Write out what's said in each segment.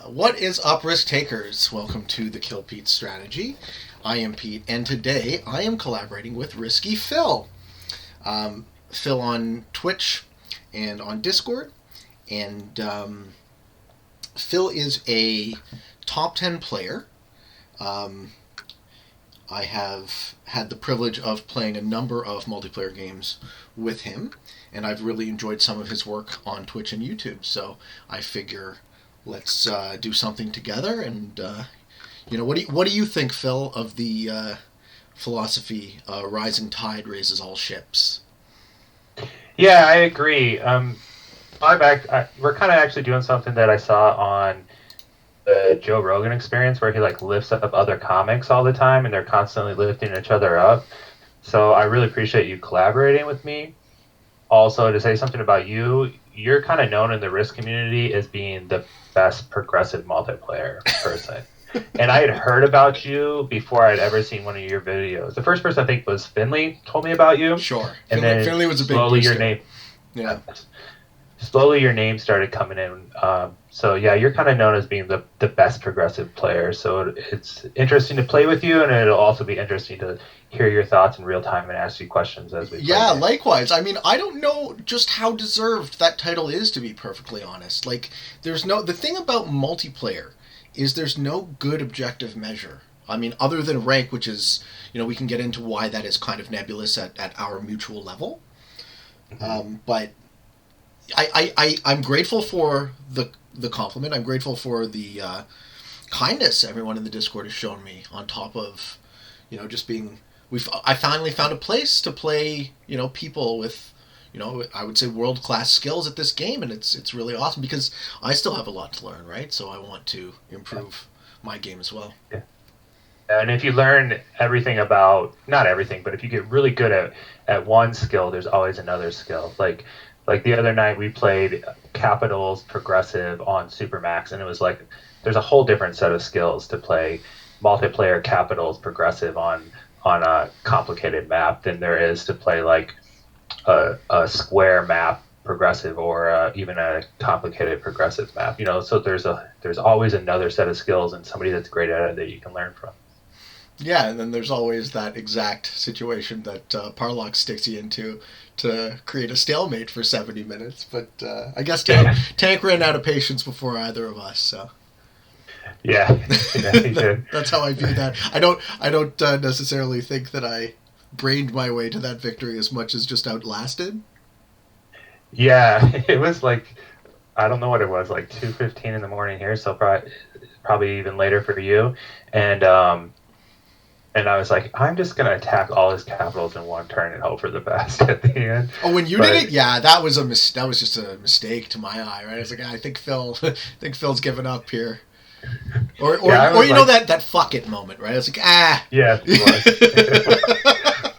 What is up, risk takers? Welcome to the Kill Pete strategy. I am Pete, and today I am collaborating with riskyfil. Phil on Twitch and on Discord, and Phil is a top 10 player. I have had the privilege of playing a number of multiplayer games with him, and I've really enjoyed some of his work on Twitch and YouTube. So I figure let's do something together. And what do you think, Phil, of the philosophy "rising tide raises all ships"? Yeah, I agree. We're kind of actually doing something that I saw on the Joe Rogan Experience, where he lifts up other comics all the time, and they're constantly lifting each other up. So I really appreciate you collaborating with me. Also, to say something about you, you're kind of known in the Risk community as being the best progressive multiplayer person. And I had heard about you before I'd ever seen one of your videos. The first person I think was Finley told me about you. Sure. And Finley was a big slowly booster. your name. Yeah. Slowly your name started coming in. So yeah, you're kind of known as being the best progressive player. So it's interesting to play with you, and it'll also be interesting to hear your thoughts in real time and ask you questions as we play. Yeah, likewise. I mean, I don't know just how deserved that title is, to be perfectly honest. The thing about multiplayer is there's no good objective measure. I mean, other than rank, which is, we can get into why that is kind of nebulous at our mutual level. But I'm grateful for the compliment. I'm grateful for the kindness everyone in the Discord has shown me, on top of, just being... I finally found a place to play, people with, I would say world-class skills at this game, and it's really awesome, because I still have a lot to learn, right? So I want to improve my game as well. Yeah. And if you learn everything about, not everything, but if you get really good at one skill, there's always another skill. Like the other night we played Capitals Progressive on Supermax, and it was like there's a whole different set of skills to play multiplayer Capitals Progressive on a complicated map than there is to play like a square map progressive, or even a complicated progressive map. So there's always another set of skills and somebody that's great at it that you can learn from. Yeah, and then there's always that exact situation that Parlock sticks you into to create a stalemate for 70 minutes. But I guess Tank ran out of patience before either of us, so... Yeah, he did. That's how I view that. I don't necessarily think that I brained my way to that victory as much as just outlasted. Yeah, it was I don't know what it was, 2:15 in the morning here, so probably even later for you. And I was like, I'm just gonna attack all his capitals in one turn and hope for the best at the end. Oh, when you did it, yeah, that was that was just a mistake to my eye, right? I was like, I think Phil's given up here. Or that fuck it moment, right? I was like, Yeah, it was.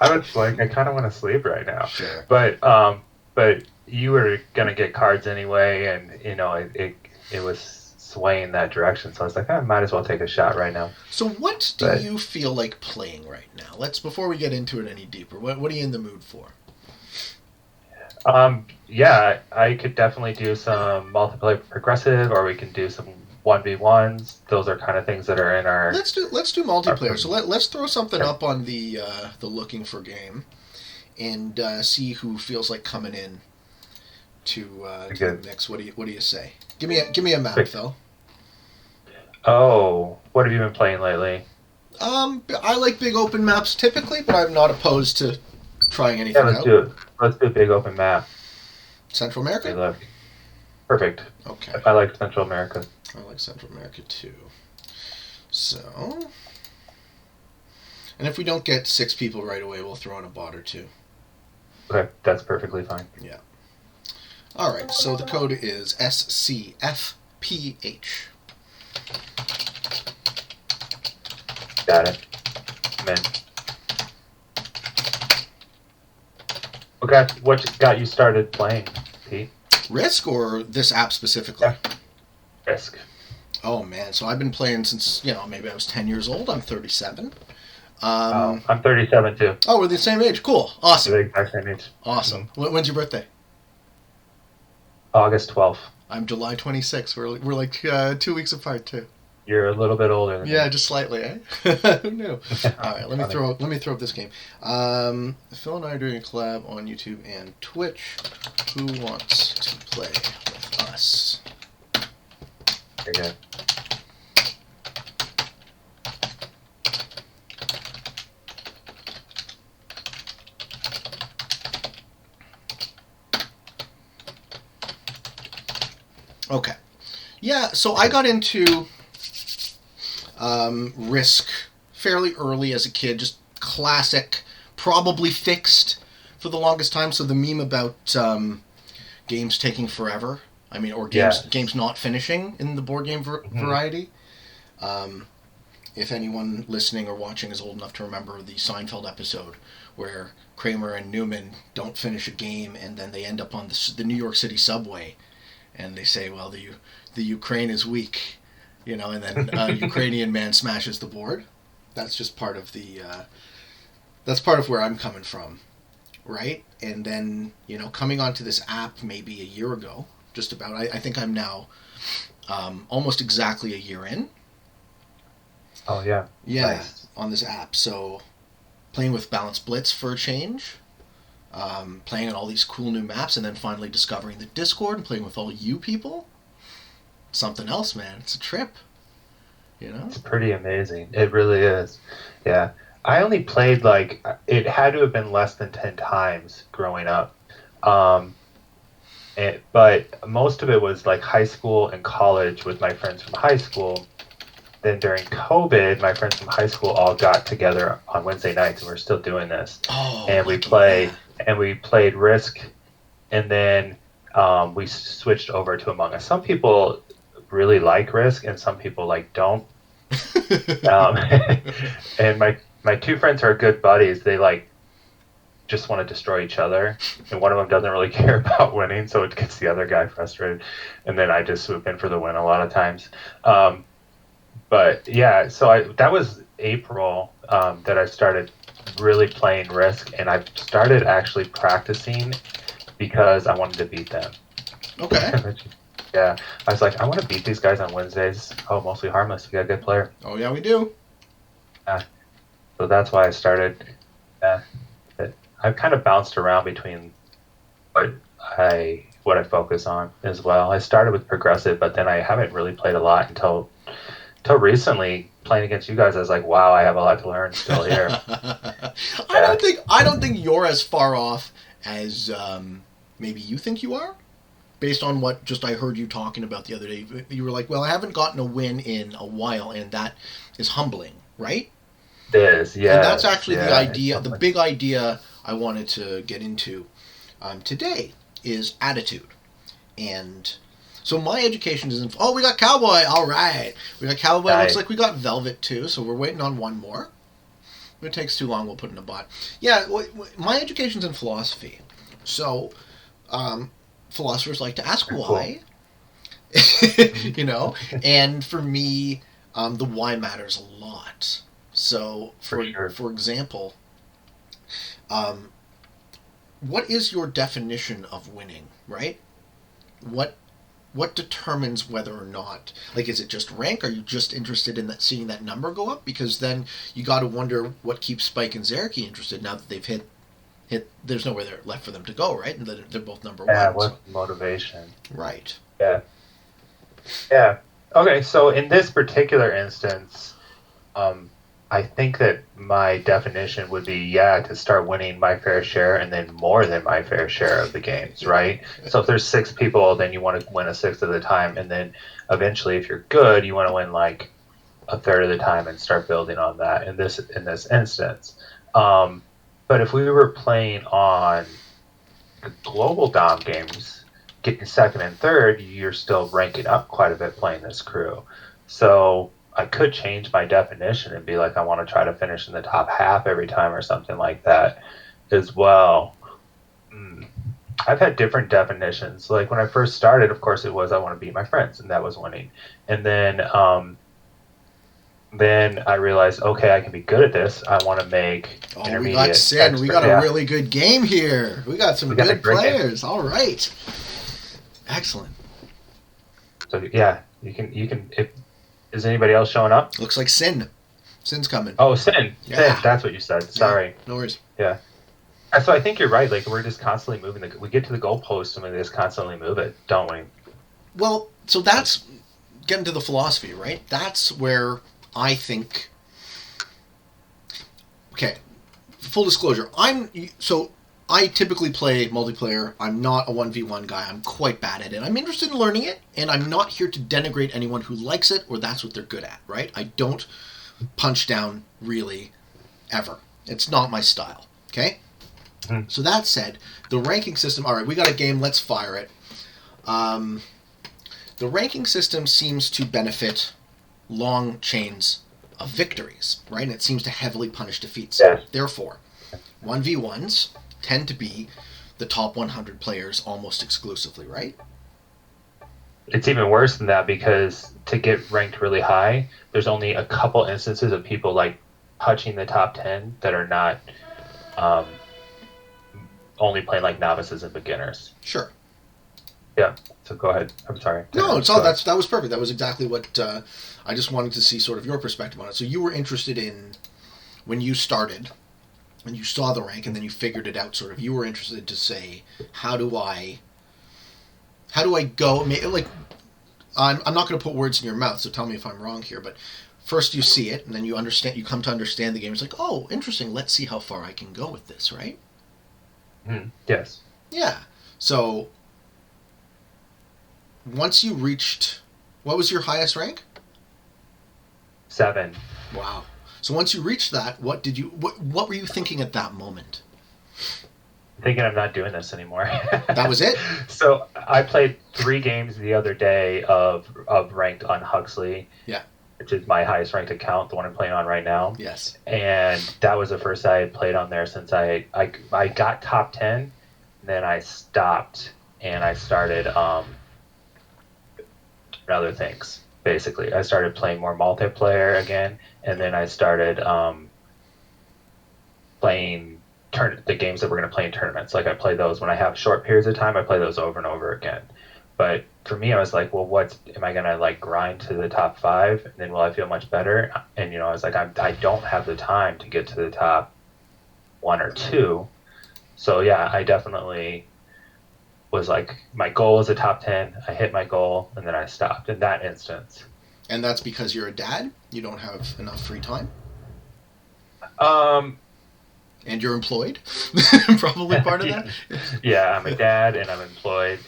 I was like, I kind of want to sleep right now. Sure. But you were gonna get cards anyway, and it was swaying that direction. So I was like, I might as well take a shot right now. So what do you feel like playing right now? Before we get into it any deeper, what are you in the mood for? Yeah, I could definitely do some multiplayer progressive, or we can do some 1v1s. Those are kind of things that are in our... Let's do multiplayer. So let's throw something up on the looking for game, and see who feels like coming in to the mix. What do you say? Give me a map, Phil. Oh, what have you been playing lately? I like big open maps typically, but I'm not opposed to trying anything out. Let's do a big open map. Central America? Hey, look. Perfect. Okay. I like Central America. I like Central America too. So, and if we don't get 6 people right away, we'll throw in a bot or 2. Okay, that's perfectly fine. Yeah. All right, so the code is SCFPH. Got it. I'm in. Okay, what got you started playing, Pete? Risk, or this app specifically? Yeah. Risk. Oh man, so I've been playing since maybe I was 10 years old. I'm 37. I'm 37 too. Oh, we're the same age. Cool. Awesome. We're the exact same age. Awesome. When's your birthday? August 12th. I'm July 26th. We're like 2 weeks apart too. You're a little bit older than Yeah, me. just slightly, eh? Who knew? All right, let me throw up this game. Phil and I are doing a collab on YouTube and Twitch. Who wants to play with us? Very good. Okay. Yeah, so I got into Risk fairly early as a kid, just classic, probably fixed for the longest time. So the meme about games taking forever, or games not finishing in the board game variety. If anyone listening or watching is old enough to remember the Seinfeld episode where Kramer and Newman don't finish a game and then they end up on the New York City subway and they say, well, the Ukraine is weak, and then a Ukrainian man smashes the board. That's just part of that's part of where I'm coming from, right? And then, coming onto this app maybe a year ago, just about, I think I'm now almost exactly a year in. Oh, yeah. Yeah, nice. On this app. So, playing with Balance Blitz for a change, playing on all these cool new maps, and then finally discovering the Discord and playing with all you people. Something else, man. It's a trip. It's pretty amazing. It really is. Yeah. I only played, it had to have been less than 10 times growing up. But most of it was like high school and college with my friends from high school. Then during COVID, my friends from high school all got together on Wednesday nights, and we're still doing this. And we played Risk, and then we switched over to Among Us. Some people really like Risk, and some people don't. And my two friends are good buddies. They just want to destroy each other, and one of them doesn't really care about winning, so it gets the other guy frustrated. And then I just swoop in for the win a lot of times. But yeah, so that was April that I started really playing Risk, and I started actually practicing because I wanted to beat them. Okay. Yeah, I was like, I want to beat these guys on Wednesdays. Oh, mostly harmless. We got a good player. Oh yeah, we do. Yeah, so that's why I started. Yeah, I've kind of bounced around between what I focus on as well. I started with progressive, but then I haven't really played a lot until recently. Playing against you guys, I was like, wow, I have a lot to learn still here. I don't think you're as far off as maybe you think you are, based on what just I heard you talking about the other day. You were like, well, I haven't gotten a win in a while, and that is humbling, right? It is, yeah. And that's actually the idea, the big idea I wanted to get into today is attitude. And so my education is we got Cowboy, all right. We got Cowboy, Nice. Looks like we got Velvet too, so we're waiting on one more. If it takes too long, we'll put in a bot. Yeah, my education's in philosophy. So, philosophers like to ask why. And for me, the why matters a lot. So, for example, what is your definition of winning, right? What determines whether or not, is it just rank? Are you just interested in seeing that number go up? Because then you got to wonder what keeps Spike and Zareki interested now that they've hit. There's nowhere there left for them to go, right? And they're both number one. Yeah, what's motivation? Right. Yeah. Yeah. Okay, so in this particular instance, I think that my definition would be, to start winning my fair share and then more than my fair share of the games, right? So if there's 6 people, then you want to win a sixth of the time. And then eventually, if you're good, you want to win a third of the time and start building on that in this instance. But if we were playing on global Dom games, getting second and third, you're still ranking up quite a bit playing this crew. So I could change my definition and be like, I want to try to finish in the top half every time or something like that as well. I've had different definitions. Like when I first started, of course, it was I want to beat my friends, and that was winning. And then I realized, okay, I can be good at this. I want to make intermediate. We got Sin. We got a really good game here. We got some good players. All right. Excellent. So yeah, you can. If is anybody else showing up? Looks like Sin. Sin's coming. Oh, Sin. Yeah. That's what you said. Yeah. Sorry. No worries. Yeah. So I think you're right. Like we're just constantly moving. We get to the goalpost and we just constantly move it, don't we? Well, so that's getting to the philosophy, right? That's where I think. Okay, full disclosure. I typically play multiplayer. I'm not a 1v1 guy. I'm quite bad at it. I'm interested in learning it, and I'm not here to denigrate anyone who likes it or that's what they're good at, right? I don't punch down really ever. It's not my style, okay? Mm. So that said, the ranking system, all right, we got a game, let's fire it. The ranking system seems to benefit long chains of victories, right? And it seems to heavily punish defeats. Yes. Therefore, 1v1s tend to be the top 100 players almost exclusively, right? It's even worse than that because to get ranked really high, there's only a couple instances of people like touching the top 10 that are not only playing like novices and beginners. Sure. Yeah. So go ahead. I'm sorry. No, it's all that was perfect. That was exactly what I just wanted to see sort of your perspective on it. So you were interested in when you started, when you saw the rank and then you figured it out sort of, you were interested to say, how do I go, like, I'm not going to put words in your mouth, so tell me if I'm wrong here, but first you see it and then you come to understand the game. It's like, oh, interesting, let's see how far I can go with this, right? Yes. Yeah. So once you reached, what was your highest rank? 7. Wow. So once you reached that, what were you thinking at that moment? Thinking I'm not doing this anymore. That was it? So I played 3 games the other day of ranked on Huxley. Yeah. Which is my highest ranked account, the one I'm playing on right now. Yes. And that was the first I had played on there since I got top 10, and then I stopped and I started other things. Basically, I started playing more multiplayer again, and then I started playing the games that we're going to play in tournaments. Like I play those when I have short periods of time. I play those over and over again. But for me, I was like, well, am I going to like grind to the top 5 and then will I feel much better? And, I was like, I don't have the time to get to the top 1 or 2. So yeah, I definitely was like, my goal was a top 10. I hit my goal and then I stopped in that instance. And that's because you're a dad? You don't have enough free time? And you're employed? Probably part of that? Yeah, I'm a dad and I'm employed.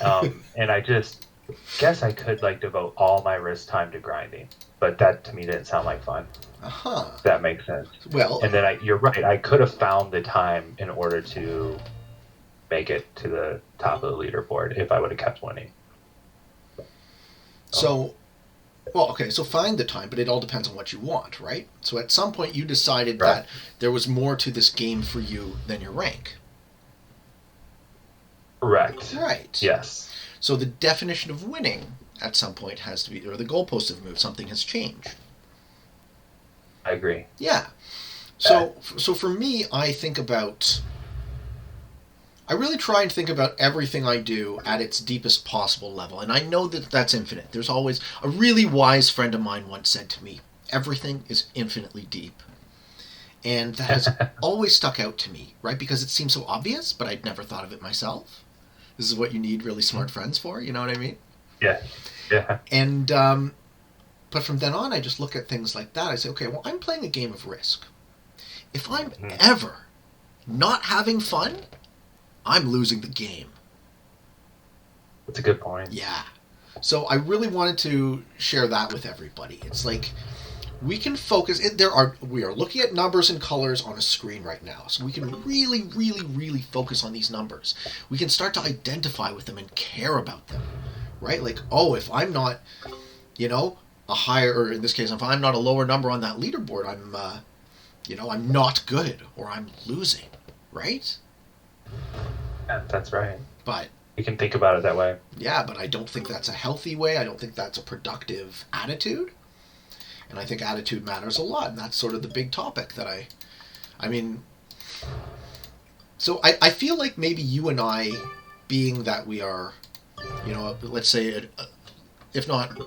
And I just guess I could like devote all my wrist time to grinding. But that to me didn't sound like fun. Uh-huh. If that makes sense. Well... And then you're right, I could have found the time in order to make it to the top of the leaderboard if I would have kept winning. So... Well, okay, so find the time, but it all depends on what you want, right? So at some point you decided that there was more to this game for you than your rank. Correct. Right. Yes. So the definition of winning at some point has to be, or the goalposts have moved, something has changed. I agree. Yeah. So for me, I really try and think about everything I do at its deepest possible level. And I know that that's infinite. There's always... A really wise friend of mine once said to me, everything is infinitely deep. And that has always stuck out to me, right? Because it seems so obvious, but I'd never thought of it myself. This is what you need really smart friends for, you know what I mean? Yeah. Yeah. And, but from then on, I just look at things like that. I say, okay, well, I'm playing a game of Risk. If I'm ever not having fun... I'm losing the game. That's a good point. Yeah. So I really wanted to share that with everybody. It's like we can focus. We are looking at numbers and colors on a screen right now, so we can really, really, really focus on these numbers. We can start to identify with them and care about them, right? Like, oh, if I'm not, a higher, or in this case, if I'm not a lower number on that leaderboard, I'm not good or I'm losing, right? Yeah, that's right. But you can think about it that way. Yeah, but I don't think that's a healthy way. I don't think that's a productive attitude. And I think attitude matters a lot. And that's sort of the big topic that so I feel like maybe you and I, being that we are, let's say if not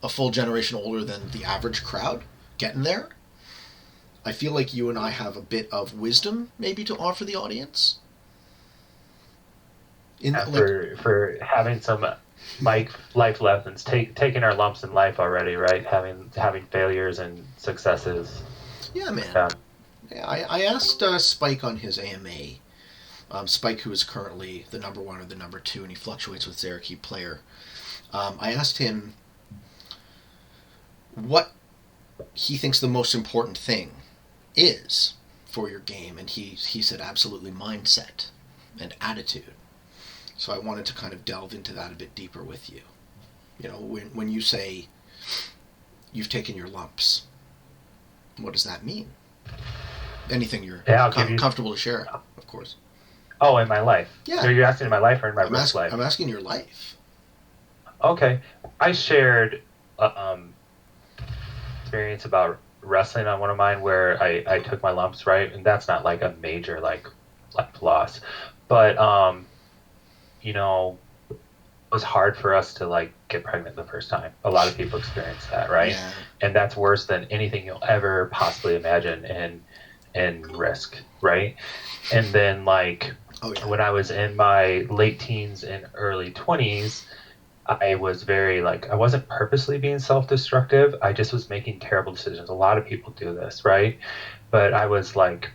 a full generation older than the average crowd, getting there. I feel like you and I have a bit of wisdom maybe to offer the audience. For having some life lessons, taking our lumps in life already, right? Having failures and successes. Yeah, man. Yeah, I asked Spike on his AMA. Spike, who is currently the number 1 or the number 2, and he fluctuates with Zeraki player. I asked him what he thinks the most important thing is for your game, and he said absolutely mindset and attitude. So I wanted to kind of delve into that a bit deeper with you. You know, when you say you've taken your lumps, what does that mean? Anything you're comfortable to share, of course. Oh, in my life? Yeah. So you're asking in my life or in my risk life? I'm asking your life. Okay. I shared experience about wrestling on one of mine where I took my lumps, right? And that's not like a major like loss. But you know, it was hard for us to like get pregnant the first time. A lot of people experience that, right? Yeah. And that's worse than anything you'll ever possibly imagine in risk, right? And then like when I was in my late teens and early 20s, I was very like, I wasn't purposely being self-destructive. I just was making terrible decisions. A lot of people do this, right? But I was like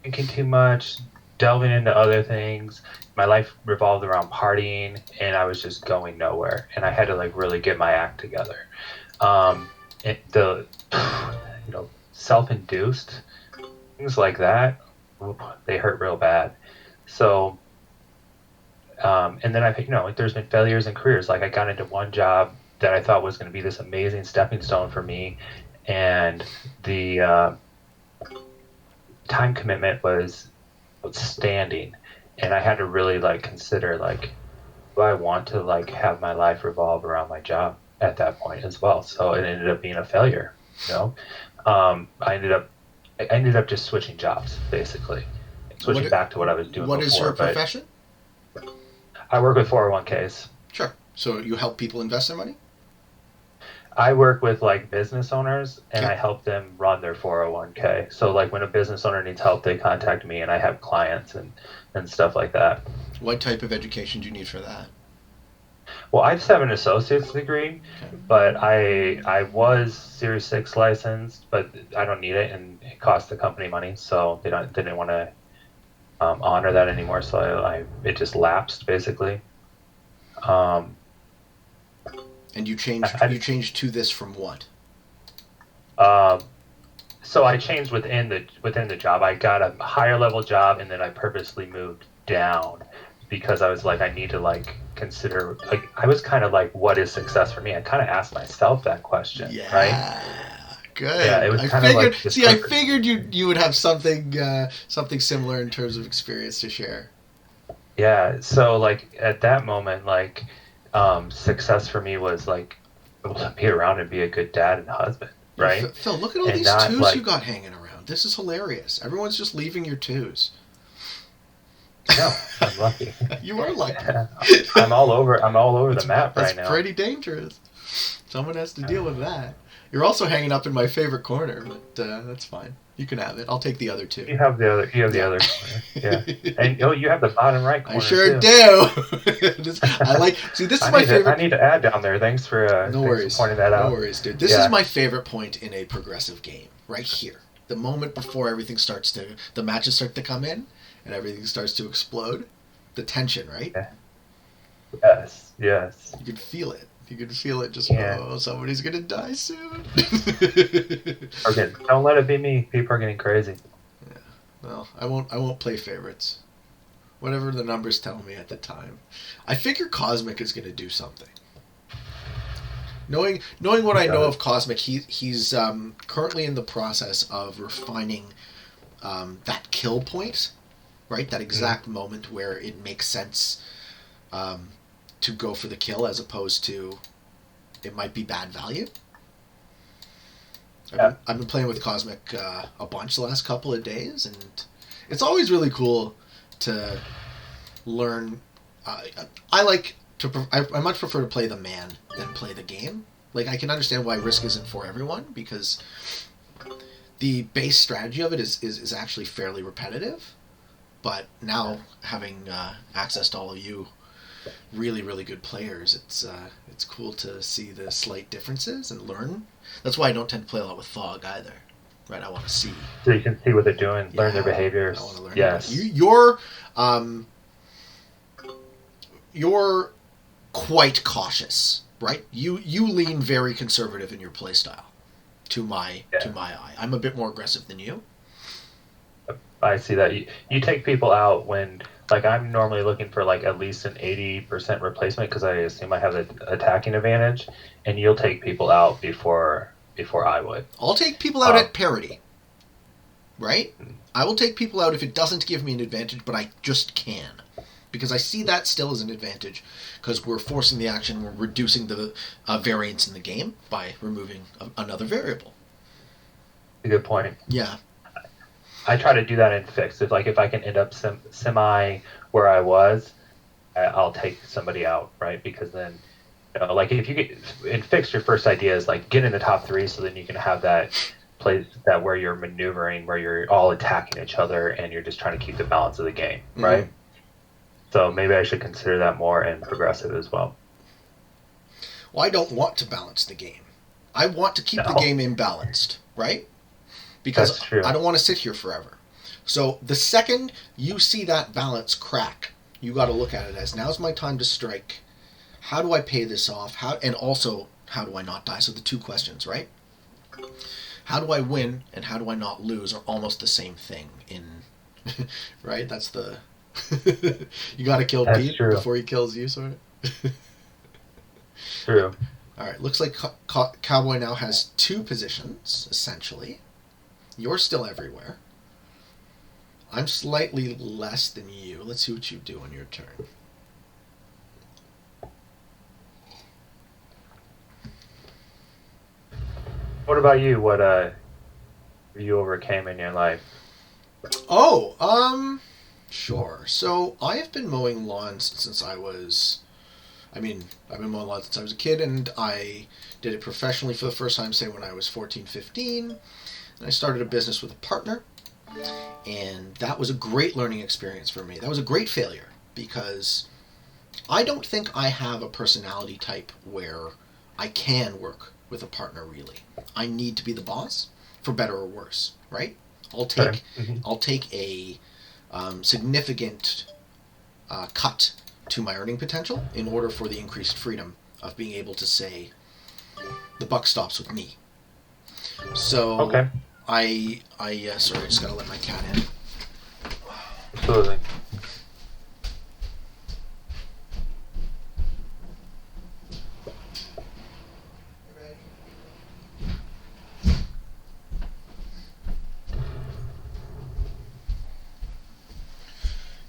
thinking too much, delving into other things. My life revolved around partying, and I was just going nowhere. And I had to like really get my act together. Self-induced things like that, they hurt real bad. So, and then there's been failures in careers. Like I got into one job that I thought was going to be this amazing stepping stone for me, and the time commitment was outstanding, and I had to really like consider like, do I want to like have my life revolve around my job at that point as well? So it ended up being a failure. I ended up just switching jobs, basically, switching back to what I was doing. What is your profession? I work with 401ks. Sure. So you help people invest their money? I work with like business owners, and I help them run their 401k. So like when a business owner needs help, they contact me, and I have clients and stuff like that. What type of education do you need for that? Well, I just have an associate's degree, but I was Series 6 licensed, but I don't need it, and it costs the company money, so they didn't want to honor that anymore. So it just lapsed basically. And you changed to this from what? So I changed within the job. I got a higher level job, and then I purposely moved down because I was like, I need to like consider, like, I was kind of like, what is success for me? I kind of asked myself that question, right? Good. Yeah, it was kind of like. I figured you would have something similar in terms of experience to share. Yeah. So like at that moment, like success for me was like able to be around and be a good dad and husband, right? Phil, look at all these twos you got hanging around. This is hilarious. Everyone's just leaving your twos. No, I'm lucky. You are lucky. I'm all over the map right now. That's pretty dangerous. Someone has to deal with that. You're also hanging up in my favorite corner, but that's fine. You can have it. I'll take the other two. You have the other corner. Yeah. And you have the bottom right corner. I sure too. Do. This is my favorite. I need to add down there. Thanks for pointing that out. No worries, dude. This is my favorite point in a progressive game. Right here. The moment before the matches start to come in and everything starts to explode. The tension, right? Yeah. Yes. You can feel it. You can feel it. Just somebody's gonna die soon. Don't let it be me. People are getting crazy. Yeah. Well, I won't play favorites. Whatever the numbers tell me at the time. I figure Cosmic is gonna do something. Knowing what I know of Cosmic, he's currently in the process of refining that kill point, right? That exact moment where it makes sense to go for the kill as opposed to it might be bad value. I've been playing with Cosmic a bunch the last couple of days, and it's always really cool to learn. I like I much prefer to play the man than play the game. Like, I can understand why Risk isn't for everyone, because the base strategy of it is actually fairly repetitive. But now, having access to all of you really, really good players, it's cool to see the slight differences and learn. That's why I don't tend to play a lot with Fog either. Right, I want to see. So you can see what they're doing, learn their behaviors. I want to learn. Yes. You're quite cautious, right? You lean very conservative in your play style, to my eye. I'm a bit more aggressive than you. I see that. You take people out when, like, I'm normally looking for like at least an 80% replacement because I assume I have an attacking advantage, and you'll take people out before I would. I'll take people out at parity, right? I will take people out if it doesn't give me an advantage, but I just can. Because I see that still as an advantage, because we're forcing the action, we're reducing the variance in the game by removing another variable. A good point. Yeah. I try to do that in fixed. If I can end up semi where I was, I'll take somebody out, right? Because then, like, if you get in fixed, your first idea is like get in the top 3, so then you can have that play that where you're maneuvering, where you're all attacking each other, and you're just trying to keep the balance of the game, right? Mm-hmm. So maybe I should consider that more in progressive as well. Well, I don't want to balance the game. I want to keep the game imbalanced, right? Because I don't want to sit here forever. So the second you see that balance crack, you got to look at it as, now's my time to strike. How do I pay this off? And also, how do I not die? So the 2 questions, right? How do I win and how do I not lose are almost the same thing right? That's the... you got to kill Pete before he kills you, sort of. True. All right, looks like Cowboy now has 2 positions, essentially. You're still everywhere. I'm slightly less than you. Let's see what you do on your turn. What about you? What you overcame in your life? Sure. So I have been mowing lawns since I was... I've been mowing lawns since I was a kid, and I did it professionally for the first time, say, when I was 14, 15. And I started a business with a partner, and that was a great learning experience for me. That was a great failure, because I don't think I have a personality type where I can work with a partner, really. I need to be the boss, for better or worse, right? I'll take a significant cut to my earning potential in order for the increased freedom of being able to say, the buck stops with me. So I sorry, I just gotta let my cat in. Absolutely.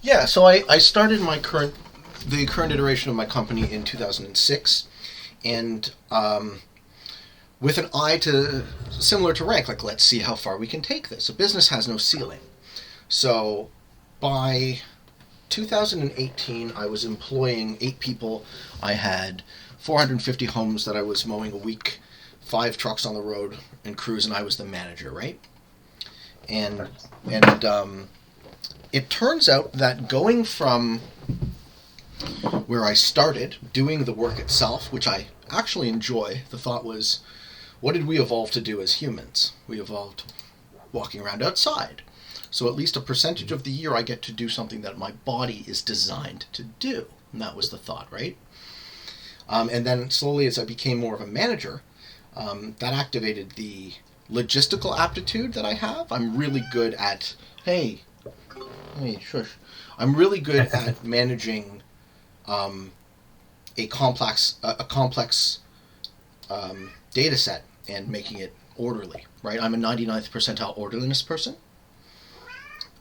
Yeah, so I started the current iteration of my company in 2006, and with an eye to, similar to rank, like, let's see how far we can take this. A business has no ceiling. So by 2018, I was employing 8 people. I had 450 homes that I was mowing a week, 5 trucks on the road and crews, and I was the manager, right? And it turns out that going from where I started, doing the work itself, which I actually enjoy, the thought was, what did we evolve to do as humans? We evolved walking around outside. So at least a percentage of the year I get to do something that my body is designed to do. And that was the thought, right? And then slowly as I became more of a manager, that activated the logistical aptitude that I have. I'm really good at, hey, shush. I'm really good at managing a complex data set and making it orderly, right? I'm a 99th percentile orderliness person.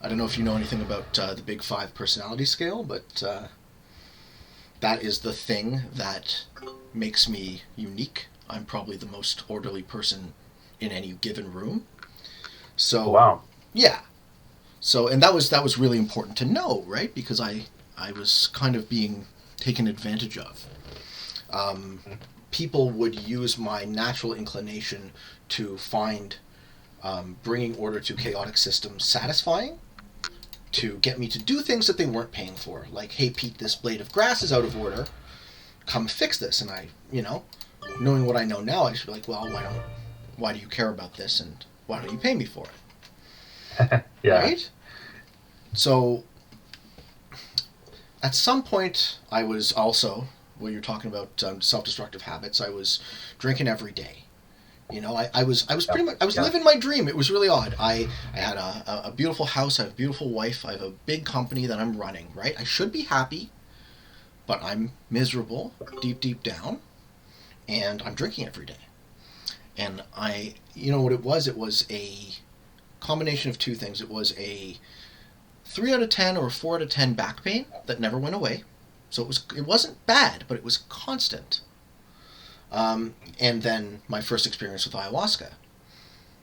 I don't know if you know anything about the Big 5 personality scale, but that is the thing that makes me unique. I'm probably the most orderly person in any given room. So, wow. Yeah. So, and that was really important to know, right? Because I was kind of being taken advantage of. People would use my natural inclination to find bringing order to chaotic systems satisfying, to get me to do things that they weren't paying for. Like, hey, Pete, this blade of grass is out of order. Come fix this. And I, knowing what I know now, I should be like, well, why do you care about this, and why don't you pay me for it? Yeah. Right? So, at some point, I was also, when you're talking about self-destructive habits, I was drinking every day. I was pretty much, I was living my dream. It was really odd. I had a beautiful house, I have a beautiful wife, I have a big company that I'm running, right? I should be happy, but I'm miserable deep down, and I'm drinking every day. And what it was a combination of two things. It was a 3 out of 10 or a 4 out of 10 back pain that never went away. So it wasn't bad, but it was constant. And then my first experience with ayahuasca,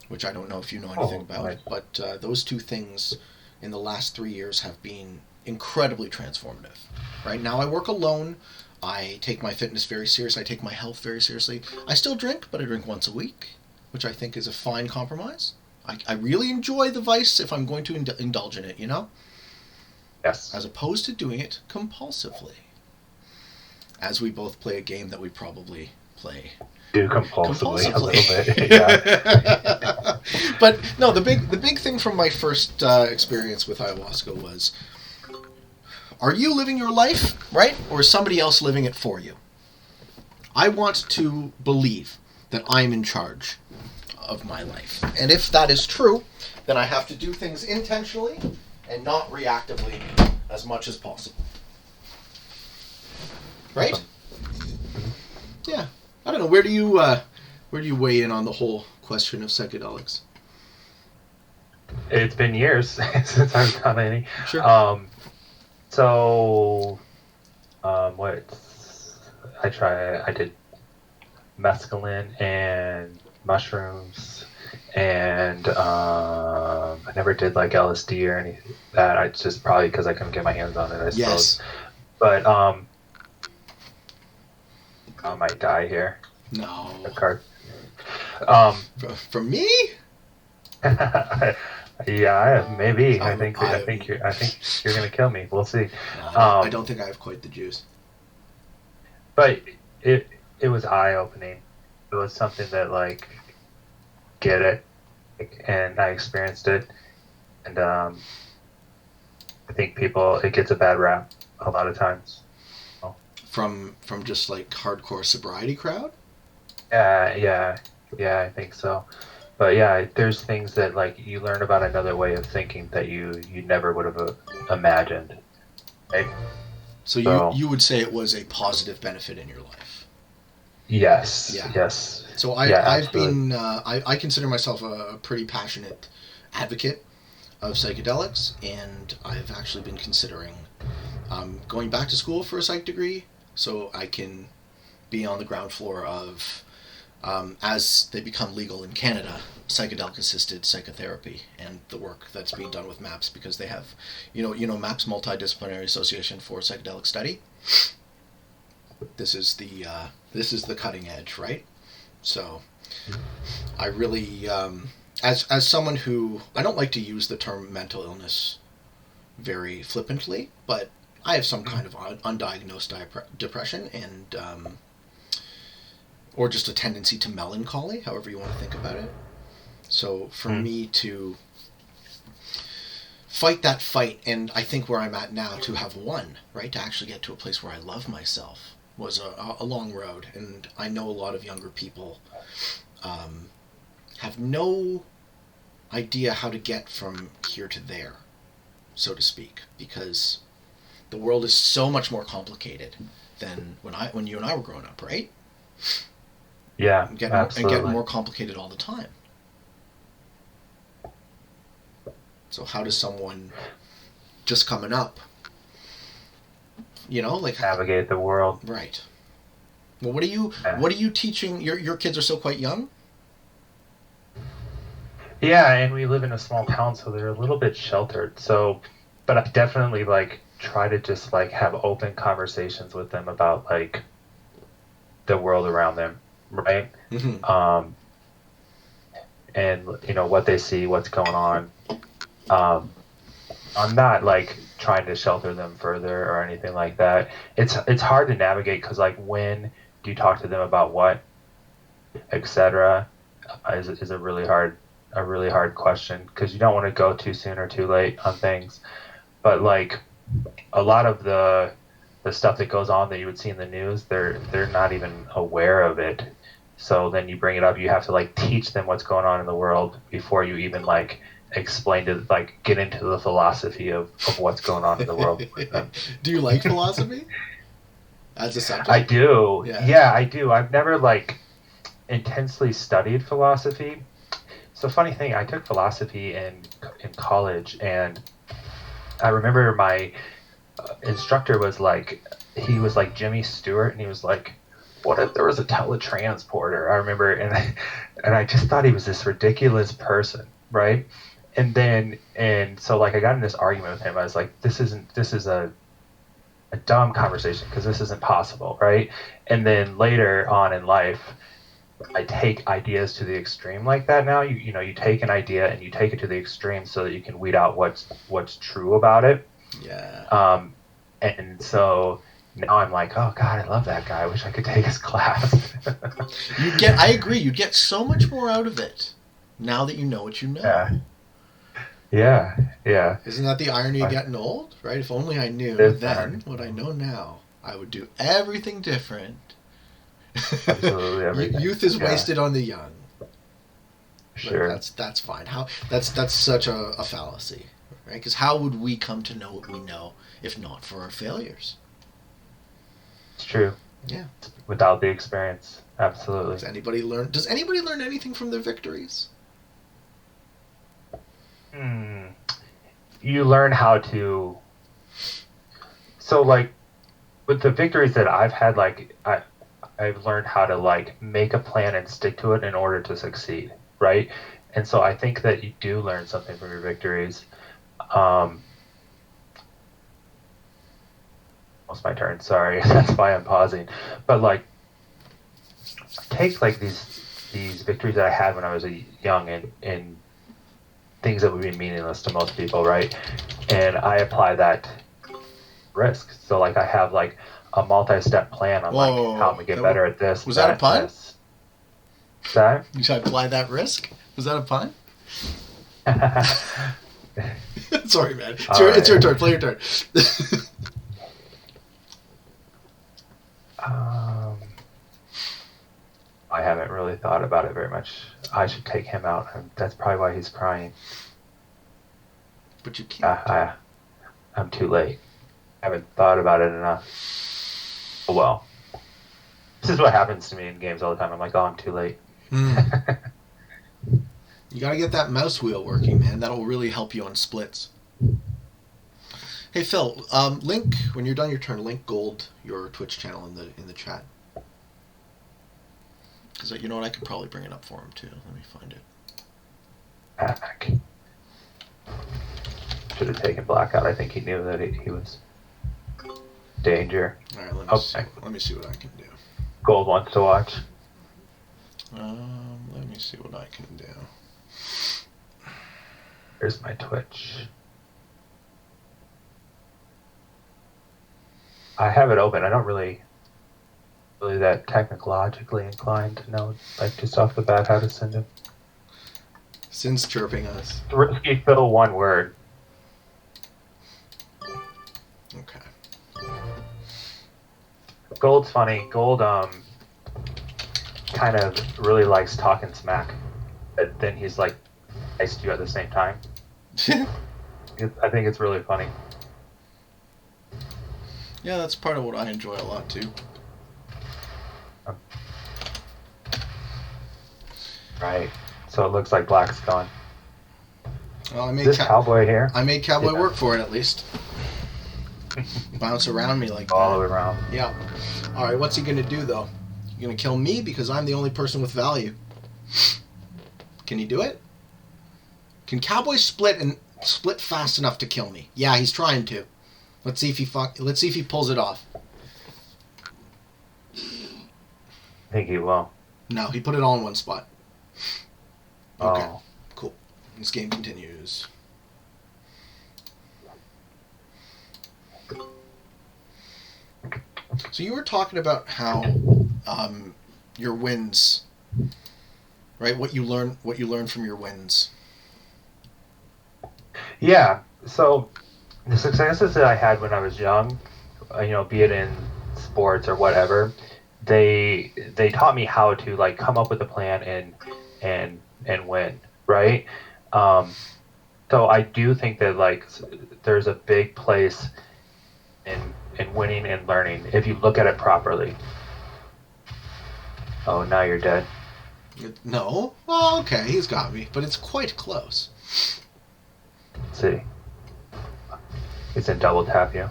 which I don't know if you know anything about, right. but those two things in the last 3 years have been incredibly transformative. Right now I work alone. I take my fitness very seriously. I take my health very seriously. I still drink, but I drink once a week, which I think is a fine compromise. I really enjoy the vice if I'm going to indulge in it, Yes. As opposed to doing it compulsively. As we both play a game that we probably play. Do compulsively. A little bit. Yeah. But no, the big thing from my first experience with ayahuasca was, are you living your life, right? Or is somebody else living it for you? I want to believe that I'm in charge of my life. And if that is true, then I have to do things intentionally and not reactively as much as possible. Right? Yeah. I don't know. Where do you weigh in on the whole question of psychedelics? It's been years since I've done any. Sure. What I did mescaline and mushrooms, and I never did like LSD or anything like that. I just probably because I couldn't get my hands on it, I suppose. Yes. But I might die here. No. A card. From me? Yeah, maybe. I think you're gonna kill me. We'll see. I don't think I have quite the juice. But it was eye opening. It was something that get it, and I experienced it, and I think it gets a bad rap a lot of times. From just hardcore sobriety crowd? Yeah, I think so. But yeah, there's things that you learn about another way of thinking that you never would have imagined. Right? So you would say it was a positive benefit in your life? Yes. Yeah. Yes. So I've absolutely. been I consider myself a pretty passionate advocate of psychedelics, and I've actually been considering going back to school for a psych degree so I can be on the ground floor of, as they become legal in Canada, psychedelic-assisted psychotherapy and the work that's being done with MAPS, because they have, MAPS, Multidisciplinary Association for Psychedelic Study. This is the cutting edge, right? So I really, as someone who, I don't like to use the term mental illness very flippantly, but I have some kind of undiagnosed depression and or just a tendency to melancholy, however you want to think about it. So for me to fight that fight, and I think where I'm at now, to have won, right, to actually get to a place where I love myself, was a long road. And I know a lot of younger people have no idea how to get from here to there, so to speak, because the world is so much more complicated than when you and I were growing up, right? Yeah, absolutely. And getting more complicated all the time. So how does someone just coming up, navigate the world? Right. Well, what are you teaching? Your kids are still quite young? Yeah, and we live in a small town, so they're a little bit sheltered. So, but I definitely try to just like have open conversations with them about like the world around them, right? Mm-hmm. And you know what they see, what's going on. I'm not like trying to shelter them further or anything like that. It's hard to navigate because like when do you talk to them about what, etc. Is a really hard question because you don't want to go too soon or too late on things. But like a lot of the stuff that goes on that you would see in the news, they're not even aware of it. So then you bring it up, you have to like teach them what's going on in the world before you even like explain to like get into the philosophy of what's going on in the world. Do you like philosophy as a subject? I do. Yeah. Yeah, I do. I've never like intensely studied philosophy. So funny thing, I took philosophy in college, and I remember my instructor was like, he was like Jimmy Stewart, and he was like, what if there was a teletransporter? I remember, and I just thought he was this ridiculous person, right? And so like I got in this argument with him. I was like, this is a dumb conversation because this isn't possible, right? And then later on in life, I take ideas to the extreme like that now. You know, you take an idea and you take it to the extreme so that you can weed out what's true about it. Yeah. And so now I'm like, oh God, I love that guy. I wish I could take his class. I agree. You get so much more out of it now that you know what you know. Yeah. Isn't that the irony of getting old, right? If only I knew then what I know now, I would do everything different. Absolutely everything. Youth is wasted on the young. Sure. Like that's fine. That's such a fallacy, right? Because how would we come to know what we know if not for our failures? It's true. Yeah. Without the experience, absolutely. Does anybody learn anything from their victories? You learn how to. So like, with the victories that I've had, like I've learned how to like make a plan and stick to it in order to succeed, right? And so I think that you do learn something from your victories. It's my turn. Sorry, that's why I'm pausing. But like, take like these victories that I had when I was young and things that would be meaningless to most people, right? And I apply that risk. So like I have like a multi-step plan on like how I'm gonna get better at this. Was that a pun? This. That? You should apply that risk? Was that a pun? Sorry, man. It's your turn. Play your turn. I haven't really thought about it very much. I should take him out. That's probably why he's crying. But you can't. I'm too late. I haven't thought about it enough. Oh, well. This is what happens to me in games all the time. I'm like, oh, I'm too late. You gotta get that mouse wheel working, man. That'll really help you on splits. Hey Phil, link when you're done your turn. Link Gold your Twitch channel in the chat. Because you know what, I could probably bring it up for him too. Let me find it. Back. Should have taken Black out. I think he knew that he was danger. All right, let me see what I can do. Gold wants to watch. Let me see what I can do. Here's my Twitch. I have it open. I don't really that technologically inclined to know, like, just off the bat how to send him. Sin's chirping us. Riskyfil, one word. Okay. Gold's funny. Gold kind of really likes talking smack, but then he's like nice to you at the same time. I think it's really funny. Yeah, that's part of what I enjoy a lot too. Right. So it looks like Black's gone. Well, I made this Cowboy here. I made Cowboy work for it at least. Bounce around me like all that. the way around. Yeah. All right. What's he gonna do though? You gonna kill me because I'm the only person with value? Can he do it? Can Cowboy split fast enough to kill me? Yeah, he's trying to. Let's see if he pulls it off. I think he will. No, he put it all in one spot. Okay, Oh. cool. This game continues. So you were talking about how your wins, right? What you learn from your wins. Yeah. So the successes that I had when I was young, be it in sports or whatever, they taught me how to like come up with a plan and win, right? So I do think that like there's a big place in winning and learning if you look at it properly. Oh, now you're dead. No? Well, okay, he's got me, but it's quite close. Let's see. He's in double tap you.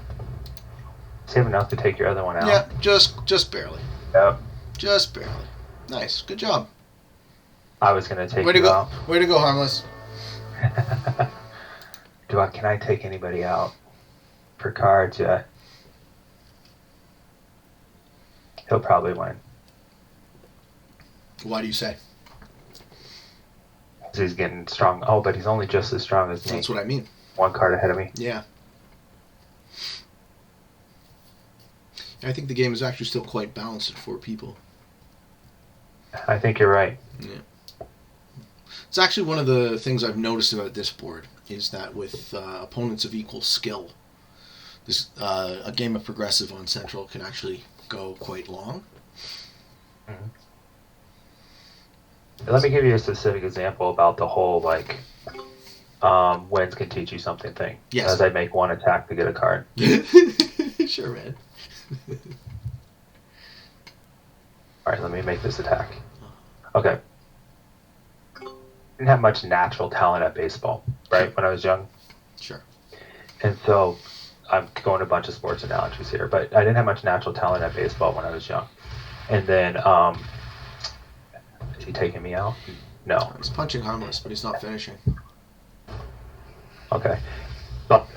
Save enough to take your other one out. Yeah, just barely. Yep. Just barely. Nice. Good job. I was gonna take Way to you go. out. Way to go, Harmless. Can I take anybody out for cards? Yeah. He'll probably win. Why do you say? He's getting strong. Oh, but he's only just as strong as me. That's what I mean. One card ahead of me. Yeah. I think the game is actually still quite balanced at 4 people. I think you're right. Yeah. It's actually one of the things I've noticed about this board is that with opponents of equal skill, this a game of progressive on Central can actually go quite long. Mm-hmm. Let me give you a specific example about the whole like wins can teach you something thing. Yes. As I make one attack to get a card. Sure, man. Alright, let me make this attack. Okay. Didn't have much natural talent at baseball, right? When I was young. Sure. And so I'm going to a bunch of sports analogies here, but I didn't have much natural talent at baseball when I was young. And then is he taking me out? No. He's punching Harmless, but he's not finishing. Okay. But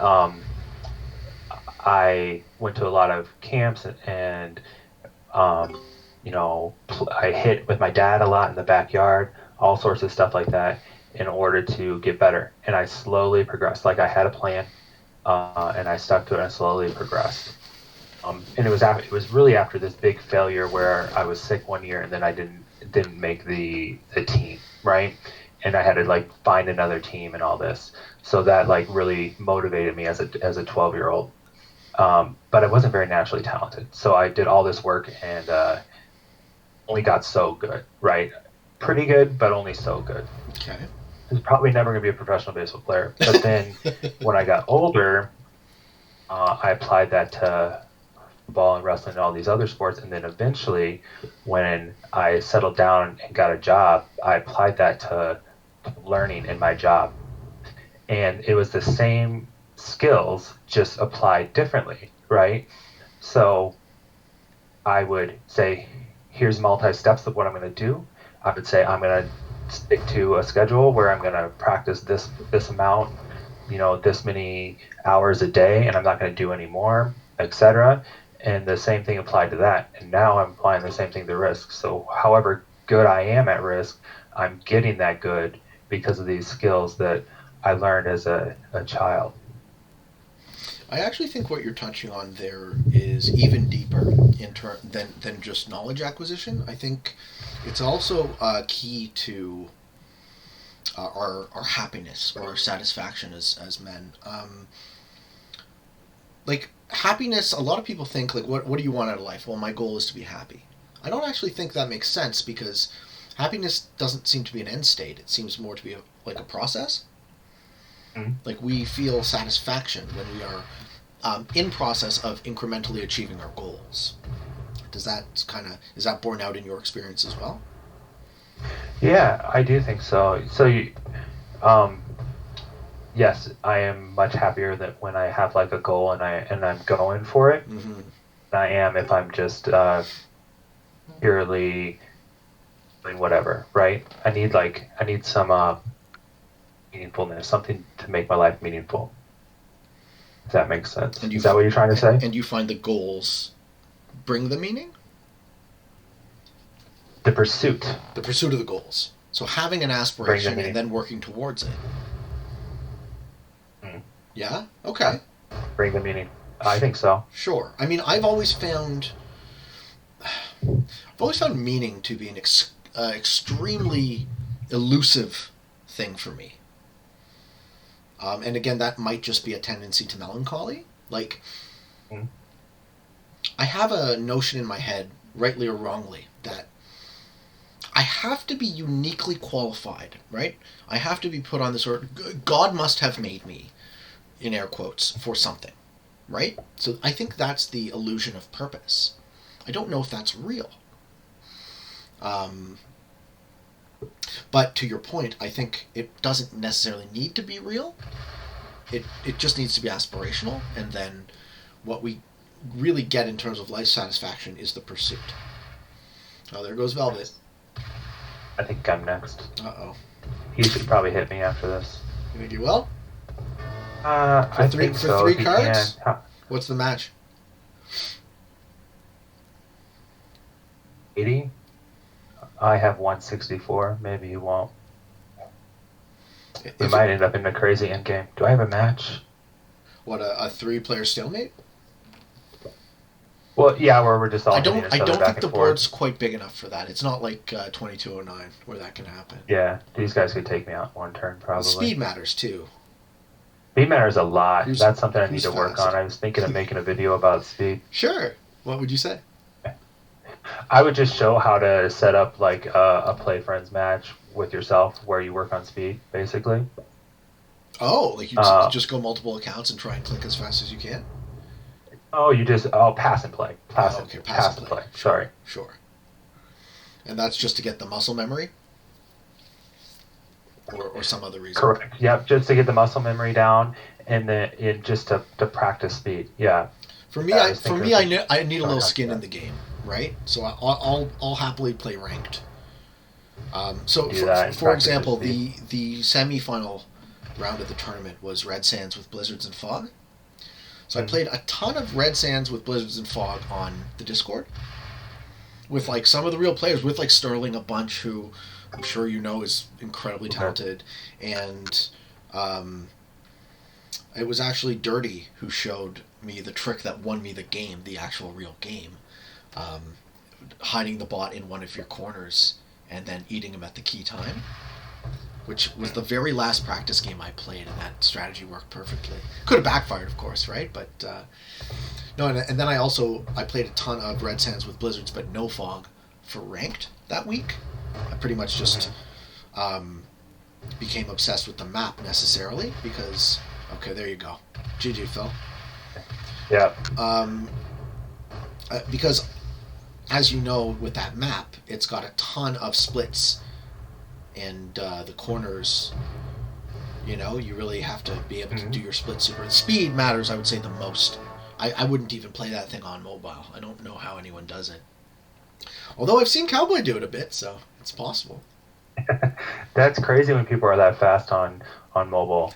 I went to a lot of camps and I hit with my dad a lot in the backyard, all sorts of stuff like that in order to get better. And I slowly progressed. Like I had a plan and I stuck to it and slowly progressed. And it was really after this big failure where I was sick one year and then I didn't make the team, right? And I had to like find another team and all this. So that like really motivated me as a 12-year-old. But I wasn't very naturally talented. So I did all this work and only got so good, right? Pretty good, but only so good. Okay. I was probably never going to be a professional baseball player. But then when I got older, I applied that to ball and wrestling and all these other sports. And then eventually, when I settled down and got a job, I applied that to learning in my job. And it was the same skills, just applied differently, right? So I would say, here's multi-steps of what I'm going to do. I would say I'm going to stick to a schedule where I'm going to practice this amount, this many hours a day, and I'm not going to do any more, etc. And the same thing applied to that. And now I'm applying the same thing to risk. So however good I am at risk, I'm getting that good because of these skills that I learned as a child. I actually think what you're touching on there is even deeper than just knowledge acquisition. I think it's also key to our happiness or our satisfaction as men. Like happiness, a lot of people think like, what do you want out of life? Well, my goal is to be happy. I don't actually think that makes sense because happiness doesn't seem to be an end state. It seems more to be a process. Mm-hmm. Like we feel satisfaction when we are in process of incrementally achieving our goals. Is that borne out in your experience as well? Yeah, I do think so. So yes, I am much happier that when I have like a goal and I'm going for it. Mm-hmm. Than I am if I'm just purely doing whatever, right? I need some meaningfulness, something to make my life meaningful. If that makes sense. And Is that what you're trying to say? And you find the goals bring the meaning? The pursuit. The pursuit of the goals. So having an aspiration and then working towards it. Yeah? Okay. Bring the meaning. I think so. Sure. I mean, I've always found meaning to be an extremely elusive thing for me. And again, that might just be a tendency to melancholy. Like, I have a notion in my head, rightly or wrongly, that I have to be uniquely qualified, right? I have to be put on this earth. God must have made me, in air quotes, for something, right? So I think that's the illusion of purpose. I don't know if that's real. But to your point, I think it doesn't necessarily need to be real. It just needs to be aspirational, and then what we really get in terms of life satisfaction is the pursuit. Oh, there goes Velvet. I think I'm next. Uh-oh. He should probably hit me after this. You think you will? I think so. For 3 cards? What's the match? 80? I have 164. Maybe you won't. We might end up in a crazy endgame. Do I have a match? What, a 3-player stalemate? Well, yeah, where we're just all. I don't think the board's quite big enough for that. It's not like 2209 where that can happen. Yeah, these guys could take me out one turn probably. Speed matters too. Speed matters a lot. That's something I need to work on. I was thinking of making a video about speed. Sure. What would you say? I would just show how to set up like a play friends match with yourself where you work on speed, basically. Oh, like you just go multiple accounts and try and click as fast as you can? Oh, pass and play. Pass and play. Sorry. Sure. And that's just to get the muscle memory? Or some other reason? Correct. Yep, just to get the muscle memory down and then just to practice speed. Yeah. For me, I need a little skin in the game, right? So I'll happily play ranked. So for example, the semi-final round of the tournament was Red Sands with Blizzards and Fog. So I played a ton of Red Sands with Blizzards and Fog on the Discord with like some of the real players, with like Sterling a bunch, who I'm sure you know is incredibly talented, and it was actually Dirty who showed me the trick that won me the game, the actual real game, hiding the bot in one of your corners and then eating him at the key time, which was the very last practice game I played, and that strategy worked perfectly. Could have backfired, of course, right? But no, and then I played a ton of Red Sands with Blizzards, but no Fog for ranked that week. I pretty much just became obsessed with the map necessarily because, okay, there you go. GG, Phil. Yeah. Because, as you know, with that map, it's got a ton of splits, and the corners, you know, you really have to be able to do your split super. Speed matters, I would say, the most. I wouldn't even play that thing on mobile. I don't know how anyone does it. Although I've seen Cowboy do it a bit, so it's possible. That's crazy when people are that fast on mobile.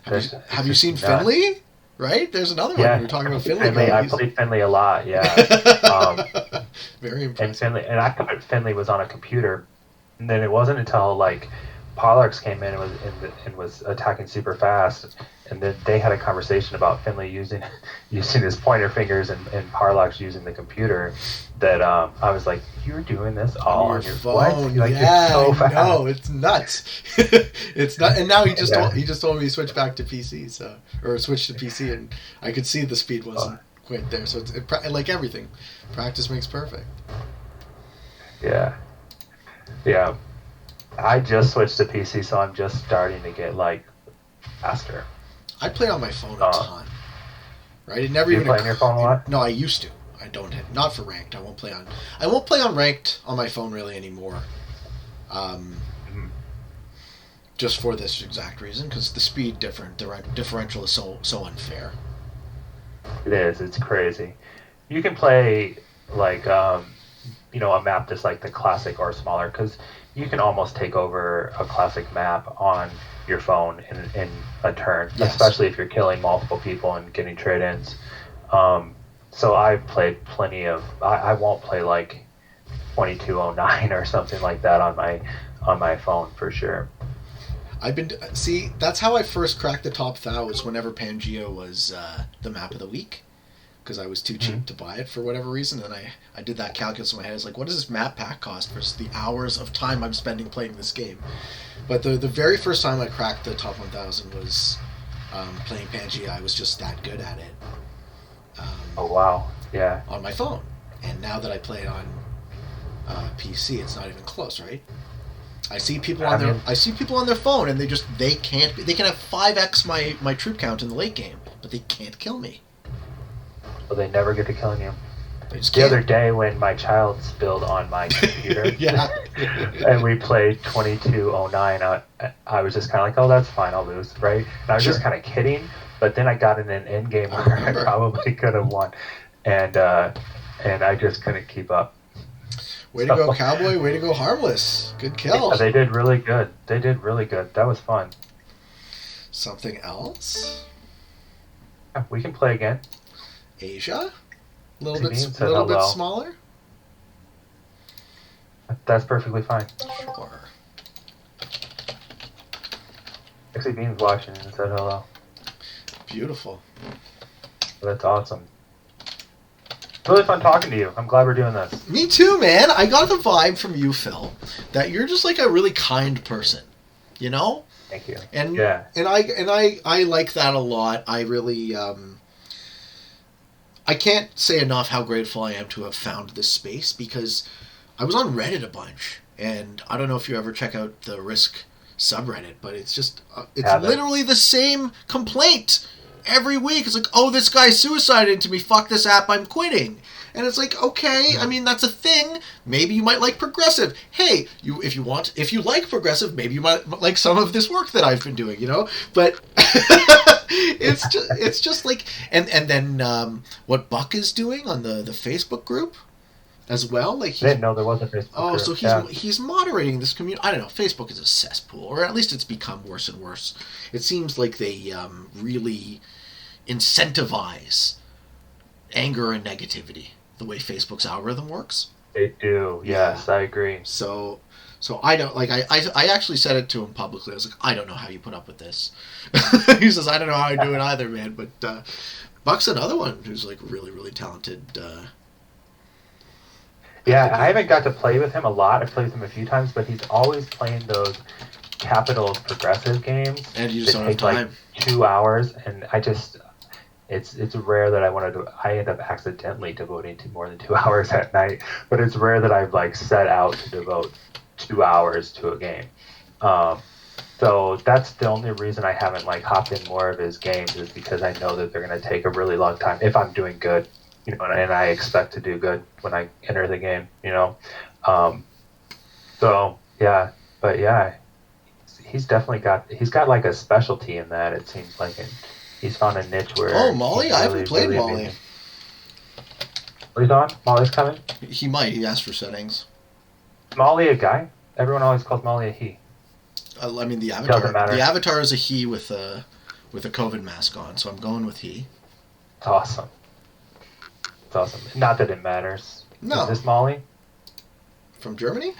Have you seen Finley? Right? There's another one. We were talking about Finley. I played Finley a lot, yeah. Very impressive. And I thought Finley was on a computer. And then it wasn't until like Parlarx came in and was attacking super fast, and then they had a conversation about Finley using his pointer fingers and Parlarx using the computer, that I was like, you're doing this all on your phone? Like, yeah, you're so fast. No, it's nuts. It's not. And now he just told me to switch back to PC, or switch to PC, and I could see the speed wasn't quite there. So it's like everything, practice makes perfect. Yeah. Yeah. I just switched to PC, so I'm just starting to get like faster. I play on my phone a ton. Right? It never you even play on your phone a lot? No, I used to. I don't. Not for ranked. I won't play on ranked on my phone really anymore. Just for this exact reason, because the speed differential is so unfair. It is. It's crazy. You can play like a map that's like the classic or smaller, because you can almost take over a classic map on your phone in a turn, Yes. especially if you're killing multiple people and getting trade-ins. So I've played plenty of. I won't play like 2209 or something like that on my phone for sure. That's how I first cracked the top 1,000 was whenever Pangea was the map of the week, because I was too cheap to buy it for whatever reason, and I did that calculus in my head. I was like, what does this map pack cost versus the hours of time I'm spending playing this game? But the very first time I cracked the top 1,000 was playing Pangea. I was just that good at it. Oh wow, yeah. On my phone, and now that I play it on PC, it's not even close, right? I see people on their phone, and they can have 5x my troop count in the late game, but they can't kill me. Well, they never get to killing you. They just The can't. other day when my child spilled on my computer, Yeah. and we played 2209, I was just kind of like, oh, that's fine, I'll lose, right? And I was just kind of kidding, but then I got in an end game where I probably could have won, and I just couldn't keep up. Way to go, Cowboy. Way to go, Harmless. Good kill. Yeah, they did really good. That was fun. Something else? Yeah, we can play again. Asia? A little bit smaller? That's perfectly fine. Sure. Actually, Bean's watching and said hello. Beautiful. That's awesome. Really fun talking to you. I'm glad we're doing this. Me too, man. I got the vibe from you, Phil, that you're just like a really kind person, you know? Thank you. And yeah. and I like that a lot. I really I can't say enough how grateful I am to have found this space, because I was on Reddit a bunch, and I don't know if you ever check out the Risk subreddit, but it's just it's literally the same complaint every week. It's like, oh, this guy suicided into me, fuck this app, I'm quitting. And it's like, okay, I mean, that's a thing. Maybe you might like progressive. Hey, if you like progressive, maybe you might like some of this work that I've been doing, you know? But it's just like, and then what Buck is doing on the Facebook group as well. Like, I didn't know there was a Facebook group. So he's moderating this community. I don't know. Facebook is a cesspool, or at least it's become worse and worse. It seems like they really incentivize anger and negativity the way Facebook's algorithm works. They do. Yes, I agree. So I don't like. I actually said it to him publicly. I was like, I don't know how you put up with this. He says, I don't know how I do it either, man. But Buck's another one who's like really, really talented. Yeah, I haven't got to play with him a lot. I've played with him a few times, but he's always playing those capital progressive games. And you just don't have time. Like 2 hours, and it's rare that I end up accidentally devoting to more than 2 hours at night, but it's rare that I've like set out to devote 2 hours to a game. So that's the only reason I haven't like hopped in more of his games, is because I know that they're going to take a really long time if I'm doing good. You know, and I expect to do good when I enter the game, you know. So yeah, but yeah, he's got like a specialty in that. It seems like he's found a niche where. Oh, Molly! I haven't played Molly. What are you on? Molly's coming. He might. He asked for settings. Is Molly a guy? Everyone always calls Molly a he. I mean, the avatar. Doesn't matter. The avatar is a he with a COVID mask on, so I'm going with he. It's awesome. It's awesome. Not that it matters. No. Is this Molly? From Germany?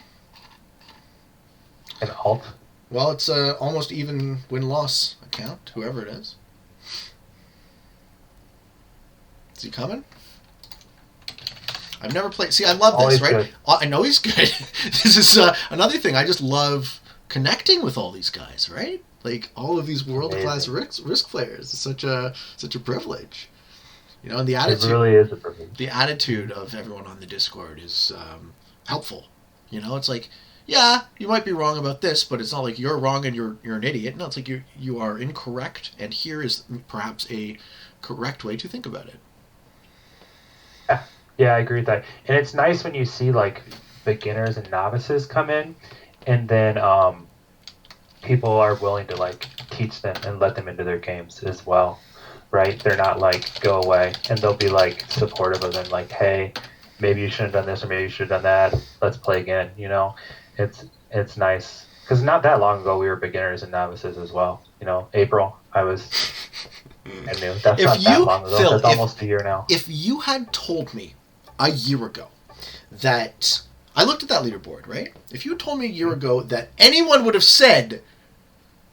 An alt? Well, it's almost even win-loss account, whoever it is. Is he coming? I've never played... See, I love this, right? Good. I know he's good. This is another thing. I just love connecting with all these guys, right? Like, all of these world-class risk players. It's such a privilege. You know, and the attitude... It really is a privilege. The attitude of everyone on the Discord is helpful. You know, it's like, yeah, you might be wrong about this, but it's not like you're wrong and you're an idiot. No, it's like you are incorrect, and here is perhaps a correct way to think about it. Yeah, I agree with that. And it's nice when you see like beginners and novices come in, and then people are willing to like teach them and let them into their games as well, right? They're not like, go away, and they'll be like supportive of them, like, hey, maybe you should have done this, or maybe you should have done that. Let's play again. You know, it's nice because not that long ago we were beginners and novices as well. You know, April I was I knew that's If not that you, long ago. Phil, That's almost a year now. if you had told me a year ago that I looked at that leaderboard, right? If you had told me a year ago that anyone would have said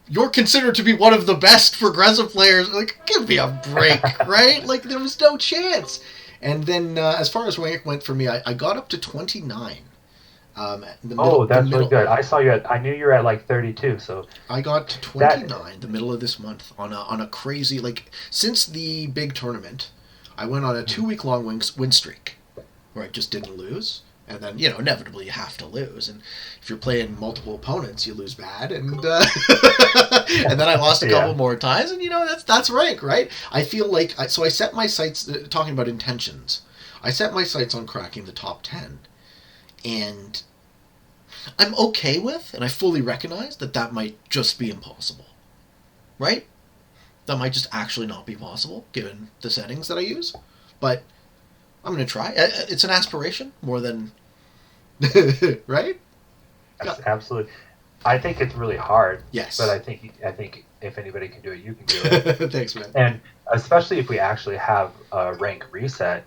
you're considered to be one of the best progressive players, like, give me a break, right? Like, there was no chance. And then, as far as rank went for me, I got up to 29. Oh, that's really good. I saw you I knew you were at like 32. So I got to 29 the middle of this month on a crazy, like, since the big tournament, I went on a 2-week long win streak where I just didn't lose. And then, inevitably you have to lose. And if you're playing multiple opponents, you lose bad. And and then I lost a couple more times. And, that's rank, right? I feel like, so I set my sights, talking about intentions, I set my sights on cracking the top 10. And I'm okay with, and I fully recognize that might just be impossible. Right? That might just actually not be possible, given the settings that I use. But I'm going to try. It's an aspiration more than... right? Absolutely. I think it's really hard. Yes. But I think if anybody can do it, you can do it. Thanks, man. And especially if we actually have a rank reset,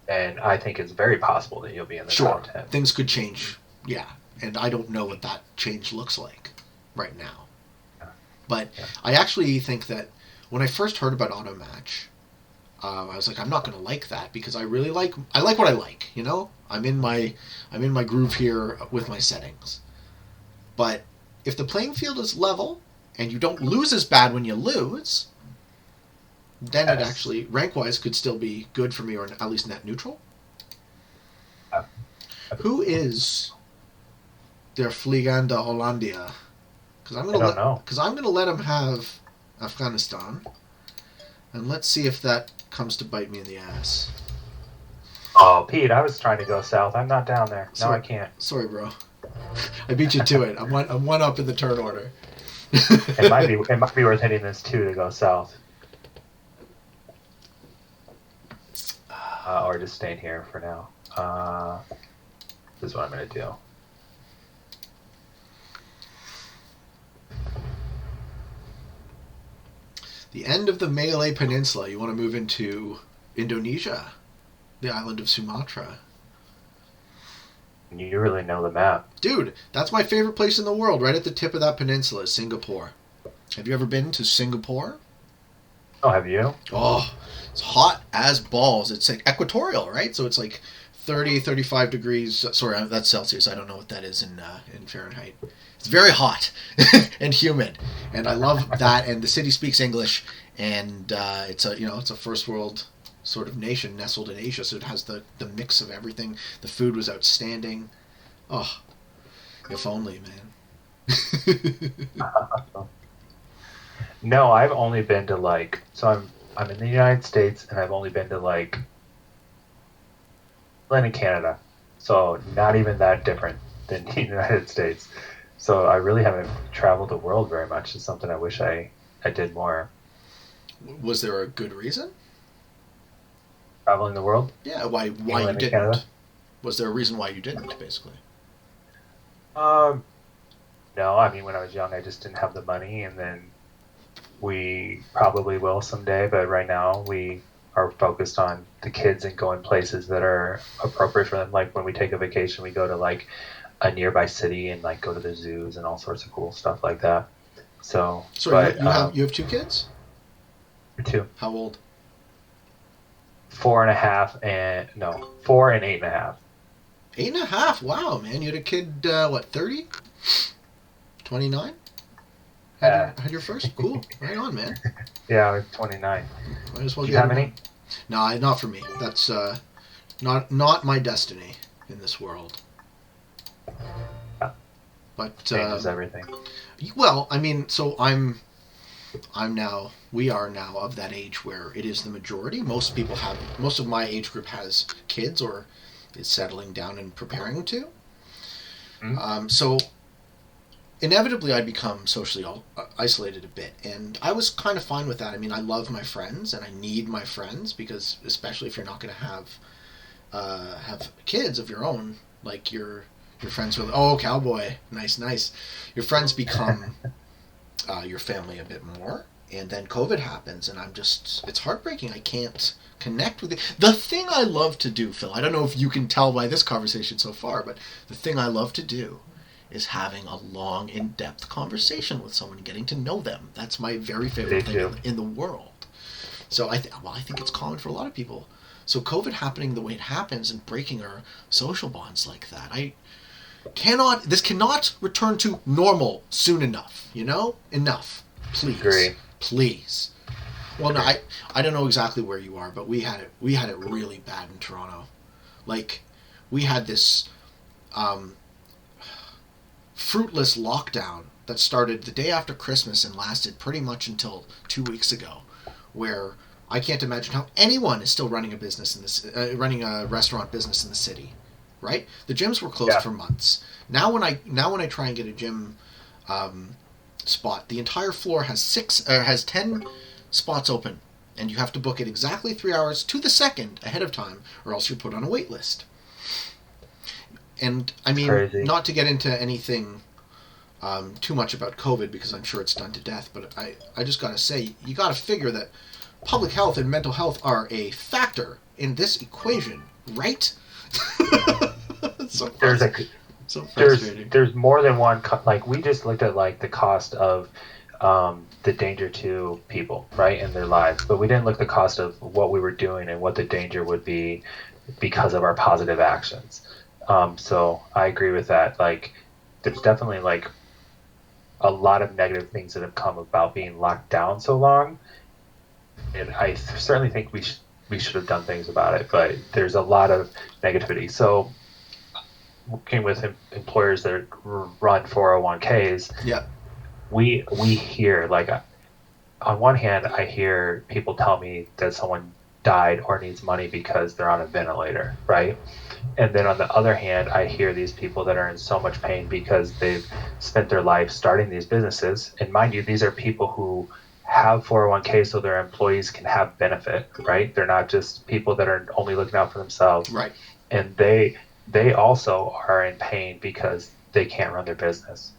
and I think it's very possible that you'll be in the top 10. Things could change. Yeah. And I don't know what that change looks like right now. But I actually think that when I first heard about auto match, I was like, I'm not going to like that because I like what I like, I'm in my groove here with my settings. But if the playing field is level and you don't lose as bad when you lose, then it actually, rank-wise, could still be good for me, or at least net neutral. Who is their Fliegende Hollandia? Because I'm going to let him have Afghanistan, and let's see if that comes to bite me in the ass. Oh, Pete, I was trying to go south. I'm not down there. No, I can't. Sorry, bro. I beat you to it. I'm one up in the turn order. It might be worth hitting this 2 to go south. Or just staying here for now. This is what I'm going to do. The end of the Malay Peninsula. You want to move into Indonesia, the island of Sumatra. You really know the map. Dude, that's my favorite place in the world. Right at the tip of that peninsula is Singapore. Have you ever been to Singapore? Oh, have you? Oh, it's hot as balls. It's like equatorial, right? So it's like 30, 35 degrees. Sorry, that's Celsius. I don't know what that is in Fahrenheit. It's very hot and humid, and I love that. And the city speaks English, and it's a first world sort of nation nestled in Asia, so it has the mix of everything. The food was outstanding. Oh, if only, man. No, I've only been to I'm in the United States, and I've only been to in Canada, so not even that different than the United States. So I really haven't traveled the world very much. It's something I wish I did more. Was there a good reason? Traveling the world? Yeah, why you didn't? Canada? Was there a reason why you didn't, basically? No, I mean, when I was young, I just didn't have the money, and then we probably will someday, but right now we are focused on the kids and going places that are appropriate for them. Like when we take a vacation, we go to a nearby city and go to the zoos and all sorts of cool stuff like that. So you have 2 kids? 2. How old? 4 and 8.5. 8.5? Wow, man. You had a kid, 30? 29? Had your first? Cool. Right on, man. Yeah, I was 29. Might as well. Do you have any? No, not for me. That's not my destiny in this world. But changes everything. Well, I mean, so we are now of that age where it is the majority. Most of my age group has kids or is settling down and preparing to. Mm-hmm. So inevitably I'd become socially isolated a bit, and I was kind of fine with that. I mean, I love my friends and I need my friends, because especially if you're not going to have kids of your own, you're Your friends will, oh, cowboy, nice, nice. Your friends become your family a bit more, and then COVID happens, and it's heartbreaking. I can't connect with it. The thing I love to do, Phil, I don't know if you can tell by this conversation so far, but the thing I love to do is having a long, in-depth conversation with someone, getting to know them. That's my very favorite thing in the world. So I think it's common for a lot of people. So COVID happening the way it happens and breaking our social bonds like that, this cannot return to normal soon enough. Enough, please. Agree. Please. Well, no, I don't know exactly where you are, but we had it really bad in Toronto. Like, we had this fruitless lockdown that started the day after Christmas and lasted pretty much until 2 weeks ago, where I can't imagine how anyone is still running a business in this, running a restaurant business in the city, right? The gyms were closed for months. Now when I try and get a gym spot, the entire floor has 10 spots open, and you have to book it exactly 3 hours to the second ahead of time, or else you're put on a wait list. And I mean, Crazy. Not to get into anything too much about COVID, because I'm sure it's done to death, but I just gotta say, you gotta figure that public health and mental health are a factor in this equation, right? So frustrating. There's more than one. Like, we just looked at like the cost of the danger to people, right, in their lives, but we didn't look at the cost of what we were doing and what the danger would be because of our positive actions. So I agree with that. Like, there's definitely like a lot of negative things that have come about being locked down so long, and I certainly think we should have done things about it. But there's a lot of negativity. So working with employers that run 401ks, we hear, like, on one hand, I hear people tell me that someone died or needs money because they're on a ventilator, right? And then on the other hand, I hear these people that are in so much pain because they've spent their life starting these businesses. And mind you, these are people who have 401k so their employees can have benefit, right? They're not just people that are only looking out for themselves. Right. And they also are in pain because they can't run their business.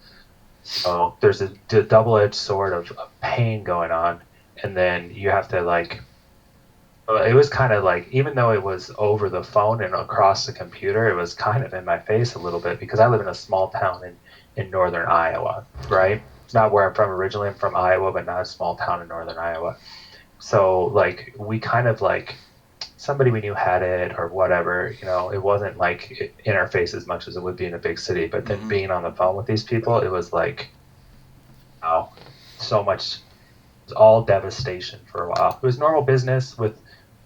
So there's a double-edged sword of pain going on. And then you have to, like, it was kind of like, even though it was over the phone and across the computer, it was kind of in my face a little bit, because I live in a small town in northern Iowa, right? It's not where I'm from originally. I'm from Iowa, but not a small town in northern Iowa. So, like, we kind of, like, somebody we knew had it or whatever, it wasn't like in our face as much as it would be in a big city. But then being on the phone with these people, it was like, oh, so much, it was all devastation for a while. It was normal business with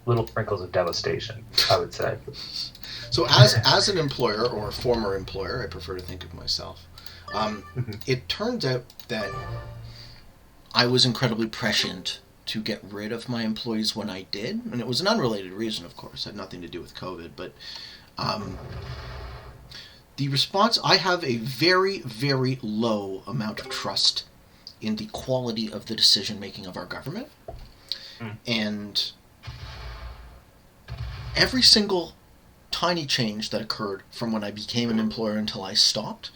little sprinkles of devastation, I would say. So as an employer, or a former employer, I prefer to think of myself, it turns out that I was incredibly prescient to get rid of my employees when I did, and it was an unrelated reason, of course. It had nothing to do with COVID, but the response, I have a very, very low amount of trust in the quality of the decision-making of our government, and every single tiny change that occurred from when I became an employer until I stopped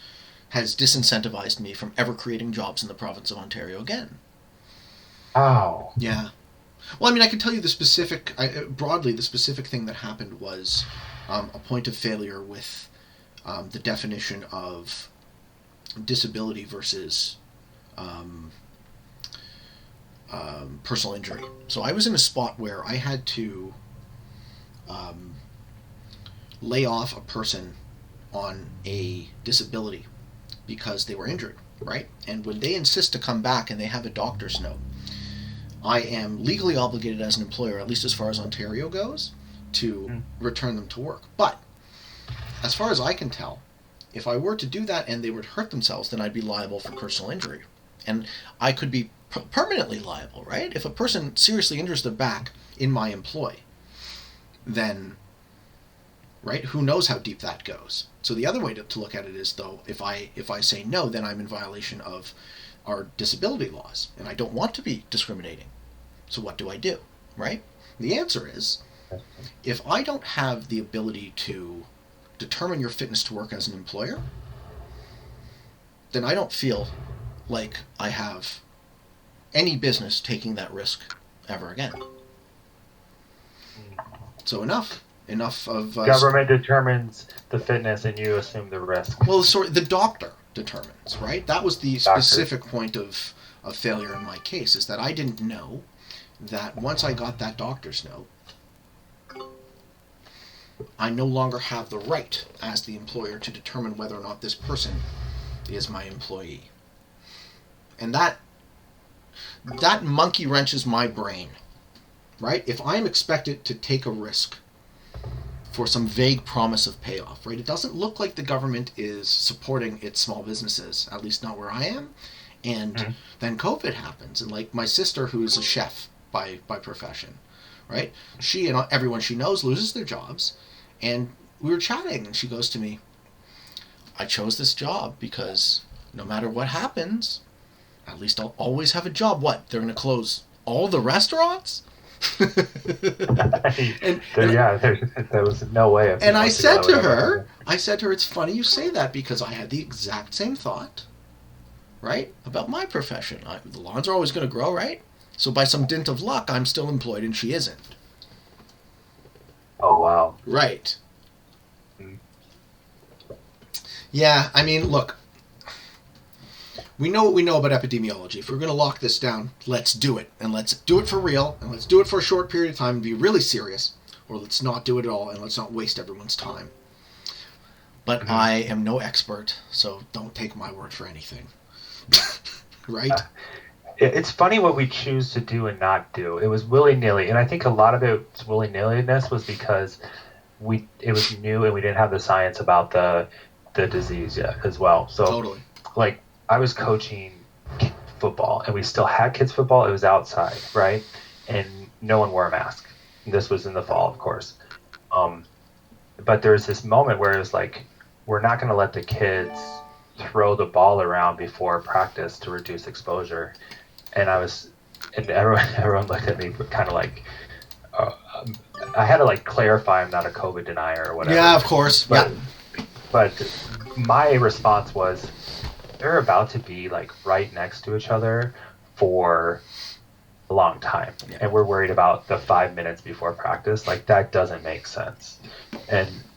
has disincentivized me from ever creating jobs in the province of Ontario again. Oh. Yeah. Well, I mean, I can tell you broadly, the specific thing that happened was a point of failure with the definition of disability versus personal injury. So I was in a spot where I had to lay off a person on a disability because they were injured, right? And when they insist to come back and they have a doctor's note, I am legally obligated as an employer, at least as far as Ontario goes, to return them to work. But as far as I can tell, if I were to do that and they were to hurt themselves, then I'd be liable for personal injury. And I could be permanently liable, right? If a person seriously injures their back in my employ, then, right, who knows how deep that goes. So the other way to look at it is, though, if I say no, then I'm in violation of our disability laws, and I don't want to be discriminating. So what do I do, right? The answer is, if I don't have the ability to determine your fitness to work as an employer, then I don't feel like I have any business taking that risk ever again. So enough of... Government determines the fitness and you assume the risk. Well, the doctor determines, right? That was the specific point of failure in my case, is that I didn't know that once I got that doctor's note, I no longer have the right as the employer to determine whether or not this person is my employee. And that monkey wrenches my brain, right? If I'm expected to take a risk for some vague promise of payoff, right? It doesn't look like the government is supporting its small businesses, at least not where I am. And then COVID happens, and like my sister, who is a chef by profession, right? She and everyone she knows loses their jobs. And we were chatting, and she goes to me, I chose this job because no matter what happens, at least I'll always have a job. What? They're going to close all the restaurants? There was no way. And I said to her, it's funny you say that, because I had the exact same thought, right, about my profession. The lawns are always going to grow, right? So by some dint of luck, I'm still employed and she isn't. Oh, wow. Right. Yeah, I mean, look, we know what we know about epidemiology. If we're going to lock this down, let's do it. And let's do it for real. And let's do it for a short period of time and be really serious. Or let's not do it at all, and let's not waste everyone's time. But I am no expert, so don't take my word for anything. Right? It's funny what we choose to do and not do. It was willy-nilly. And I think a lot of its willy-nilliness was because it was new and we didn't have the science about the disease yet as well. So, totally. Like, I was coaching football, and we still had kids football. It was outside, right? And no one wore a mask. This was in the fall, of course. But there was this moment where it was like, we're not going to let the kids throw the ball around before practice to reduce exposure. And everyone looked at me kind of like, I had to like clarify I'm not a COVID denier or whatever. Yeah, of course. But my response was, they're about to be like right next to each other for a long time, and we're worried about the 5 minutes before practice. Like, that doesn't make sense.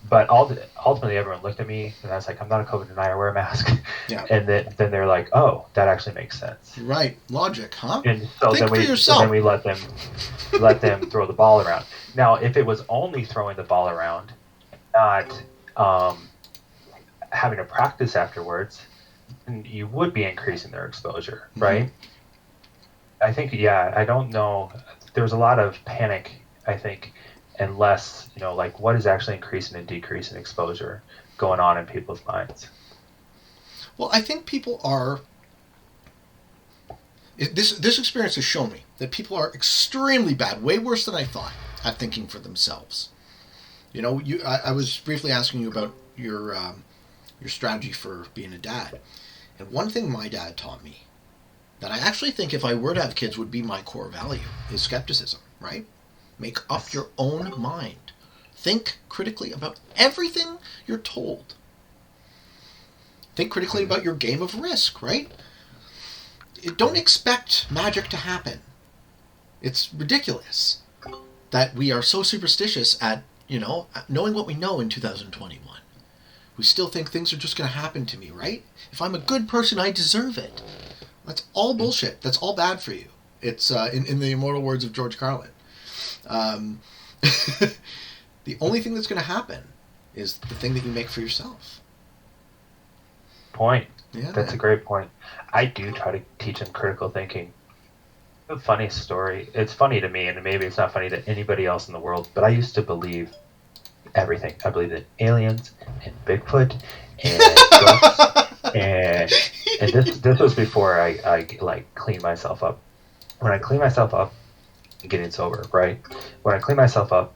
But ultimately everyone looked at me and I was like, I'm not a COVID denier, wear a mask. Yeah. And then they're like, oh, that actually makes sense. Right. Logic, huh? And so then we let them throw the ball around. Now, if it was only throwing the ball around, not having a practice afterwards, you would be increasing their exposure, right? I think, I don't know. There was a lot of panic, I think, and less, like what is actually increasing and decreasing exposure going on in people's minds. Well, I think people are... This experience has shown me that people are extremely bad, way worse than I thought, at thinking for themselves. I was briefly asking you about your strategy for being a dad. And one thing my dad taught me that I actually think if I were to have kids would be my core value is skepticism, right? Make up your own mind. Think critically about everything you're told. Think critically about your game of risk, right? Don't expect magic to happen. It's ridiculous that we are so superstitious at, knowing what we know in 2021. We still think things are just going to happen to me, right? If I'm a good person, I deserve it. That's all bullshit. That's all bad for you. It's in the immortal words of George Carlin. The only thing that's going to happen is the thing that you make for yourself. Point. Yeah, that's a great point. I do try to teach them critical thinking. A funny story. It's funny to me, and maybe it's not funny to anybody else in the world, but I used to believe everything. I believed in aliens and Bigfoot and ghosts, and this was before I like cleaned myself up. When I clean myself up, getting sober, right? When I clean myself up,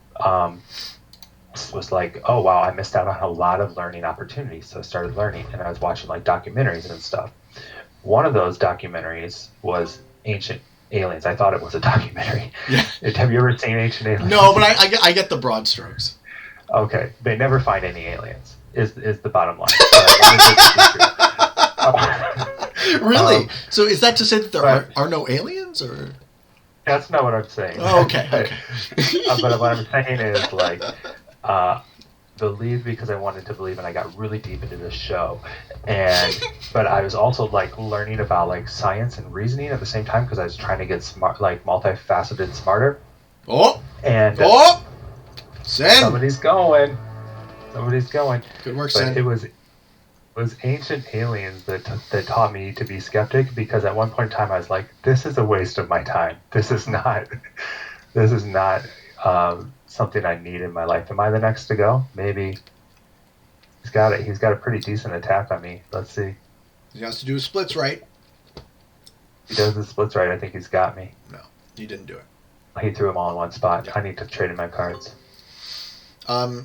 was like, oh wow, I missed out on a lot of learning opportunities. So I started learning, and I was watching like documentaries and stuff. One of those documentaries was Ancient Aliens. I thought it was a documentary. Yeah. Have you ever seen Ancient Aliens? No, but I get the broad strokes. Okay, they never find any aliens. Is the bottom line? I wanted it to be true. Really? So is that to say that there but- are no aliens, or? That's not what I'm saying. Oh, okay. Okay. But what I'm saying is like, believe because I wanted to believe, and I got really deep into this show, but I was also like learning about like science and reasoning at the same time because I was trying to get smart, like multifaceted, smarter. Oh. And Oh. Sen. Somebody's going. Good work, But Sen. it was ancient aliens that taught me to be skeptic because at one point in time I was like, this is a waste of my time. This is not something I need in my life. Am I the next to go? Maybe. He's got it. He's got a pretty decent attack on me. Let's see. He has to do his splits right. He does the splits right. I think he's got me. No, he didn't do it. He threw them all in one spot. Yeah. I need to trade in my cards. I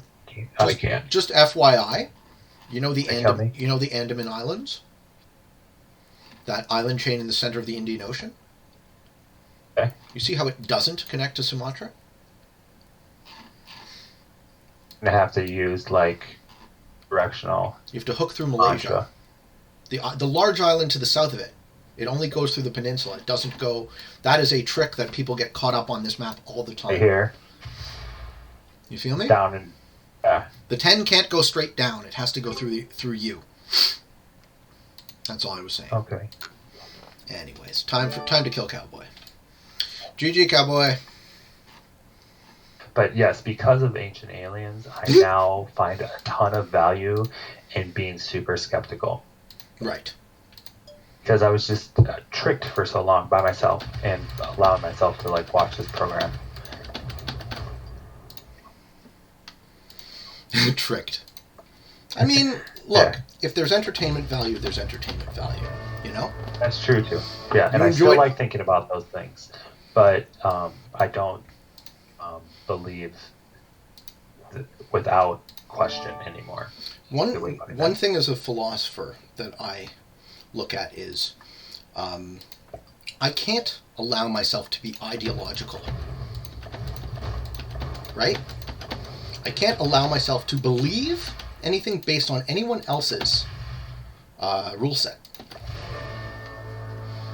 Just, can't. Just FYI, you know the Tell me. Andaman Islands? That island chain in the center of the Indian Ocean? Okay. You see how it doesn't connect to Sumatra? I have to use like directional You have to hook through Malaysia. mantra. The large island to the south of it, it only goes through the peninsula. It doesn't go... That is a trick that people get caught up on this map all the time. Right here, You feel me? down in The 10 can't go straight down. It has to go through you. That's all I was saying. okay. Anyways, time to kill Cowboy. GG, Cowboy. But yes, because of Ancient Aliens, I now find a ton of value in being super skeptical. Right. Because I was just tricked for so long by myself and allowing myself to like watch this program. Tricked. I mean, look, Yeah. if there's entertainment value, there's entertainment value. You know? That's true too. Yeah, and You I still enjoyed- like thinking about those things, but I don't believe without question anymore. One thing as a philosopher that I look at is I can't allow myself to be ideological. Right? I can't allow myself to believe anything based on anyone else's rule set.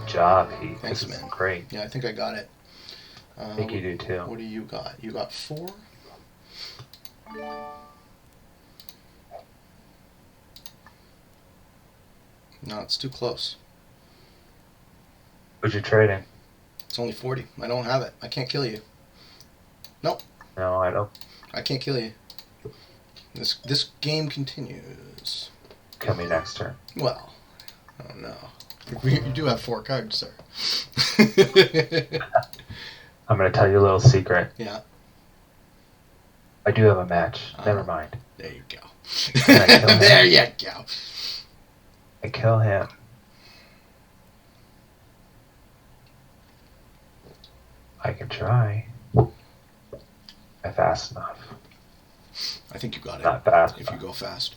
Good job, Pete. Thanks, This is man. great. Yeah, I think I got it. I think you do too. What do you got? You got 4? No, it's too close. Who'd you trade in? It's only 40. I don't have it. I can't kill you. Nope. No, I don't. I can't kill you. This game continues. Kill me next turn. Well, oh no. You do have 4 cards, sir. I'm going to tell you a little secret. Yeah. I do have a match. Never mind. There you go. Can I kill him? There you go. I kill him. I can try. Not fast enough. I think you got it. Not fast If you enough. go fast.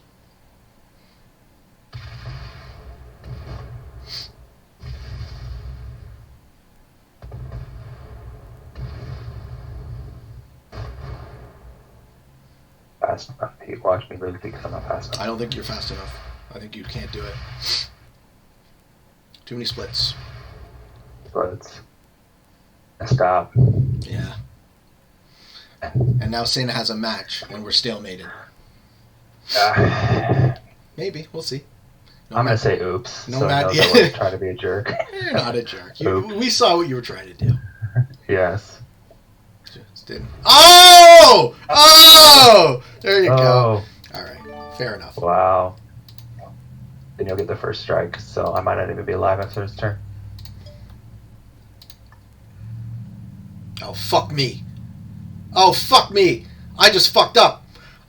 Fast enough. Pete, watch me lose because I'm not fast enough. I don't think you're fast enough. I think you can't do it. Too many splits. But stop. Yeah. And now Sena has a match, and we're stalemated. Maybe. We'll see. I'm going to say oops. No so mat- he knows I wasn't trying to be a jerk. You're not a jerk. Oops. We saw what you were trying to do. Yes. Just didn't. Oh! Oh! There you go. Oh, All right. Fair enough. wow. Then you'll get the first strike, so I might not even be alive after his turn. Oh, fuck me. Oh, fuck me. I just fucked up.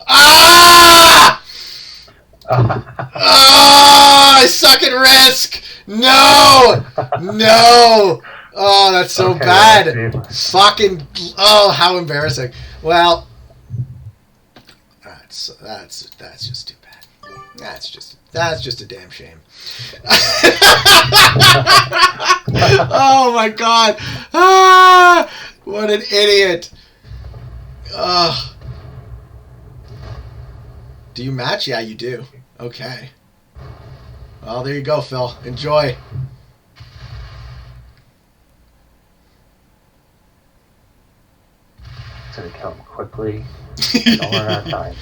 Ah! Oh, I suck at Risk. No. No. Oh, that's so Okay, bad. let's see. Fucking. Oh, how embarrassing. Well, that's just too bad. That's just a damn shame. Oh my god. Ah, what an idiot. Ugh. Do you match? Yeah, you do. Okay. Well, there you go, Phil. Enjoy. It's going to kill him quickly. Don't run out of time.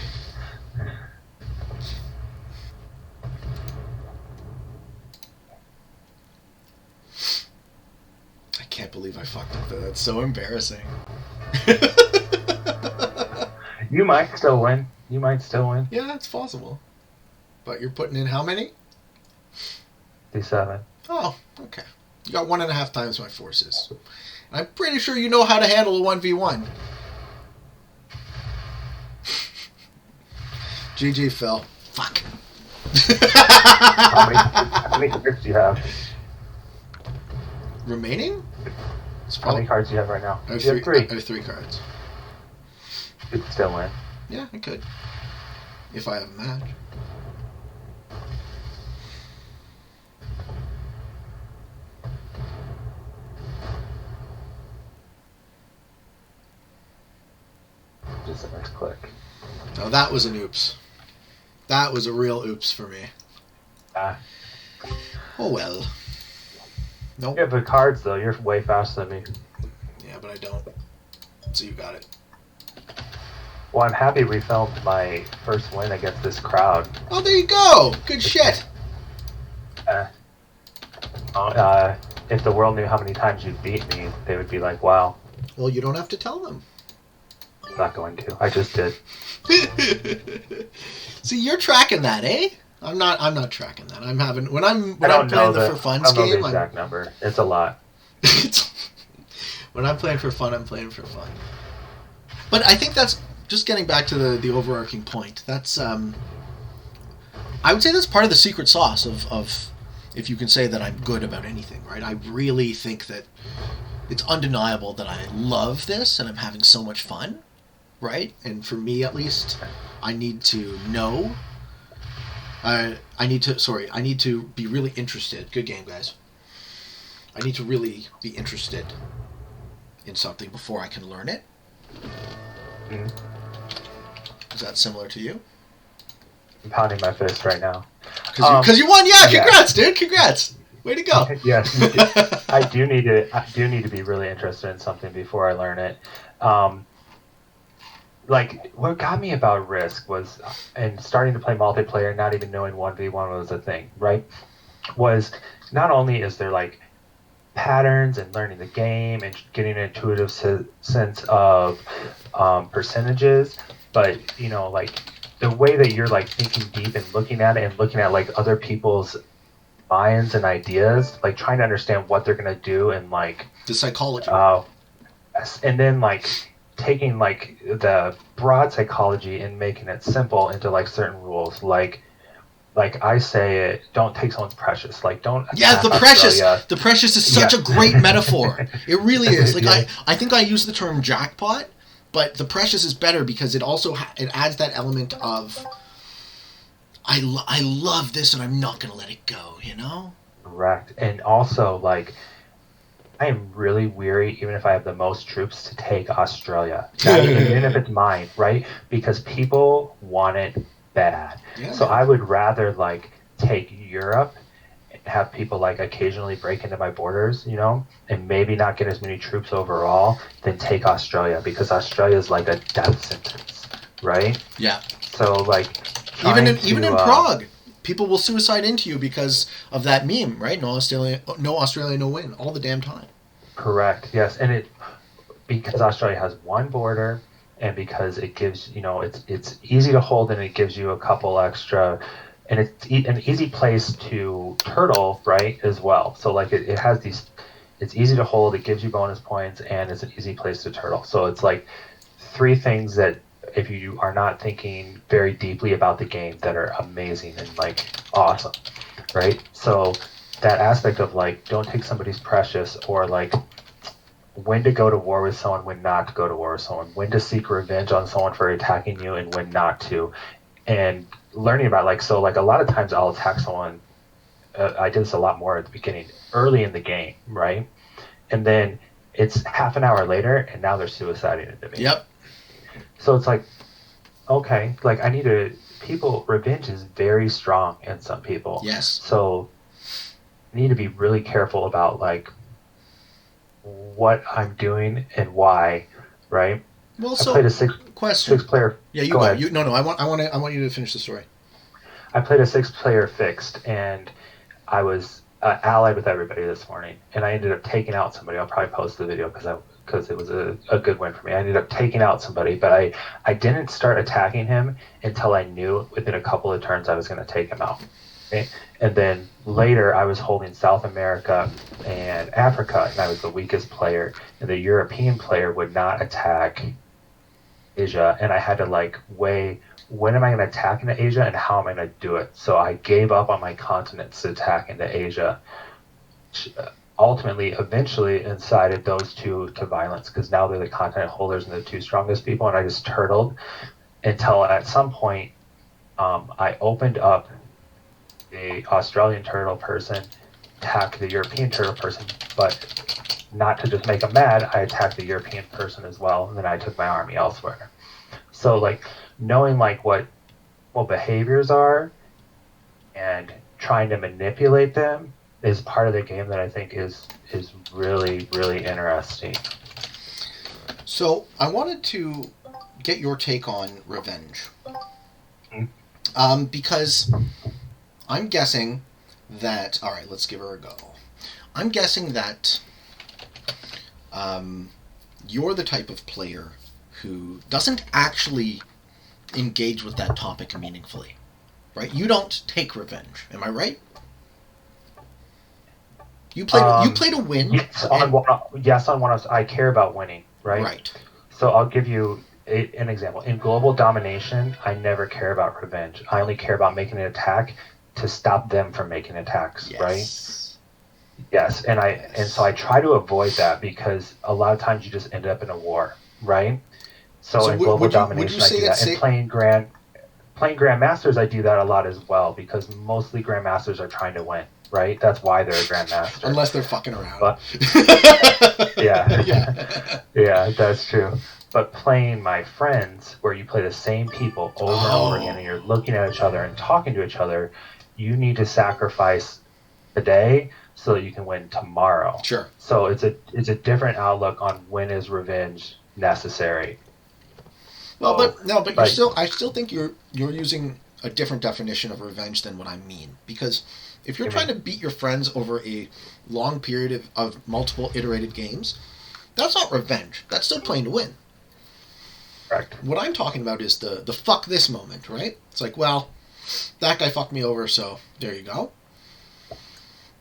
I can't believe I fucked up there. That's so embarrassing. You might still win. Yeah, it's possible. But you're putting in how many? D7. Oh, okay. You got 1.5 times my forces. I'm pretty sure you know how to handle a 1v1. GG, Phil. Fuck. How many cards do you have? Remaining? How many cards do you have right now? I have You have 3. I have 3 cards. You could still win. Yeah, I could. If I have a match. Just a nice click. Now that was an oops. That was a real oops for me. Ah. Oh well. Nope. Yeah, but cards though, you're way faster than me. Yeah, but I don't. So you got it. Well, I'm happy we filmed my first win against this crowd. Oh, there you go. Good shit. If the world knew how many times you beat me, they would be like, "Wow." Well, you don't have to tell them. I'm not going to. I just did. See, you're tracking that, eh? I'm not tracking that. I'm having when I'm I don't playing know the for funs I don't know game. the exact number. It's a lot. When I'm playing for fun, I'm playing for fun. But I think that's just getting back to the overarching point. That's I would say that's part of the secret sauce of if you can say that I'm good about anything, right? I really think that it's undeniable that I love this and I'm having so much fun, right? And for me, at least, I need to know. I need to be really interested. Good game, guys. I need to really be interested in something before I can learn it. Mm-hmm. Is that similar to you? I'm pounding my fist right now. Because you won, yeah. Congrats, dude. Congrats. Way to go. Yes, I do need to be really interested in something before I learn it. Like what got me about Risk was, and starting to play multiplayer, not even knowing 1v1 was a thing, right? Was not only is there like patterns and learning the game and getting an intuitive sense of percentages, but you know, like the way that you're like thinking deep and looking at it and looking at like other people's minds and ideas, like trying to understand what they're gonna do and like the psychology. And then like taking like the broad psychology and making it simple into like certain rules, like I say, don't take someone's precious. Like don't. Yeah, the precious. The precious is such a great metaphor. It really is. Like I think I use the term jackpot, but the precious is better because it also it adds that element of I love this and I'm not gonna let it go. You know. Correct, and also like I am really weary, even if I have the most troops, to take Australia, even if it's mine, right? Because people want it bad. Yeah, so I would rather like take Europe and have people like occasionally break into my borders, you know, and maybe not get as many troops overall than take Australia, because Australia is like a death sentence, right? Yeah. So like even in Prague, people will suicide into you because of that meme, right? No Australia, no win, all the damn time. Correct. Yes, and because Australia has one border, and because it gives, you know, it's easy to hold, and it gives you a couple extra, and it's an easy place to turtle, right, as well. So like it has these, it's easy to hold, it gives you bonus points, and it's an easy place to turtle. So it's like 3 things that if you are not thinking very deeply about the game that are amazing and like awesome, right? So that aspect of like don't take somebody's precious, or like when to go to war with someone, when not to go to war with someone, when to seek revenge on someone for attacking you and when not to, and learning about like, so like a lot of times I'll attack someone, I did this a lot more at the beginning, early in the game, right? And then it's half an hour later and now they're suiciding into me. Yep. So it's like, okay, like I need to revenge is very strong in some people. Yes. So I need to be really careful about like what I'm doing and why, right? Well, I so played a question. six player. Yeah, you go go. ahead. You no. I want you to finish the story. I played a 6-player fixed, and I was allied with everybody this morning, and I ended up taking out somebody. I'll probably post the video because it was a good win for me. I ended up taking out somebody, but I didn't start attacking him until I knew within a couple of turns I was going to take him out. Okay? And then later I was holding South America and Africa, and I was the weakest player, and the European player would not attack Asia, and I had to like weigh when am I going to attack into Asia and how am I going to do it. So I gave up on my continents to attack into Asia. Ultimately, eventually incited those two to violence because now they're the continent holders and the two strongest people, and I just turtled until at some point I opened up the Australian turtle person, attacked the European turtle person, but not to just make them mad, I attacked the European person as well, and then I took my army elsewhere. So like knowing like what behaviors are and trying to manipulate them is part of the game that I think is really, really interesting. So I wanted to get your take on revenge. Because I'm guessing that... All right, let's give her a go. I'm guessing that you're the type of player who doesn't actually engage with that topic meaningfully, right? You don't take revenge. Am I right? You play to win. Yes, on one of I care about winning, right? Right. So I'll give you an example. In global domination, I never care about revenge. I only care about making an attack to stop them from making attacks, Yes. right? Yes, and so I try to avoid that because a lot of times you just end up in a war, right? So in global domination, I do that. And playing grandmasters, I do that a lot as well because mostly grandmasters are trying to win, right? That's why they're a grandmaster. Unless they're fucking around. But, yeah, that's true. But playing my friends, where you play the same people over and over again, and you're looking at each other and talking to each other, you need to sacrifice today so that you can win tomorrow. Sure. So it's a different outlook on when is revenge necessary. Well, but you're still. I still think you're using a different definition of revenge than what I mean. Because if you're trying to beat your friends over a long period of multiple iterated games, that's not revenge. That's still playing to win. Correct. What I'm talking about is the fuck this moment, right? It's like, well, that guy fucked me over, so there you go.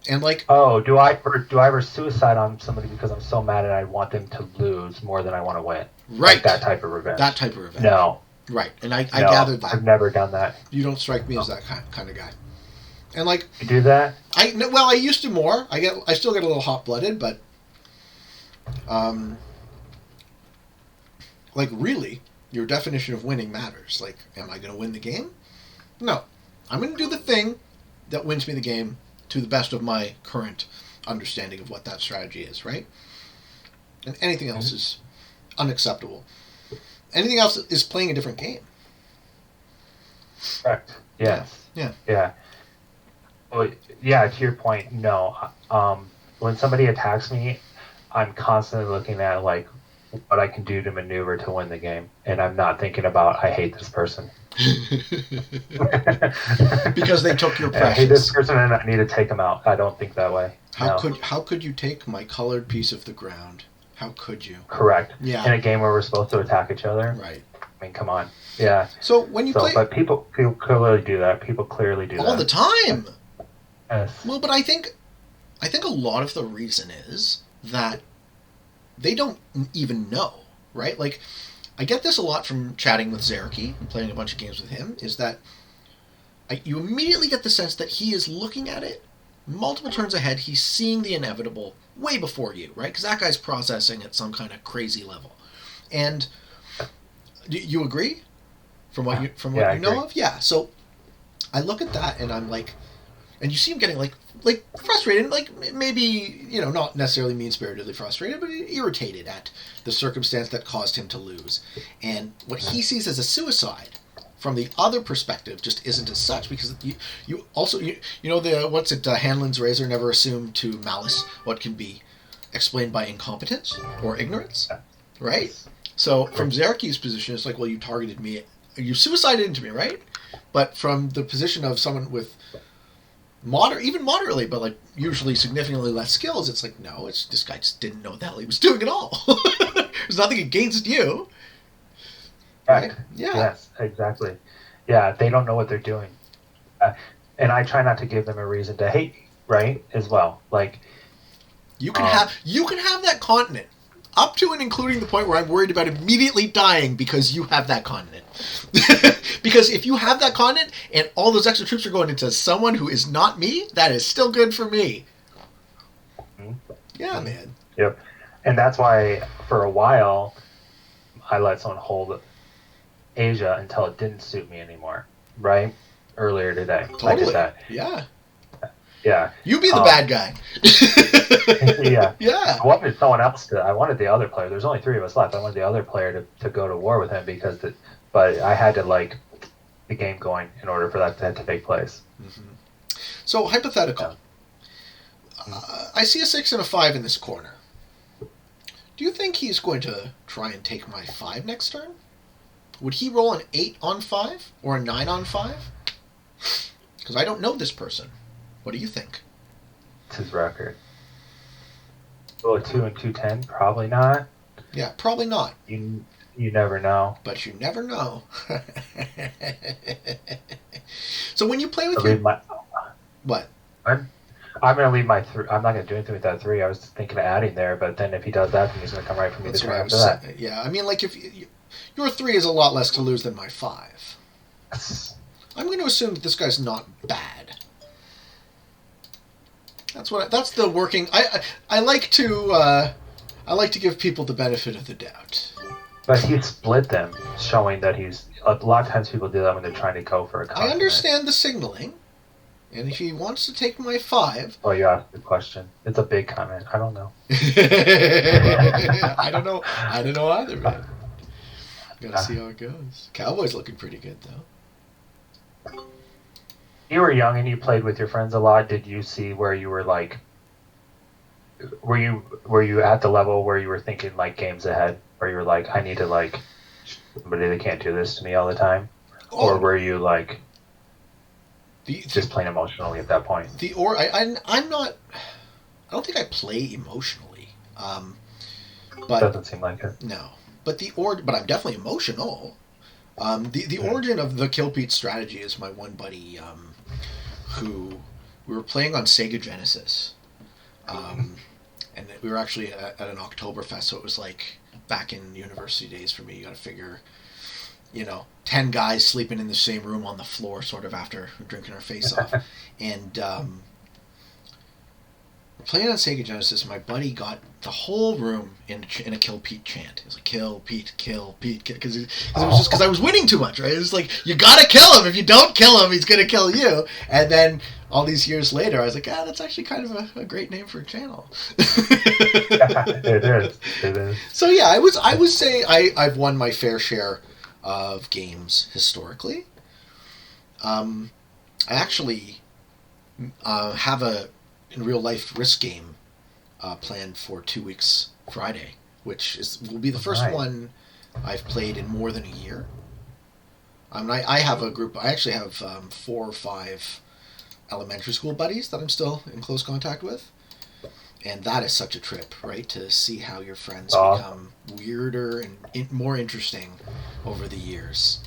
And like, do I ever suicide on somebody because I'm so mad and I want them to lose more than I want to win? Right. Like that type of revenge. That type of revenge. No. Right. And I gathered that. I've never done that. You don't strike me as that kind of guy. And like, you do that? I used to more. I still get a little hot blooded, but like really, your definition of winning matters. Like, am I going to win the game? No. I'm going to do the thing that wins me the game to the best of my current understanding of what that strategy is, right? And anything else is unacceptable. Anything else is playing a different game. Correct. Yes. Yeah. Well, yeah, to your point, no. When somebody attacks me, I'm constantly looking at like what I can do to maneuver to win the game, and I'm not thinking about I hate this person. Because they took your precious. I hate this person and I need to take them out. I don't think that way. How could you take my colored piece of the ground? How could you? Correct. Yeah. In a game where we're supposed to attack each other. Right. I mean, come on. Yeah. So when you play, but people clearly do that. People clearly do that all the time. Yes. Well, but I think a lot of the reason is that they don't even know, right? Like, I get this a lot from chatting with Zerky and playing a bunch of games with him, is that you immediately get the sense that he is looking at it multiple turns ahead. He's seeing the inevitable way before you, right? Because that guy's processing at some kind of crazy level. And do you agree? From what you know of? Yeah. So I look at that and I'm like, and you see him getting like frustrated, like maybe, not necessarily mean-spiritedly frustrated, but irritated at the circumstance that caused him to lose. And what he sees as a suicide from the other perspective just isn't as such, because you also you know the what's it Hanlon's razor, never assume to malice what can be explained by incompetence or ignorance, right? So from Zerke's position, it's like, well, you targeted me, you suicided into me, right? But from the position of someone with even moderately, but like usually significantly less skills, it's like, no, it's this guy just didn't know what the hell he was doing at all. There's nothing against you. Right. Yeah. Yes, exactly. Yeah, they don't know what they're doing. And I try not to give them a reason to hate me, right? As well. Like, you can have that continent up to and including the point where I'm worried about immediately dying because you have that continent. Because if you have that continent and all those extra troops are going into someone who is not me, that is still good for me. Mm-hmm. Yeah, man. Yep. And that's why for a while I let someone hold Asia until it didn't suit me anymore. Right? Earlier today. Totally. I did that. Yeah. Yeah. You be the bad guy. Yeah. Yeah. I wanted someone else I wanted the other player. There's only 3 of us left. I wanted the other player to go to war with him but I had to like the game going in order for that to take place. Mm-hmm. So hypothetical. Yeah. I see a 6 and a 5 in this corner. Do you think he's going to try and take my 5 next turn? Would he roll an 8 on 5 or a 9 on 5? Because I don't know this person. What do you think? It's his record. Well, a 2 and 210? Probably not. Yeah, probably not. You never know. But you never know. So when you play with what? I'm going to leave my 3. I'm not going to do anything with that 3. I was thinking of adding there, but then if he does that, then he's going to come right for me. That's the turn after that. Yeah, I mean, like if your 3 is a lot less to lose than my 5. I'm going to assume that this guy's not bad. That's the working. I like to give people the benefit of the doubt. But he split them, showing that he's. A lot of times people do that when they're trying to go for a comment. I understand the signaling, and if he wants to take my 5. Oh, you asked the question. It's a big comment. I don't know. I don't know either, man. Gotta see how it goes. Cowboy's looking pretty good though. You were young and you played with your friends a lot. Did you see where you were like? Were you at the level where you were thinking like games ahead, where you were like, I need to like somebody that can't do this to me all the time, or were you like just plain emotionally at that point? I'm not. I don't think I play emotionally. But doesn't seem like it. No, but but I'm definitely emotional. The origin of the Kill Pete strategy is my one buddy who we were playing on Sega Genesis. And we were actually at an Oktoberfest, so it was like back in university days for me. You got to figure, 10 guys sleeping in the same room on the floor, sort of after drinking our face off. And we're playing on Sega Genesis. My buddy got the whole room in a Kill Pete chant. It was like, kill Pete, because it was just because I was winning too much, right? It was like, you gotta kill him. If you don't kill him, he's gonna kill you. And then all these years later, I was like, that's actually kind of a great name for a channel. It is. So yeah, I would say I've won my fair share of games historically. I actually have a in real life risk game planned for 2 weeks Friday, which will be the first one I've played in more than a year. I have a group. I actually have 4 or 5 elementary school buddies that I'm still in close contact with, and that is such a trip, right? To see how your friends become weirder and more interesting over the years.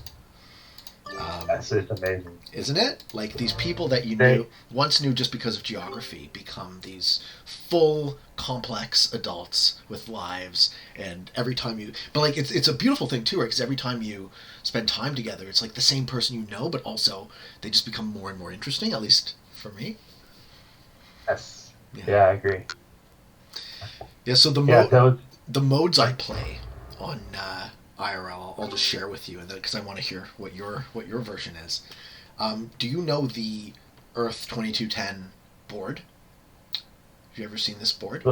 It's amazing, isn't it? Like these people that you once knew just because of geography become these full, complex adults with lives, and every time but like it's a beautiful thing too, right? Because every time you spend time together, it's like the same person you know, but also they just become more and more interesting. At least for me. Yes. Yeah, I agree. Yeah. So the modes I play on IRL, I'll just share with you, and because I want to hear what your version is. Do you know the Earth 2210 board? Have you ever seen this board?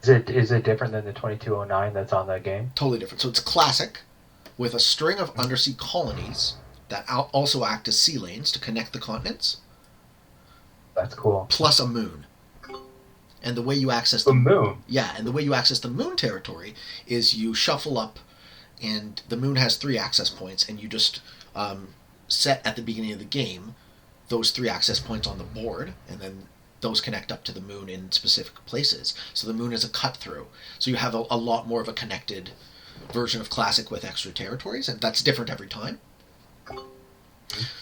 Is it different than the 2209 that's on that game? Totally different. So it's classic, with a string of undersea colonies that also act as sea lanes to connect the continents. That's cool. Plus a moon. And the way you access the moon. Yeah, and the way you access the moon territory is you shuffle up, and the moon has 3 access points, and you just set at the beginning of the game those 3 access points on the board, and then those connect up to the moon in specific places. So the moon is a cut through. So you have a lot more of a connected version of Classic with extra territories, and that's different every time.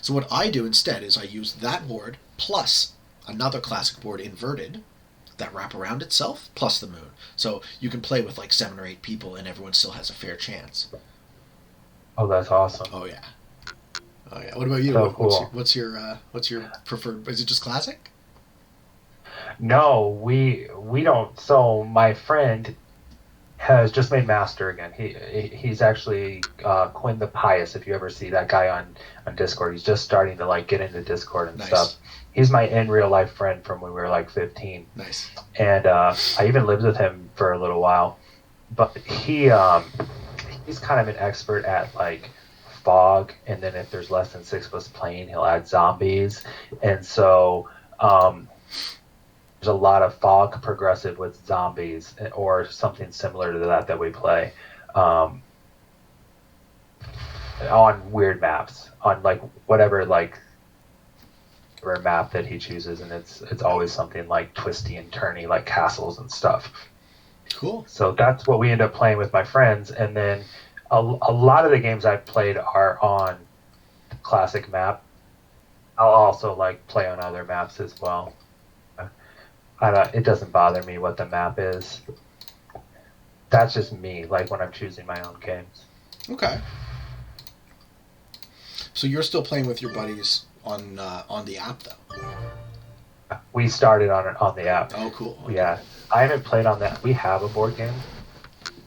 So what I do instead is I use that board plus another Classic board inverted that wrap around itself plus the moon. So you can play with like 7 or 8 people and everyone still has a fair chance. Oh, that's awesome. Oh yeah. Oh yeah. What about you? So cool. What's your preferred? Is it just Classic? No, we don't. So my friend has just made Master again. He's actually Quinn the Pious. If you ever see that guy on Discord, he's just starting to like get into Discord and stuff. He's my in real life friend from when we were like 15. Nice. And I even lived with him for a little while. But he's kind of an expert at like fog, and then if there's less than 6 of us playing, he'll add zombies. And so there's a lot of fog progressive with zombies or something similar to that we play on weird maps, on like whatever like map that he chooses, and it's always something like twisty and turny, like castles and stuff. Cool. So that's what we end up playing with my friends, and then a lot of the games I've played are on Classic map. I'll also like play on other maps as well. It doesn't bother me what the map is. That's just me, like when I'm choosing my own games. Okay. So you're still playing with your buddies on the app though? We started on the app. Oh, cool. Okay. Yeah, I haven't played on that. We have a board game.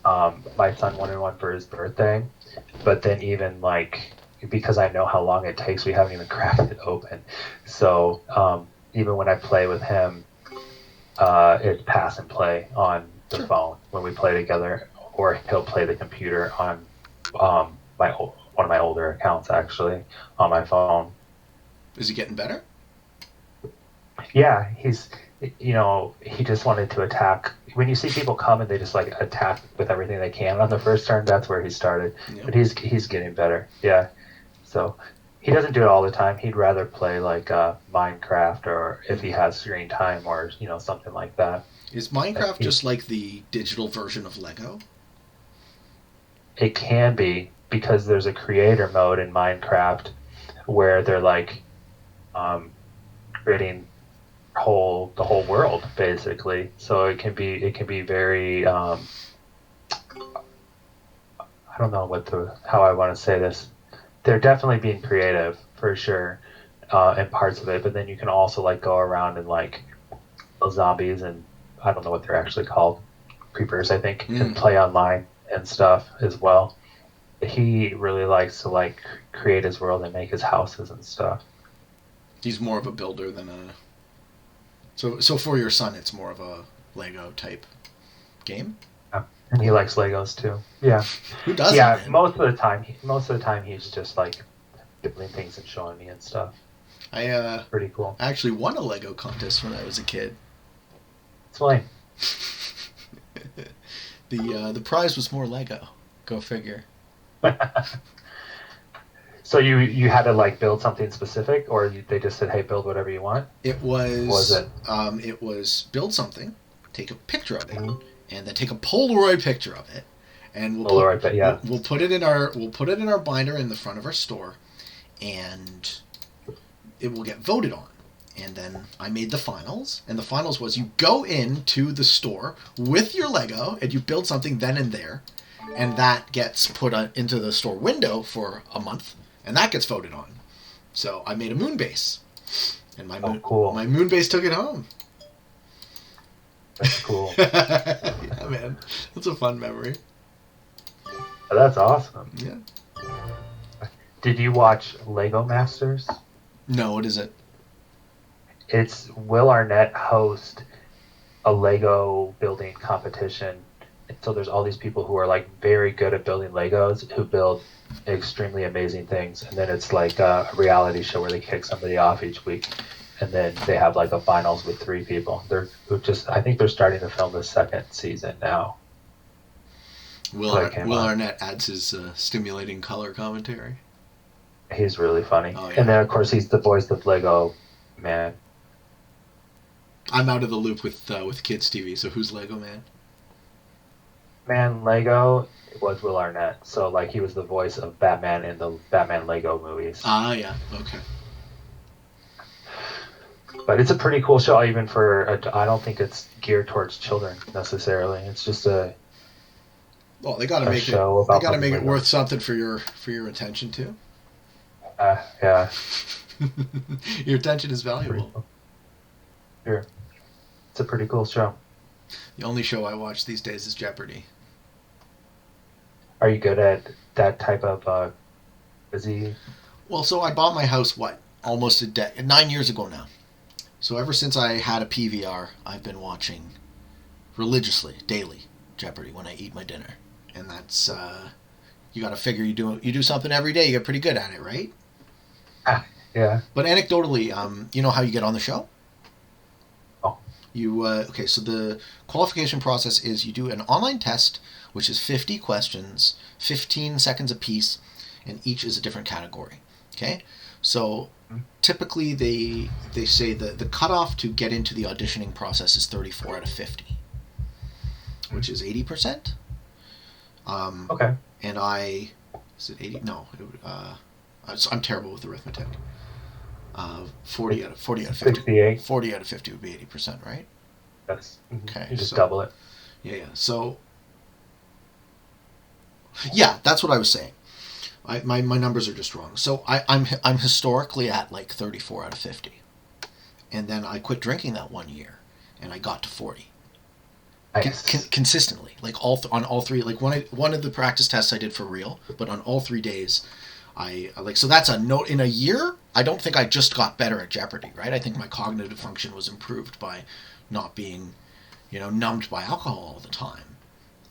My son wanted one for his birthday, but then even like because I know how long it takes, we haven't even cracked it open. So even when I play with him, it's pass and play on the phone when we play together, or he'll play the computer on one of my older accounts actually on my phone. Is he getting better? Yeah, he just wanted to attack. When you see people come and they just like attack with everything they can on the first turn, that's where he started. Yep. But he's getting better. Yeah. So he doesn't do it all the time. He'd rather play like Minecraft, or if he has screen time, or something like that. Is Minecraft just like the digital version of Lego? It can be, because there's a creator mode in Minecraft where they're like creating the whole world basically. So it can be very I don't know how I want to say this. They're definitely being creative for sure in parts of it, but then you can also like go around and like those zombies, and I don't know what they're actually called, creepers I think, and play online and stuff as well. He really likes to like create his world and make his houses and stuff. He's more of a builder than a... So for your son, it's more of a Lego type game? Yeah. And he likes Legos too. Yeah. Who doesn't? Yeah, man? most of the time he's just like building things and showing me and stuff. Pretty cool. I actually won a Lego contest when I was a kid. Explain. The prize was more Lego. Go figure. So you had to like build something specific, or they just said, "Hey, build whatever you want"? It was. Was it? It was build something, take a picture of it, and then take a Polaroid picture of it, and we'll put it in our binder in the front of our store, and it will get voted on. And then I made the finals, and the finals was you go into the store with your Lego and you build something then and there, and that gets put into the store window for a month, and that gets voted on. So I made a moon base, and my moon base took it home. That's cool. Yeah, man, that's a fun memory. That's awesome. Yeah. Did you watch Lego Masters? No, what is it? It's Will Arnett host a Lego building competition So there's all these people who are like very good at building Legos who build extremely amazing things, and then it's like a reality show where they kick somebody off each week, and then they have like a finals with 3 people. I think they're starting to film the second season now. Will Arnett adds his stimulating color commentary. He's really funny. Oh, yeah. And then of course he's the voice of Lego Man. I'm out of the loop with kids TV. So who's Lego Man? Man Lego was Will Arnett. So like he was the voice of Batman in the Batman Lego movies. Ah, yeah. Okay. But it's a pretty cool show, even for I don't think it's geared towards children necessarily. It's just a Well, they got to make it. They got to make it worth something for your attention too. Yeah. Your attention is valuable. Cool. Sure. It's a pretty cool show. The only show I watch these days is Jeopardy. Are you good at that type of busy? Well, so I bought my house, almost 9 years ago now. So ever since I had a PVR, I've been watching religiously, daily, Jeopardy when I eat my dinner. And that's, you got to figure you do something every day, you get pretty good at it, right? Yeah. But anecdotally, you know how you get on the show? Oh. Okay, so the qualification process is you do an online test, which is 50 questions, 15 seconds apiece, and each is a different category. Okay? So typically they say the cutoff to get into the auditioning process is 34 out of 50, which is 80%. Okay. And is it 80? No. I'm terrible with arithmetic. 40 out of 50. 68. 40 out of 50 would be 80%, right? That's okay. You just double it. Yeah. So, yeah, that's what I was saying. My numbers are just wrong. So I'm historically at like 34 out of 50, and then I quit drinking that 1 year, and I got to 40. Nice. Consistently, like on all three. Like one of the practice tests I did for real, but on all 3 days, I like. So that's a note in a year. I don't think I just got better at Jeopardy, right? I think my cognitive function was improved by not being, numbed by alcohol all the time.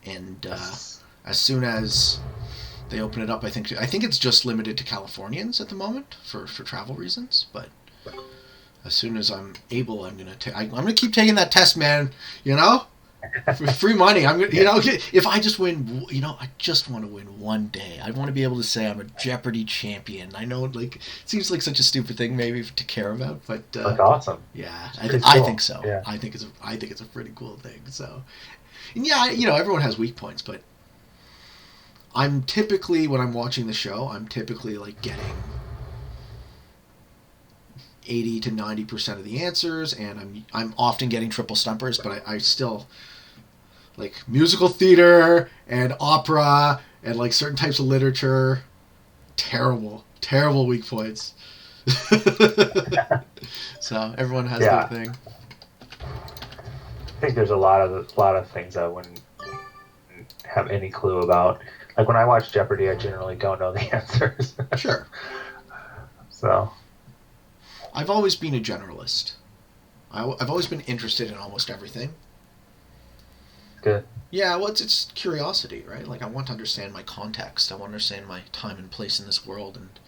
And as soon as they open it up, I think it's just limited to Californians at the moment for travel reasons. But as soon as I'm able, I'm gonna keep taking that test, man. For free money. I'm gonna, if I just win, I just want to win one day. I want to be able to say I'm a Jeopardy champion. I know, it seems like such a stupid thing maybe to care about, but that's awesome. Yeah, cool. I think so. Yeah. I think it's a pretty cool thing. So, and yeah, everyone has weak points, but I'm typically, when I'm watching the show, I'm typically like getting 80 to 90% of the answers, and I'm often getting triple stumpers, but I still like musical theater and opera and like certain types of literature. Terrible weak points. So everyone has their thing. I think there's a lot of things I wouldn't have any clue about. Like when I watch Jeopardy, I generally don't know the answers. Sure. So I've always been a generalist. I've always been interested in almost everything. Good. Yeah, well, it's curiosity, right? Like, I want to understand my context. I want to understand my time and place in this world. And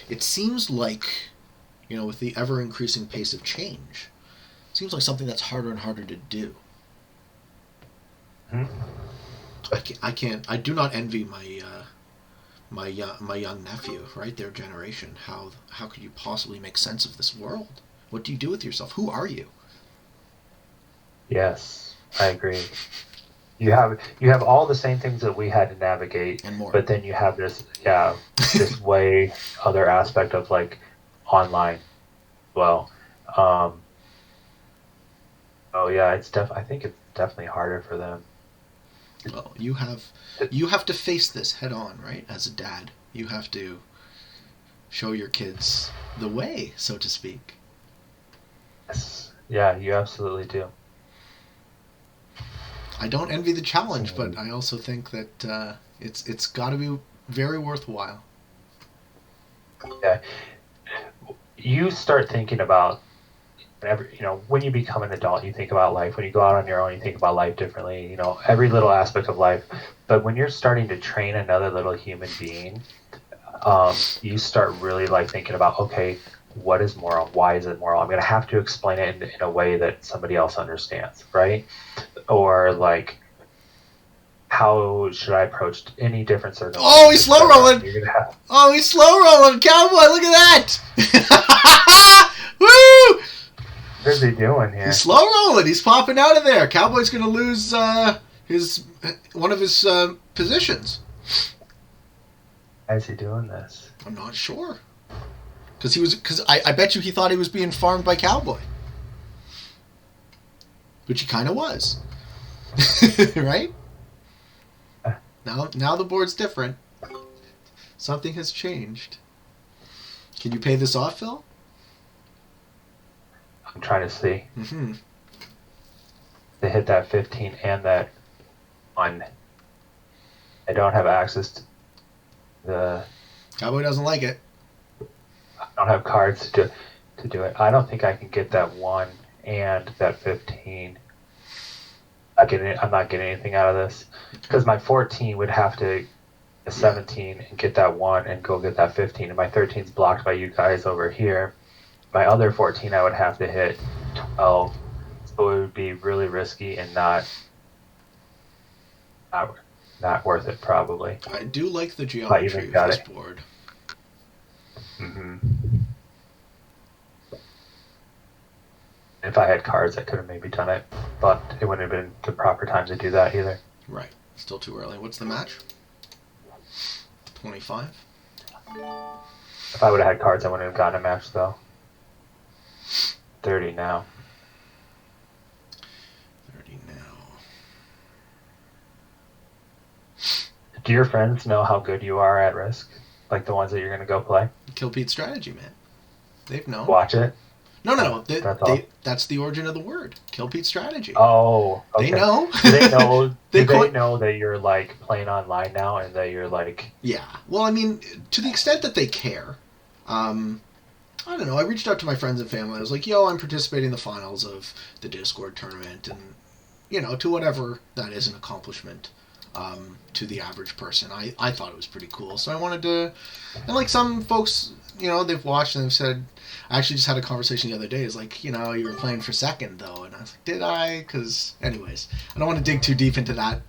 it seems like, with the ever-increasing pace of change, it seems like something that's harder and harder to do. Mm-hmm. I do not envy my young nephew, right? Their generation. How could you possibly make sense of this world? What do you do with yourself? Who are you? Yes, I agree. You have all the same things that we had to navigate, and more. But then you have this way other aspect of like online. Well, oh yeah, I think it's definitely harder for them. Well, you have to face this head on, right? As a dad, you have to show your kids the way, so to speak. Yes. Yeah, you absolutely do. I don't envy the challenge, but I also think that it's got to be very worthwhile. Yeah. You start thinking about when you become an adult, you think about life. When you go out on your own, you think about life differently. Every little aspect of life. But when you're starting to train another little human being, you start really like thinking about, okay, what is moral? Why is it moral? I'm going to have to explain it in a way that somebody else understands, right? Or like, how should I approach any different circumstances? Oh, he's slow rolling! Oh, he's slow rolling! Cowboy, look at that! Woo! What is he doing here? He's slow rolling. He's popping out of there. Cowboy's going to lose one of his positions. Why is he doing this? I'm not sure. Because I bet you he thought he was being farmed by Cowboy. Which he kind of was. Right? Now the board's different. Something has changed. Can you pay this off, Phil? I'm trying to see. Mm-hmm. To hit that 15 and that 1. I don't have access to the... Cowboy doesn't like it. I don't have cards to do it. I don't think I can get that 1 and that 15. I'm not getting anything out of this. Because my 14 would have to a 17 and get that 1 and go get that 15. And my 13's blocked by you guys over here. My other 14 I would have to hit 12. So it would be really risky and not worth it, probably. I do like the geometry of this board. Mm-hmm. If I had cards, I could have maybe done it, but it wouldn't have been the proper time to do that either. Right. Still too early. What's the match? 25? If I would have had cards, I wouldn't have gotten a match, though. 30 now. 30 now. Do your friends know how good you are at Risk? Like the ones that you're going to go play? Kill Pete strategy, man. They've known. Watch it? No. That's the origin of the word. Kill Pete strategy. Oh, okay. They know. Do they know? They know that you're like playing online now, and that you're like? Yeah. Well, I mean, to the extent that they care. I don't know. I reached out to my friends and family. I was like, "Yo, I'm participating in the finals of the Discord tournament, and to whatever that is an accomplishment." To the average person, I thought it was pretty cool. So I wanted to, and like some folks, they've watched and they've said, I actually just had a conversation the other day. It's like, you were playing for second though, and I was like, did I? Because anyways, I don't want to dig too deep into that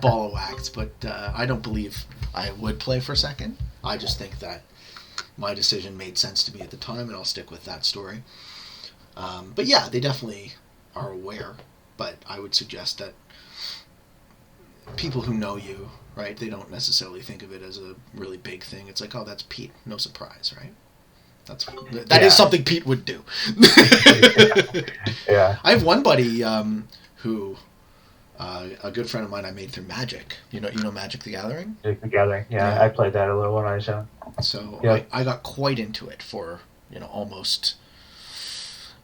ball of wax, but I don't believe I would play for second. I just think that my decision made sense to me at the time, and I'll stick with that story. But yeah, they definitely are aware. But I would suggest that people who know you, right, they don't necessarily think of it as a really big thing. It's like, oh, that's Pete. No surprise, right? That is something Pete would do. Yeah. I have one buddy who, a good friend of mine I made through Magic. You know Magic the Gathering? Magic the Gathering, yeah. I played that a little when I was young. So yep. I got quite into it for, almost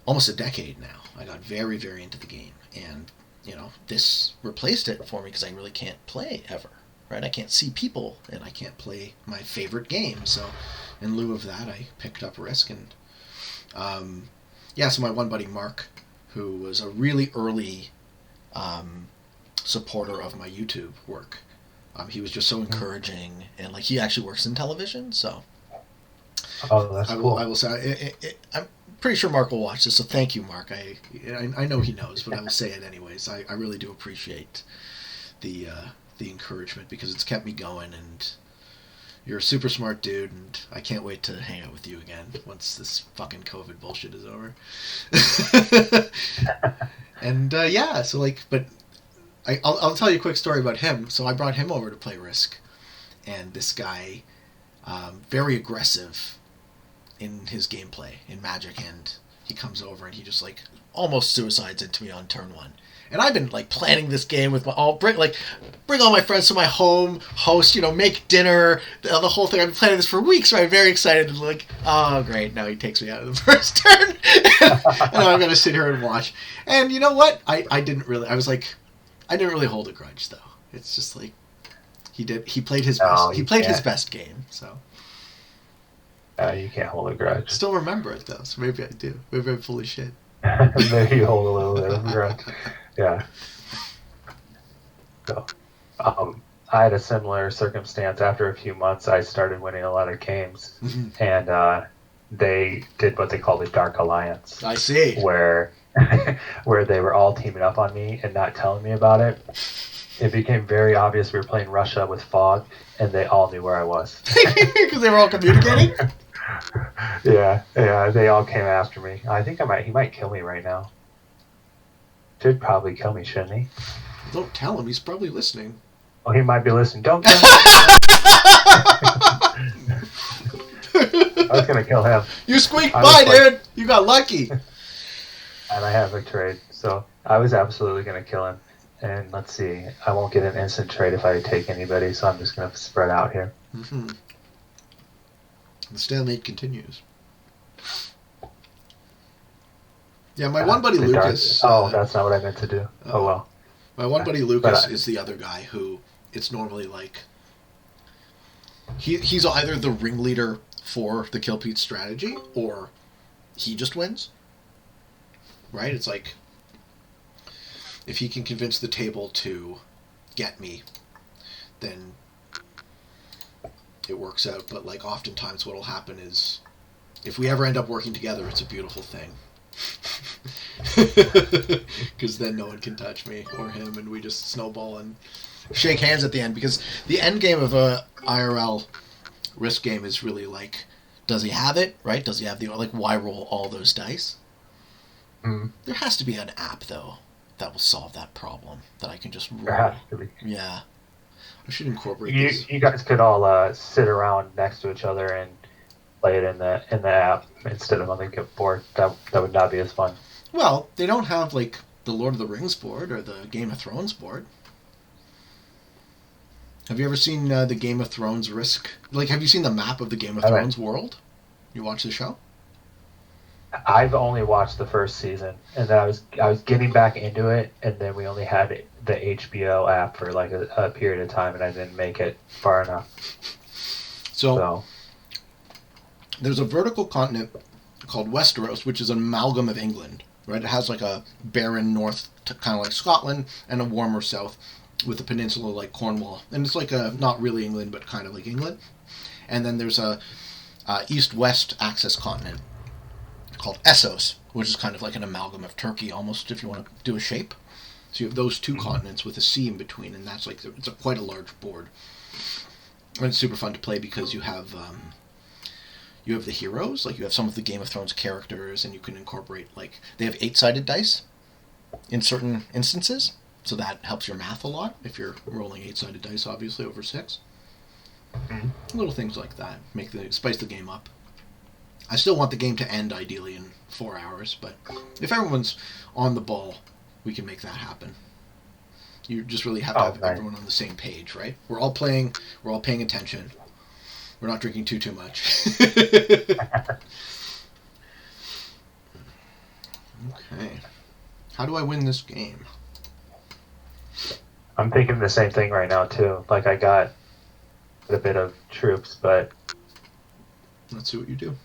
a decade now. I got very, very into the game. And this replaced it for me because I really can't play ever, right? I can't see people, and I can't play my favorite game. So, in lieu of that, I picked up Risk, and so my one buddy Mark, who was a really early supporter of my YouTube work, he was just so encouraging, and like he actually works in television, so. Oh, that's cool. I will say I'm pretty sure Mark will watch this, so thank you, Mark. I know he knows, but I will say it anyways. I really do appreciate the encouragement because it's kept me going, and you're a super smart dude, and I can't wait to hang out with you again once this fucking COVID bullshit is over. And so like, but I'll tell you a quick story about him. So I brought him over to play Risk, and this guy, very aggressive in his gameplay in Magic, and he comes over and he just like almost suicides into me on turn 1. And I've been like planning this game with bring all my friends to my home, host, make dinner, the whole thing. I've been planning this for weeks, so I'm very excited. And like, oh great, now he takes me out of the first turn, and I'm gonna sit here and watch. And you know what? I didn't really hold a grudge though. It's just like he played his best. He played his best game. So. You can't hold a grudge. Still remember it though, so maybe I do. Maybe I'm full of shit. Maybe you hold a little bit of a grudge. Yeah. So, I had a similar circumstance. After a few months, I started winning a lot of games, and they did what they called a Dark Alliance. I see. Where they were all teaming up on me and not telling me about it. It became very obvious we were playing Russia with fog, and they all knew where I was. Because they were all communicating? Yeah, they all came after me. I think he might kill me right now. Should probably kill me, shouldn't he? Don't tell him, he's probably listening. Oh, he might be listening. Don't kill him. I was going to kill him. You squeaked by, dude! You got lucky! And I have a trade, so I was absolutely going to kill him. And let's see, I won't get an instant trade if I take anybody, so I'm just going to spread out here. Mm-hmm. The stalemate continues. Yeah, my one buddy Lucas... that's not what I meant to do. Oh, well. My one buddy Lucas is the other guy who it's normally like... He's either the ringleader for the Kill Pete strategy, or he just wins. Right? It's like... If he can convince the table to get me, then it works out. But like oftentimes what will happen is if we ever end up working together, it's a beautiful thing. Because then no one can touch me or him, and we just snowball and shake hands at the end. Because the end game of a IRL risk game is really like, does he have it, right? Does he have the, like, why roll all those dice? There has to be an app, though, that will solve that problem, that I can just roll. There has to be. Yeah. I should incorporate this. You guys could all sit around next to each other and play it in the app instead of on the board. That would not be as fun. Well, they don't have, like, the Lord of the Rings board or the Game of Thrones board. Have you ever seen the Game of Thrones Risk? Like, have you seen the map of the Game of Thrones world? You watch the show? I've only watched the first season, and then I was getting back into it, and then we only had the HBO app for like a period of time, and I didn't make it far enough. So there's a vertical continent called Westeros, which is an amalgam of England, right? It has like a barren north, kind of like Scotland, and a warmer south with a peninsula like Cornwall, and it's like a not really England, but kind of like England. And then there's a east-west axis continent called Essos, which is kind of like an amalgam of Turkey, almost, if you want to do a shape. So you have those two continents with a sea in between, and that's like it's quite a large board. And it's super fun to play because you have the heroes, like you have some of the Game of Thrones characters, and you can incorporate, like, they have 8-sided dice in certain instances, so that helps your math a lot if you're rolling 8-sided dice, obviously, over 6. Little things like that spice the game up. I still want the game to end ideally in 4 hours, but if everyone's on the ball, we can make that happen. You just really have to have everyone on the same page, right? We're all playing, we're all paying attention. We're not drinking too much. Okay. How do I win this game? I'm thinking the same thing right now, too. Like, I got a bit of troops, but... Let's see what you do.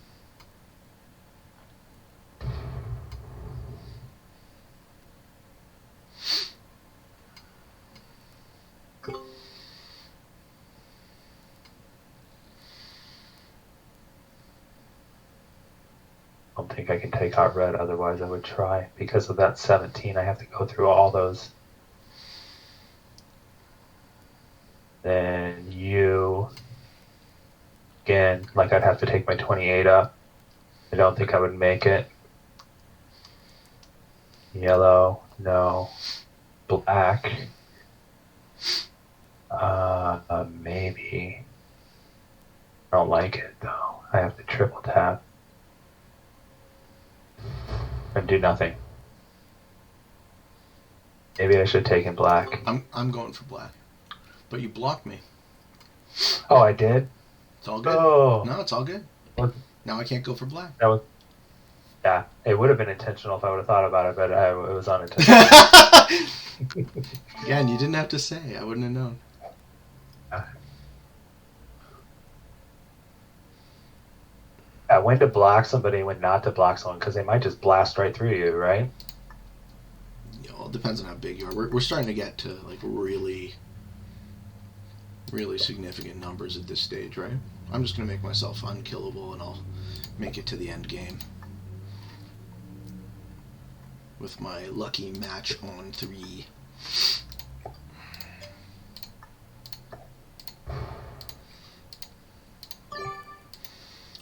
I don't think I can take out red, otherwise I would try. Because of that 17, I have to go through all those. Then you... Again, like, I'd have to take my 28 up. I don't think I would make it. Yellow, no. Black. Maybe. I don't like it, though. I have to triple tap. And do nothing. Maybe I should have taken black. I'm going for black. But you blocked me. Oh, I did? It's all good. Oh. No, it's all good. What? Now I can't go for black. That was... Yeah, it would have been intentional if I would have thought about it, but it was unintentional. Yeah, and you didn't have to say. I wouldn't have known. Yeah, when to block somebody, when not to block someone, because they might just blast right through you, right? You know, it depends on how big you are. We're starting to get to like really, really significant numbers at this stage, right? I'm just gonna make myself unkillable, and I'll make it to the end game with my lucky match on 3.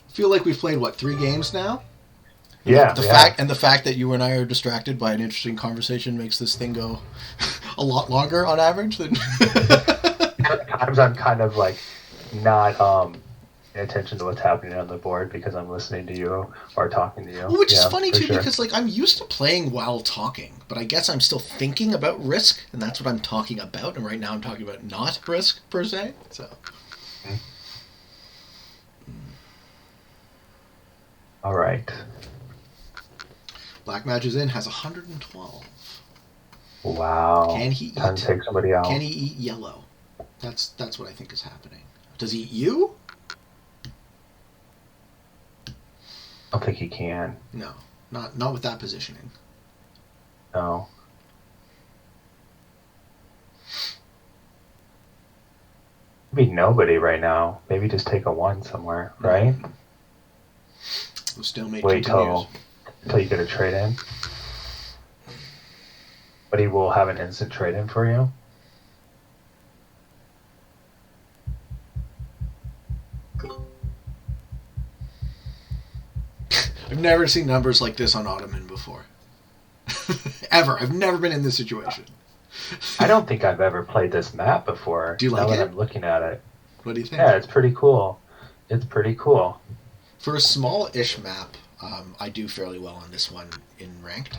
Feel like we've played what, 3 games now? Yeah. The fact that you and I are distracted by an interesting conversation makes this thing go a lot longer on average than. Times I'm kind of like not paying attention to what's happening on the board because I'm listening to you or talking to you. Which is funny too, because like I'm used to playing while talking, but I guess I'm still thinking about risk, and that's what I'm talking about. And right now I'm talking about not risk per se. So. All right. Black Matches In has 112. Wow. Can he Time to take somebody out? Can he eat yellow? That's what I think is happening. Does he eat you? I don't think he can. No, not with that positioning. No. Maybe nobody right now. Maybe just take a 1 somewhere, right? The stalemate Wait continues. till you get a trade in. But he will have an instant trade in for you. I've never seen numbers like this on Ottoman before. Ever. I've never been in this situation. I don't think I've ever played this map before. Do you like now it? that I'm looking at it. What do you think? Yeah, it's pretty cool. It's pretty cool. For a small-ish map, I do fairly well on this one in ranked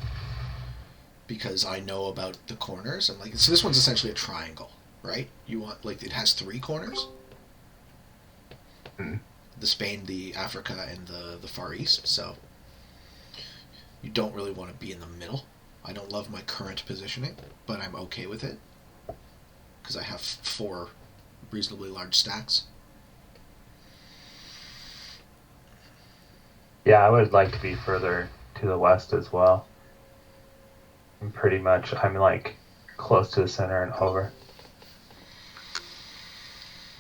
because I know about the corners. And like, so this one's essentially a triangle, right? You want like it has 3 corners. Mm. The Spain, the Africa, and the Far East. So you don't really want to be in the middle. I don't love my current positioning, but I'm okay with it because I have 4 reasonably large stacks. Yeah, I would like to be further to the west as well. I'm like close to the center and over.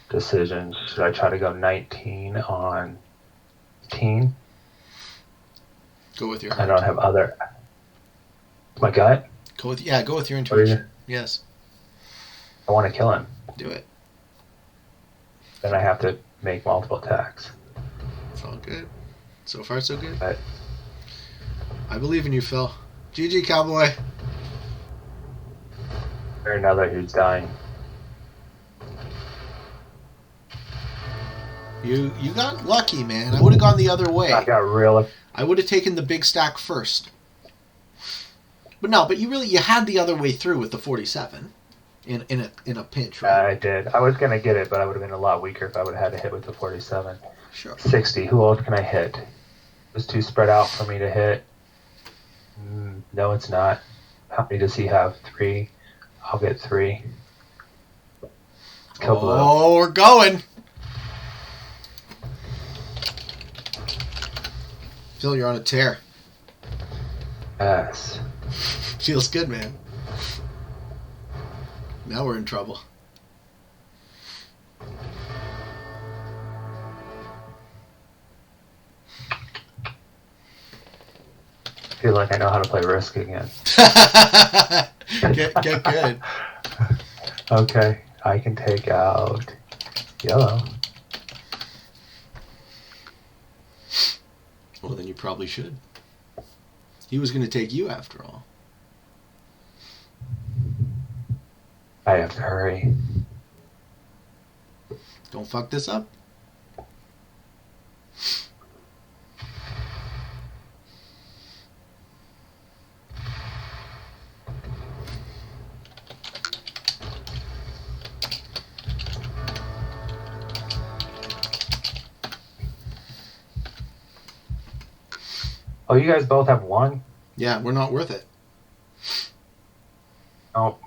Decisions. Should I try to go 19 on 18? Go with your I heart. don't have other. My gut? Go with your intuition. Yes. I want to kill him. Do it. Then I have to make multiple attacks. It's all good. So far, so good. But I believe in you, Phil. GG, Cowboy. there's another who's dying. You got lucky, man. I would have gone the other way. I got real. I would have taken the big stack first. But you had the other way through with the 47 in a pinch, right? I did. I was gonna get it, but I would have been a lot weaker if I would have had to hit with the 47. Sure. 60. Who else can I hit? It was too spread out for me to hit. No, it's not. How many does he have? 3. I'll get 3. Kill blue. Oh, we're going. Phil, you're on a tear. Yes. Feels good, man. Now we're in trouble. I feel like I know how to play Risk again. Get good. Okay, I can take out yellow. Well, then you probably should. He was going to take you after all. I have to hurry. Don't fuck this up. Oh, you guys both have 1? Yeah, we're not worth it. Oh.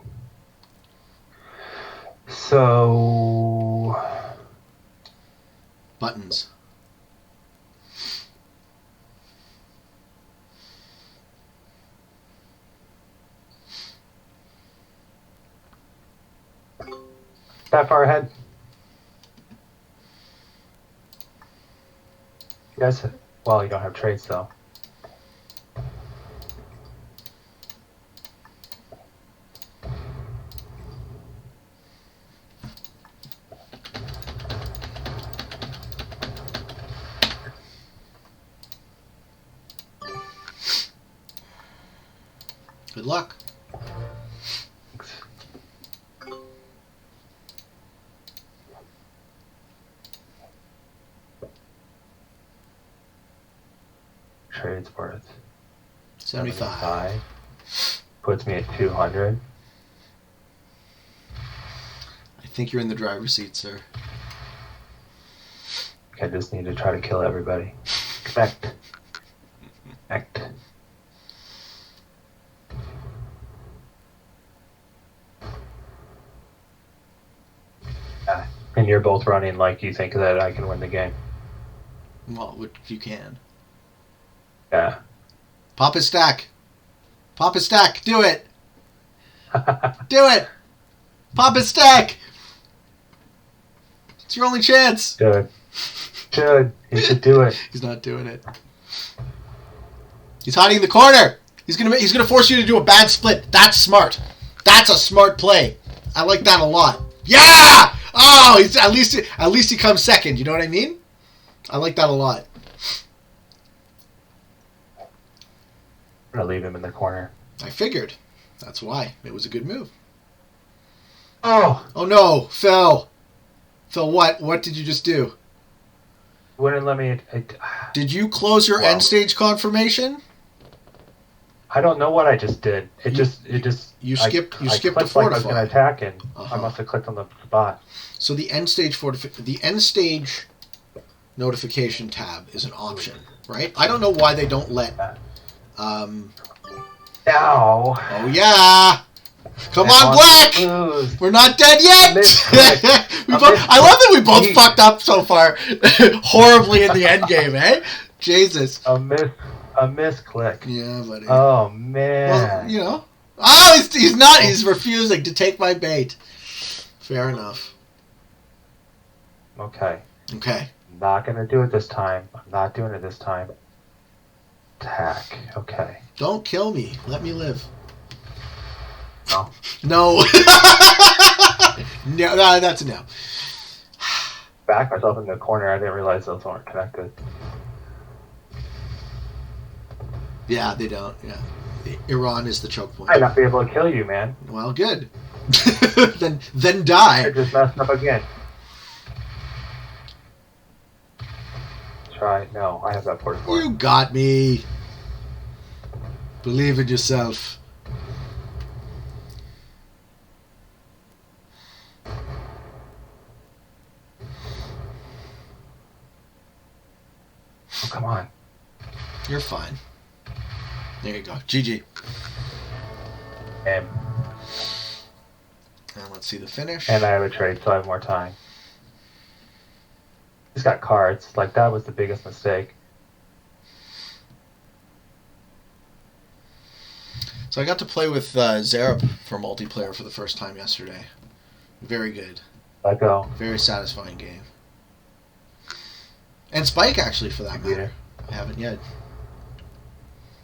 So Buttons. that far ahead. You guys, well, you don't have trades though. Good luck. Trades worth 75. Puts me at 200. I think you're in the driver's seat, sir. I just need to try to kill everybody. Connect. Connect. And you're both running like you think that I can win the game. Well, you can. Yeah. Pop a stack. Pop a stack. Do it. Do it. Pop a stack. It's your only chance. Should. He should do it. He's not doing it. He's hiding in the corner. He's gonna force you to do a bad split. That's smart. That's a smart play. I like that a lot. Yeah! Oh, at least he comes second. You know what I mean? I like that a lot. I'm gonna leave him in the corner. I figured. That's why. It was a good move. Oh! Oh no, Phil. Phil, what? What did you just do? Wouldn't let me. Did you close your Wow. end stage confirmation? I don't know what I just did. You skipped I the clicked like I was fortify. gonna attack, and Uh-huh. I must have clicked on the spot. So the end stage notification tab is an option, right? I don't know why they don't let. Ow! Oh yeah! Come I on, want Black! to lose. We're not dead yet. I love that we both fucked up so far, horribly in the end game, eh? Jesus. A misclick. Yeah, buddy. Oh man. Well, you know. Oh, he's not. He's refusing to take my bait. Fair enough. Okay. Okay. Not gonna do it this time. I'm not doing it this time. Attack. Okay. Don't kill me. Let me live. No. No. No, that's a no. Back myself in the corner. I didn't realize those weren't connected. Yeah, they don't. Yeah. Iran is the choke point. I'd not be able to kill you, man. Well, good. then I die. just messed up again. Try. No, I have that 44. You got me. Believe in yourself. Oh, come on. You're fine. There you go. GG. And Let's see the finish. I have a trade, so I have more time. He's got cards. Like, that was the biggest mistake. So I got to play with Zareb for multiplayer for the first time yesterday. Very good. Let go. Very satisfying game. And Spike, actually, for that matter. I haven't yet.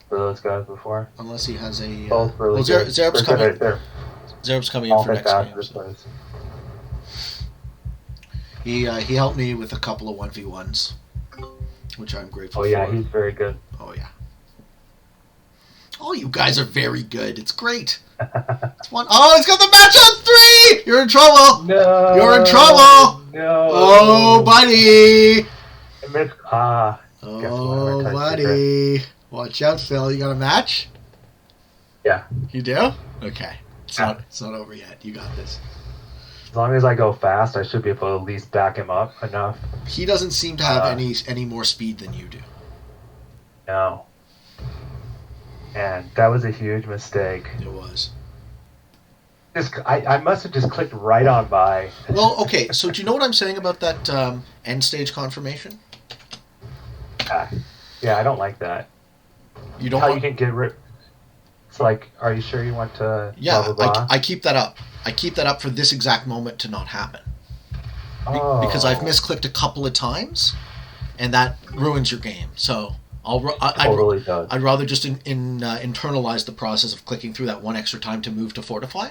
For those guys before. Unless he has a... Both really well, good. Zareb's They're coming, good. They're Zareb's coming in all for next fast game. this So. place. He helped me with a couple of 1v1s, which I'm grateful Oh, yeah, for. he's very good. Oh, yeah. Oh, you guys are very good. It's great. It's one. Oh, he's got the match on 3! You're in trouble. No! You're in trouble. No! Oh, buddy. I missed. Ah. Oh, buddy. Watch out, Phil. You got a match? Yeah. You do? Okay. It's not over yet. You got this. As long as I go fast, I should be able to at least back him up enough. He doesn't seem to have any more speed than you do. No. And that was a huge mistake. It was. I must have just clicked right on by. Well, okay. So do you know what I'm saying about that end stage confirmation? Yeah, I don't like that. You don't. How you can get rid. It's like, are you sure you want to? Yeah, blah, blah, blah? I keep that up. I keep that up for this exact moment to not happen. Oh. Because I've misclicked a couple of times, and that ruins your game. So Totally does. I'd rather just internalize the process of clicking through that one extra time to move to fortify.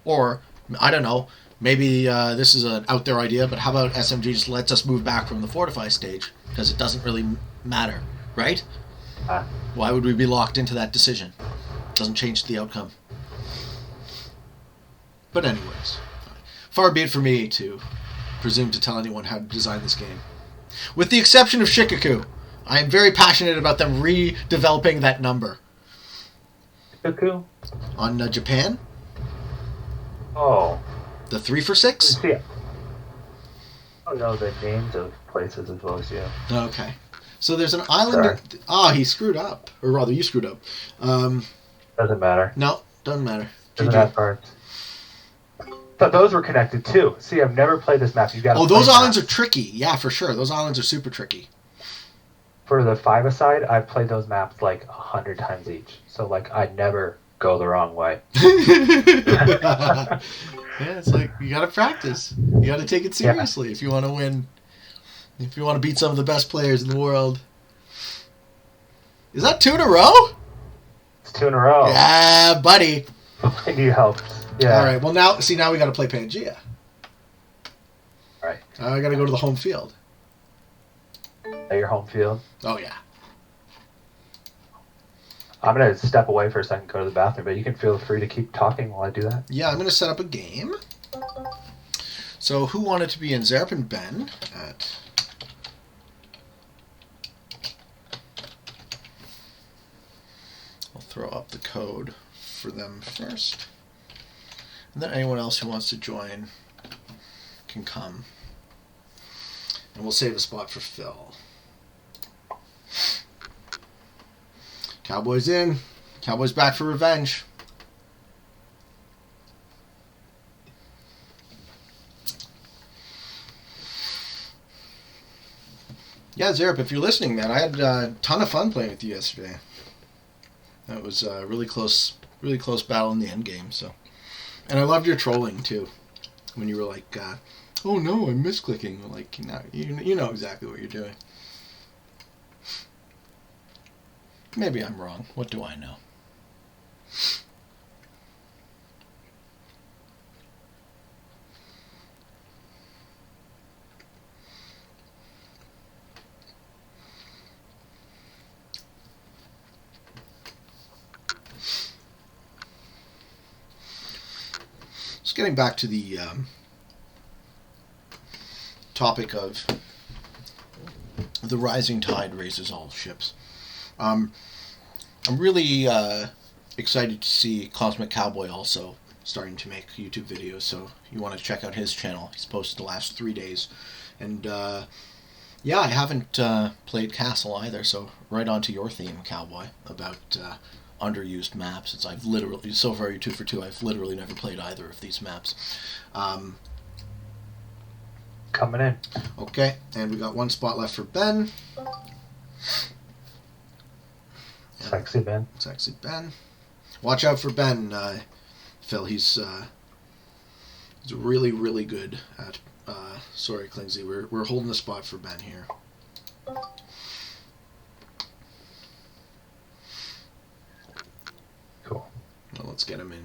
Or, I don't know, maybe this is an out there idea, but how about SMG just lets us move back from the fortify stage? Because it doesn't really matter, right? Why would we be locked into that decision? Doesn't change the outcome. But anyways, far be it for me to presume to tell anyone how to design this game. With the exception of Shikaku, I am very passionate about them redeveloping that number. Shikaku? On Japan? Oh. The 3 for 6? Yeah. I don't know the names of places as well as you. Okay. So there's an island... he screwed up. Or rather, you screwed up. Doesn't matter. No, doesn't matter. Doesn't have cards. But those were connected too. See, I've never played this map. You got. Oh, those islands are tricky. Yeah, for sure. Those islands are super tricky. For the 5-a-side, I've played those maps like 100 times each. So like, I'd never go the wrong way. Yeah, it's like you got to practice. You got to take it seriously if you want to win. If you want to beat some of the best players in the world. Is that 2 in a row? It's 2 in a row. Yeah, buddy. I need help. Yeah. All right. Well, now we got to play Pangea. All right. I got to go to the home field. At your home field. Oh yeah. I'm gonna step away for a second, go to the bathroom, but you can feel free to keep talking while I do that. Yeah, I'm gonna set up a game. So, who wanted to be in Zerp and Ben at? I'll throw up the code for them first. And then anyone else who wants to join can come. And we'll save a spot for Phil. Cowboys in. Cowboys back for revenge. Yeah, Zerp, if you're listening, man, I had a ton of fun playing with you yesterday. That was a really close battle in the end game. So, and I loved your trolling too, when you were like, "Oh no, I'm misclicking." Like, you know exactly what you're doing. Maybe I'm wrong. What do I know? Just getting back to the topic of the rising tide raises all ships. I'm really excited to see Cosmic Cowboy also starting to make YouTube videos, so you want to check out his channel. He's posted the last 3 days. And yeah, I haven't played Castle either, so right on to your theme, Cowboy, about underused maps. Since I've literally, so far you're 2 for 2, I've literally never played either of these maps. Coming in. Okay, and we got 1 spot left for Ben. Sexy Ben. Sexy Ben. Watch out for Ben, Phil. He's really, really good at. Sorry, Klingsley. We're holding the spot for Ben here. Cool. Well, let's get him in,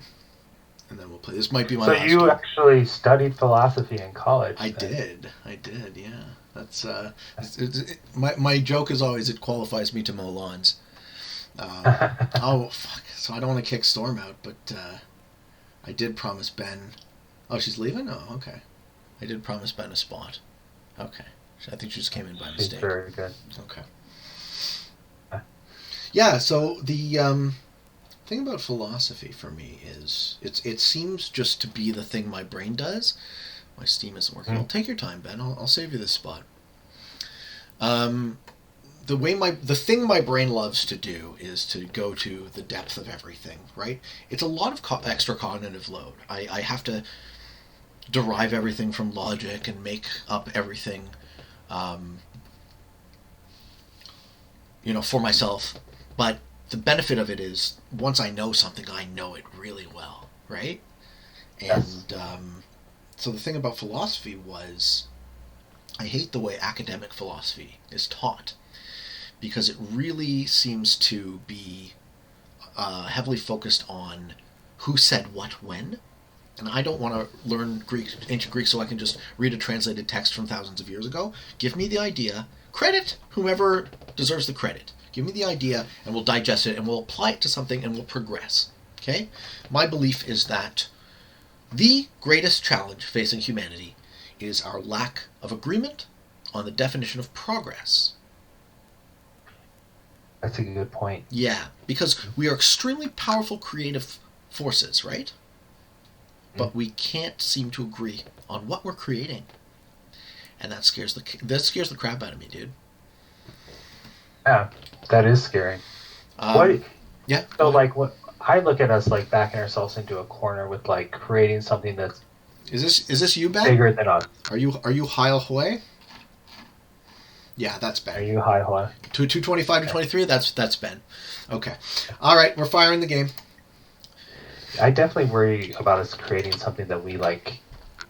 and then we'll play. This might be my. So last you game. Actually studied philosophy in college? I did. Yeah. That's my joke is always it qualifies me to mow lawns. Oh fuck! So I don't want to kick Storm out, but I did promise Ben. Oh, she's leaving. Oh, okay. I did promise Ben a spot. Okay. I think she just came in by mistake. Very good. Okay. Yeah. So the thing about philosophy for me is it seems just to be the thing my brain does. My Steam isn't working. Well, take your time, Ben. I'll save you this spot. The thing my brain loves to do is to go to the depth of everything, right? It's a lot of extra cognitive load. I have to derive everything from logic and make up everything, for myself. But the benefit of it is once I know something, I know it really well, right? Yes. And so the thing about philosophy was, I hate the way academic philosophy is taught, because it really seems to be heavily focused on who said what when. And I don't want to learn ancient Greek so I can just read a translated text from thousands of years ago. Give me the idea. Credit whomever deserves the credit. Give me the idea, and we'll digest it, and we'll apply it to something, and we'll progress. Okay? My belief is that the greatest challenge facing humanity is our lack of agreement on the definition of progress. That's a good point. Yeah, because we are extremely powerful creative forces, right? But we can't seem to agree on what we're creating, and that scares the crap out of me, dude. Yeah, that is scary. What? Yeah. So like, what I look at us like backing ourselves into a corner with like creating something that's Is this you, Ben? bigger than us. Are you Heil Hoi? Yeah, that's Ben. Are you high high? 225 to 23. That's Ben. Okay. All right, we're firing the game. I definitely worry about us creating something that we like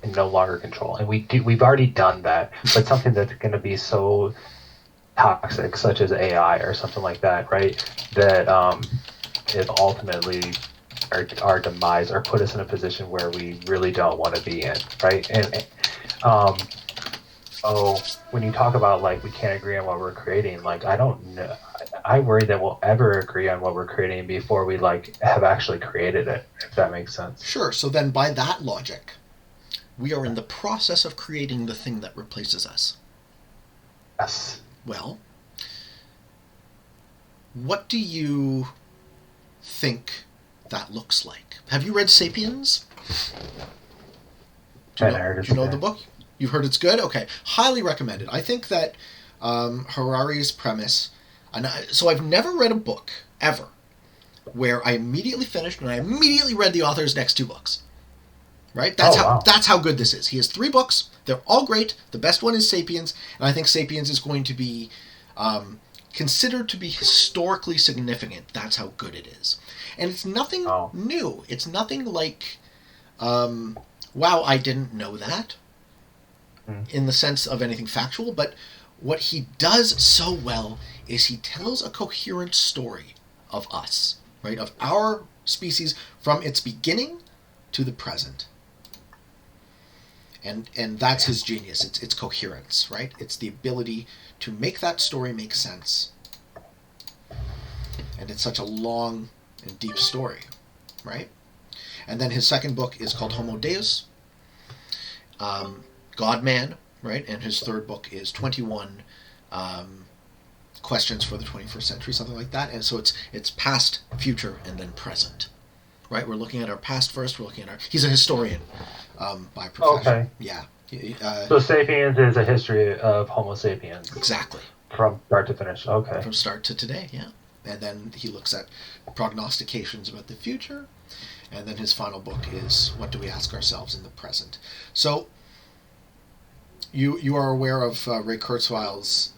can no longer control, and we've already done that. But something that's going to be so toxic, such as AI or something like that, right? That it ultimately our demise or put us in a position where we really don't want to be in, right? And oh, when you talk about like we can't agree on what we're creating, like I don't know. I worry that we'll ever agree on what we're creating before we like have actually created it, if that makes sense. Sure. So then by that logic, we are in the process of creating the thing that replaces us. Yes. Well, what do you think that looks like? Have you read sapiens? Do you know the book? You've heard it's good? Okay. Highly recommended. I think that Harari's premise... So I've never read a book, ever, where I immediately finished and I immediately read the author's next two books. Right? That's how good this is. He has 3 books. They're all great. The best one is Sapiens, and I think Sapiens is going to be considered to be historically significant. That's how good it is. And it's nothing new. It's nothing like, wow, I didn't know that, in the sense of anything factual, but what he does so well is he tells a coherent story of us, right? Of our species from its beginning to the present. And that's his genius. It's coherence, right? It's the ability to make that story make sense. And it's such a long and deep story, right? And then his second book is called Homo Deus, God-Man, right? And his third book is 21 Questions for the 21st Century, something like that. And so it's past, future, and then present, right? We're looking at our past first. We're looking at he's a historian by profession. Okay. Yeah. So Sapiens is a history of Homo sapiens. Exactly. From start to finish. Okay. From start to today, yeah. And then he looks at prognostications about the future. And then his final book is What Do We Ask Ourselves in the Present? So you are aware of Ray Kurzweil's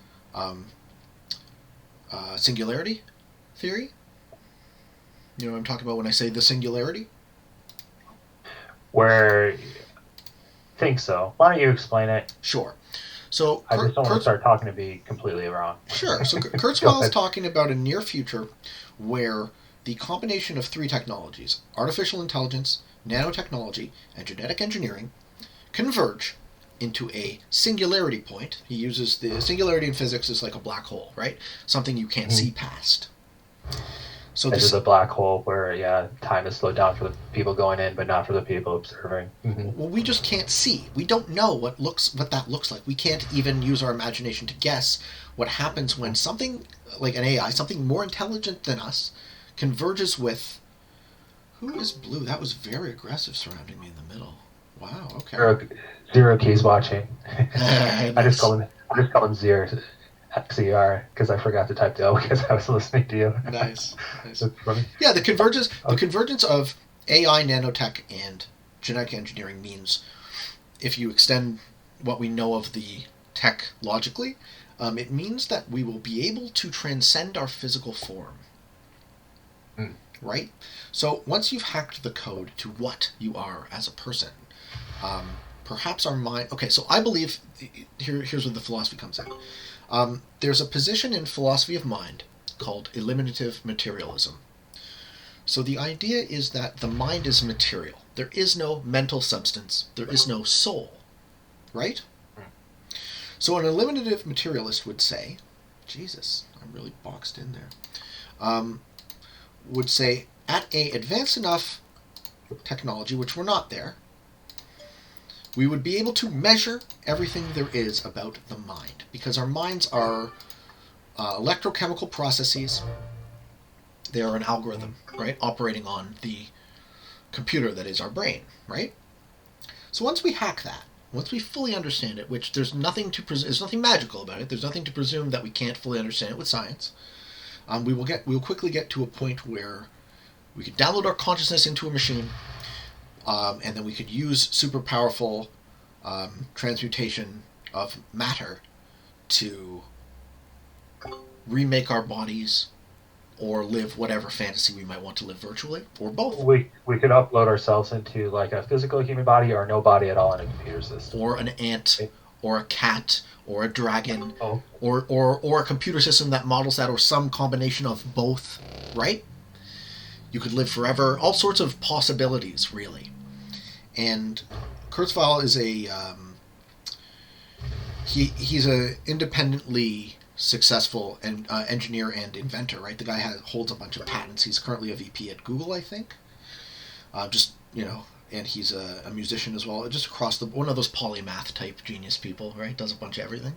singularity theory? You know what I'm talking about when I say the singularity? Where... think so. Why don't you explain it? Sure. So I just don't want to start talking to be completely wrong. Sure. So Kurzweil is talking about a near future where the combination of 3 technologies, artificial intelligence, nanotechnology, and genetic engineering, converge into a singularity point. He uses the singularity in physics is like a black hole, right? Something you can't see past. So this is a black hole where, time is slowed down for the people going in, but not for the people observing. Mm-hmm. Well, we just can't see. We don't know what that looks like. We can't even use our imagination to guess what happens when something like an AI, something more intelligent than us, converges with... Who is blue? That was very aggressive surrounding me in the middle. Wow, okay. Zero keys watching. Nice. I just call him Zero. XER, because I forgot to type the O because I was listening to you. Nice. That's funny. Yeah, the convergence of AI, nanotech, and genetic engineering means, if you extend what we know of the tech logically, it means that we will be able to transcend our physical form. right? So once you've hacked the code to what you are as a person, perhaps our mind. Okay, so I believe here's where the philosophy comes in. There's a position in philosophy of mind called eliminative materialism. So the idea is that the mind is material. There is no mental substance. There is no soul, right? So an eliminative materialist would say, Jesus, I'm really boxed in there, would say, at a advanced enough technology, which we're not there, we would be able to measure everything there is about the mind, because our minds are electrochemical processes. They are an algorithm, right, operating on the computer that is our brain, right? So once we hack that, once we fully understand it, which there's nothing there's nothing magical about it. There's nothing to presume that we can't fully understand it with science. We'll quickly get to a point where we could download our consciousness into a machine, and then we could use super powerful transmutation of matter to remake our bodies or live whatever fantasy we might want to live virtually, or both. We could upload ourselves into like a physical human body or no body at all in a computer system. Or an ant, or a cat, or a dragon, Oh. or a computer system that models that, or some combination of both, right? You could live forever. All sorts of possibilities, really. And Kurzweil is he's a independently successful engineer and inventor, right? The guy holds a bunch of patents. He's currently a VP at Google, I think. And he's a musician as well. Just across one of those polymath type genius people, right? Does a bunch of everything.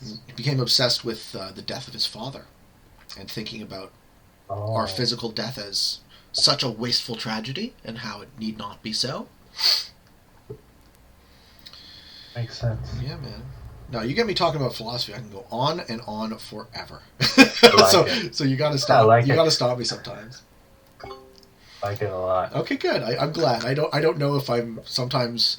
He became obsessed with the death of his father and thinking about our physical death as such a wasteful tragedy and how it need not be so. Makes sense. Yeah, man. No, you get me talking about philosophy. I can go on and on forever. So you gotta stop. You gotta stop me sometimes. I like it a lot. Okay, good. I'm glad. I don't know if I'm sometimes.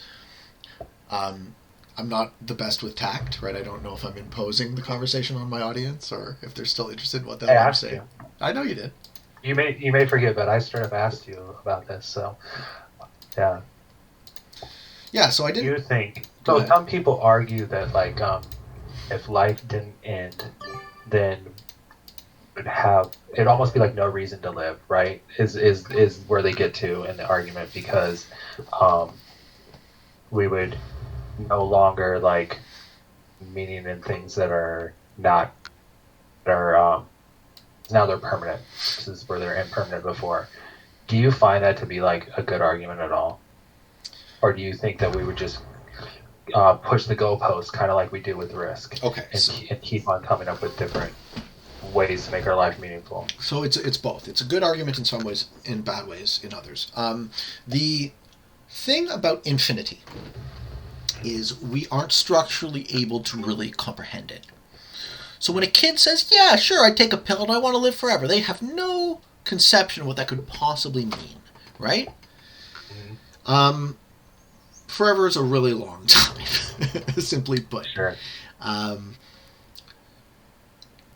I'm not the best with tact, right? I don't know if I'm imposing the conversation on my audience or if they're still interested in what the hell I'm saying. I know you did. You may forget, but I straight up asked you about this. So, yeah. Yeah. So I didn't. You think? So some people argue that like if life didn't end, then it'd almost be like no reason to live, right? Is where they get to in the argument, because we would no longer like meaning in things that are not now they're permanent. This is where they're impermanent before. Do you find that to be like a good argument at all, or do you think that we would just push the goalpost kind of like we do with Risk? Okay. And keep on coming up with different ways to make our life meaningful. So it's both. It's a good argument in some ways, in bad ways in others. The thing about infinity is we aren't structurally able to really comprehend it. So when a kid says, yeah, sure, I'd take a pill and I want to live forever, they have no conception of what that could possibly mean, right? Mm-hmm. Forever is a really long time, simply put. Sure.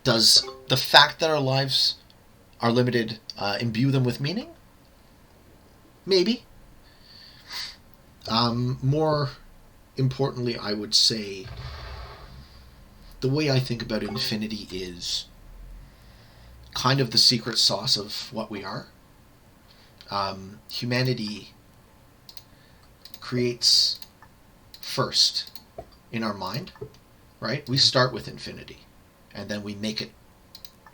Does the fact that our lives are limited imbue them with meaning? Maybe. More importantly, I would say the way I think about infinity is kind of the secret sauce of what we are. Humanity creates first in our mind, right? We start with infinity, and then we make it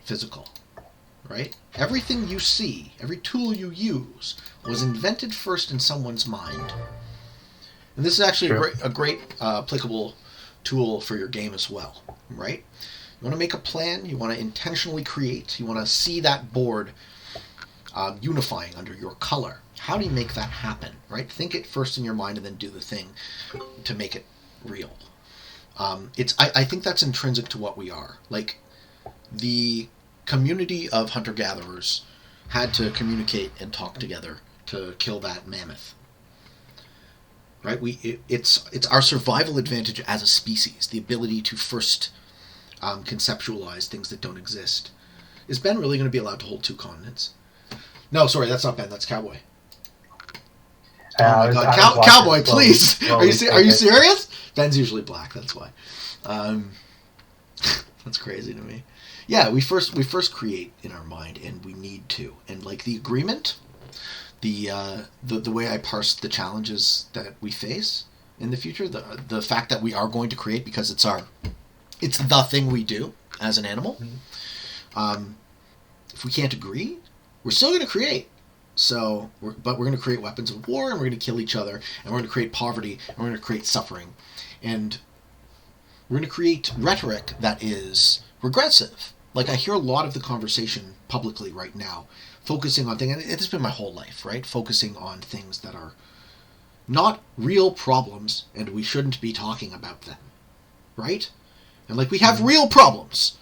physical, right? Everything you see, every tool you use, was invented first in someone's mind. And this is actually a great applicable tool for your game as well, right? You want to make a plan, you want to intentionally create, you want to see that board unifying under your color. How do you make that happen, right? Think it first in your mind and then do the thing to make it real. I think that's intrinsic to what we are. Like, the community of hunter-gatherers had to communicate and talk together to kill that mammoth. Right? It's our survival advantage as a species, the ability to first conceptualize things that don't exist, Is Ben really going to be allowed to hold 2 continents? No, sorry, that's not Ben. That's Cowboy. Oh my God, Cowboy, please! Are you serious? Ben's usually black. That's why. That's crazy to me. Yeah, we first create in our mind, and we need to. And like the agreement, the way I parse the challenges that we face in the future, the fact that we are going to create because it's the thing we do as an animal. If we can't agree, we're still going to create. But we're going to create weapons of war, and we're going to kill each other, and we're going to create poverty, and we're going to create suffering, and we're going to create rhetoric that is regressive. Like, I hear a lot of the conversation publicly right now focusing on things, and it's been my whole life, right? Focusing on things that are not real problems, and we shouldn't be talking about them, right? And like, we have real problems.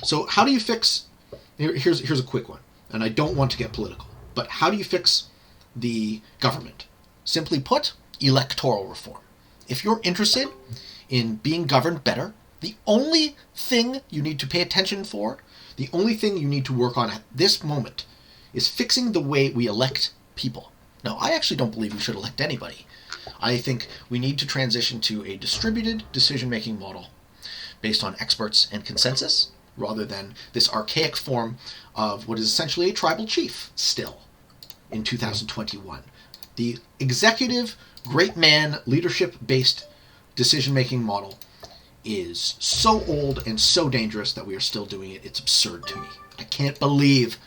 So how do you fix... Here's a quick one, and I don't want to get political, but how do you fix the government? Simply put, electoral reform. If you're interested in being governed better, the only thing you need to pay attention for, the only thing you need to work on at this moment, is fixing the way we elect people. Now, I actually don't believe we should elect anybody. I think we need to transition to a distributed decision-making model based on experts and consensus, rather than this archaic form of what is essentially a tribal chief still in 2021. The executive, great man, leadership-based decision-making model is so old and so dangerous that we are still doing it. It's absurd to me. I can't believe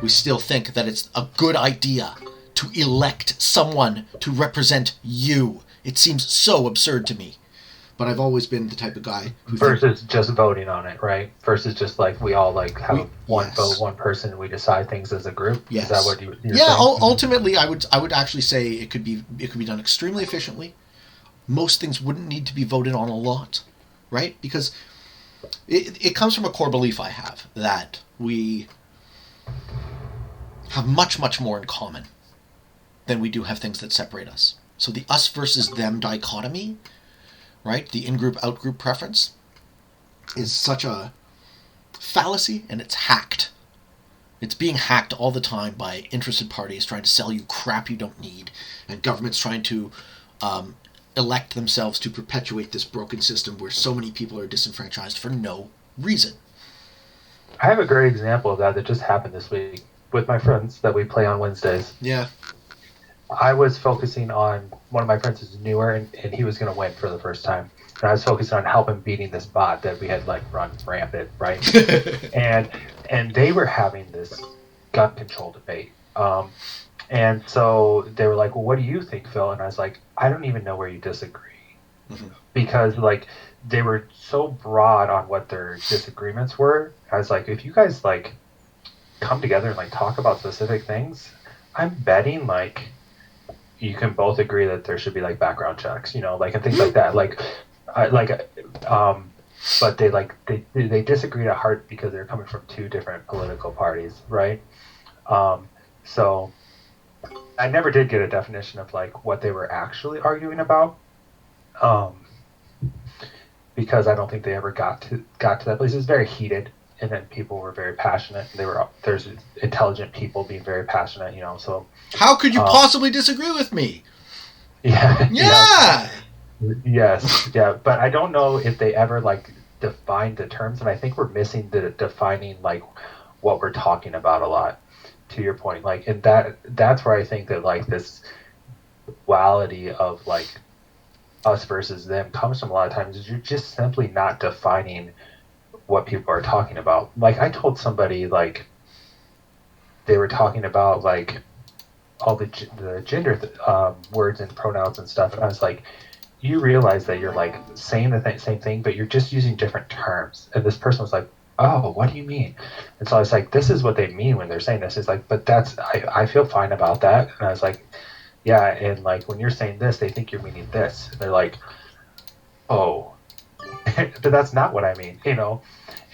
we still think that it's a good idea to elect someone to represent you. It seems so absurd to me. But I've always been the type of guy who versus just voting on it, right? Versus just like we all like have one vote, one person, and we decide things as a group. Yes. Is that what you're saying? Yeah, ultimately, I would actually say it could be done extremely efficiently. Most things wouldn't need to be voted on a lot, right? Because it comes from a core belief I have that we have much, much more in common than we do have things that separate us. So the us versus them dichotomy, right? The in-group, out-group preference is such a fallacy, and it's hacked. It's being hacked all the time by interested parties trying to sell you crap you don't need, and governments trying to elect themselves to perpetuate this broken system where so many people are disenfranchised for no reason. I have a great example of that just happened this week with my friends that we play on Wednesdays. Yeah. I was focusing on one of my friends is newer, and he was going to win for the first time. And I was focusing on helping beating this bot that we had like run rampant, right? and they were having this gun control debate. And so they were like, well, what do you think, Phil? And I was like, I don't even know where you disagree. Mm-hmm. Because like they were so broad on what their disagreements were. I was like, if you guys like come together and like talk about specific things, I'm betting like you can both agree that there should be like background checks, you know, like and things like that. But they disagreed at heart because they're coming from two different political parties, right? So I never did get a definition of like what they were actually arguing about, because I don't think they ever got to that place. It was very heated, and then people were very passionate. There's intelligent people being very passionate, you know. So how could you possibly disagree with me? Yeah. Yeah. Yes. Yeah. But I don't know if they ever like defined the terms, and I think we're missing the defining like what we're talking about a lot. To your point, like, and that's where I think that like this duality of like us versus them comes from a lot of times is you're just simply not defining what people are talking about. Like I told somebody like they were talking about like all the gender words and pronouns and stuff, and I was like, you realize that you're like saying the same thing, but you're just using different terms. And this person was like, oh, what do you mean? And so I was like, this is what they mean when they're saying this. It's like, but I feel fine about that. And I was like, yeah, and like when you're saying this, they think you're meaning this. And they're like, oh, but that's not what I mean, you know?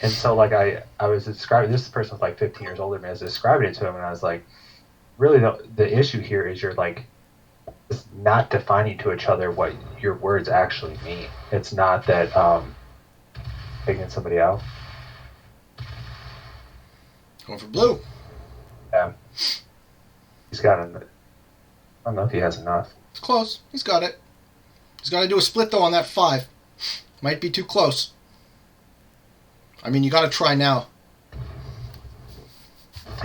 And so like I was describing, this person was like 15 years older than me, I was describing it to him, and I was like, really the issue here is you're like not defining to each other what your words actually mean. It's not that picking somebody out. Going for blue. Yeah. He's got I don't know if he has enough. It's close. He's got it. He's got to do a split, though, on that 5. Might be too close. I mean, you got to try now.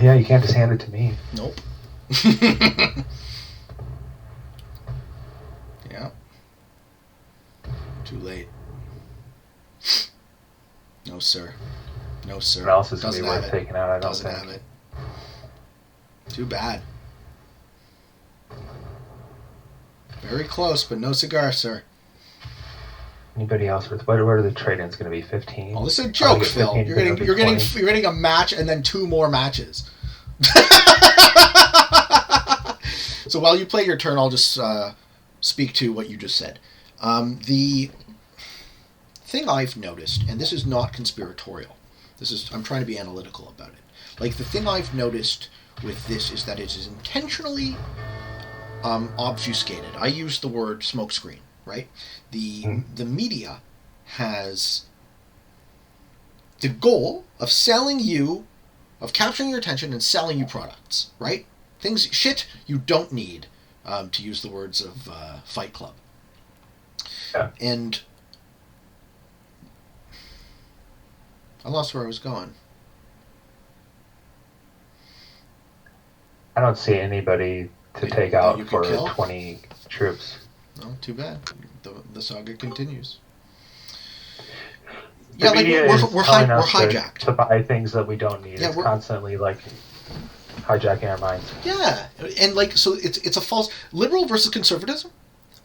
Yeah, you can't just hand it to me. Nope. Yeah. Too late. No, sir. No, sir. What else is going to Doesn't be have worth it. taking out? I don't Doesn't think. have it. Too bad. Very close, but no cigar, sir. Anybody else with what are the trade-ins going to be? 15. Oh, this is a joke, Phil. You're getting a match and then 2 more matches. So while you play your turn, I'll just speak to what you just said. The thing I've noticed, and this is not conspiratorial. I'm trying to be analytical about it. Like, the thing I've noticed with this is that it is intentionally obfuscated. I use the word smokescreen, right? The media has the goal of capturing your attention and selling you products, right? Shit you don't need, to use the words of Fight Club. Yeah. And I lost where I was going. I don't see anybody to take out for kill? 20 troops. No, too bad. The saga continues. The media is we're telling us hijacked. to buy things that we don't need. Yeah, it's constantly like hijacking our minds. Yeah, and like, so it's a false liberal versus conservatism.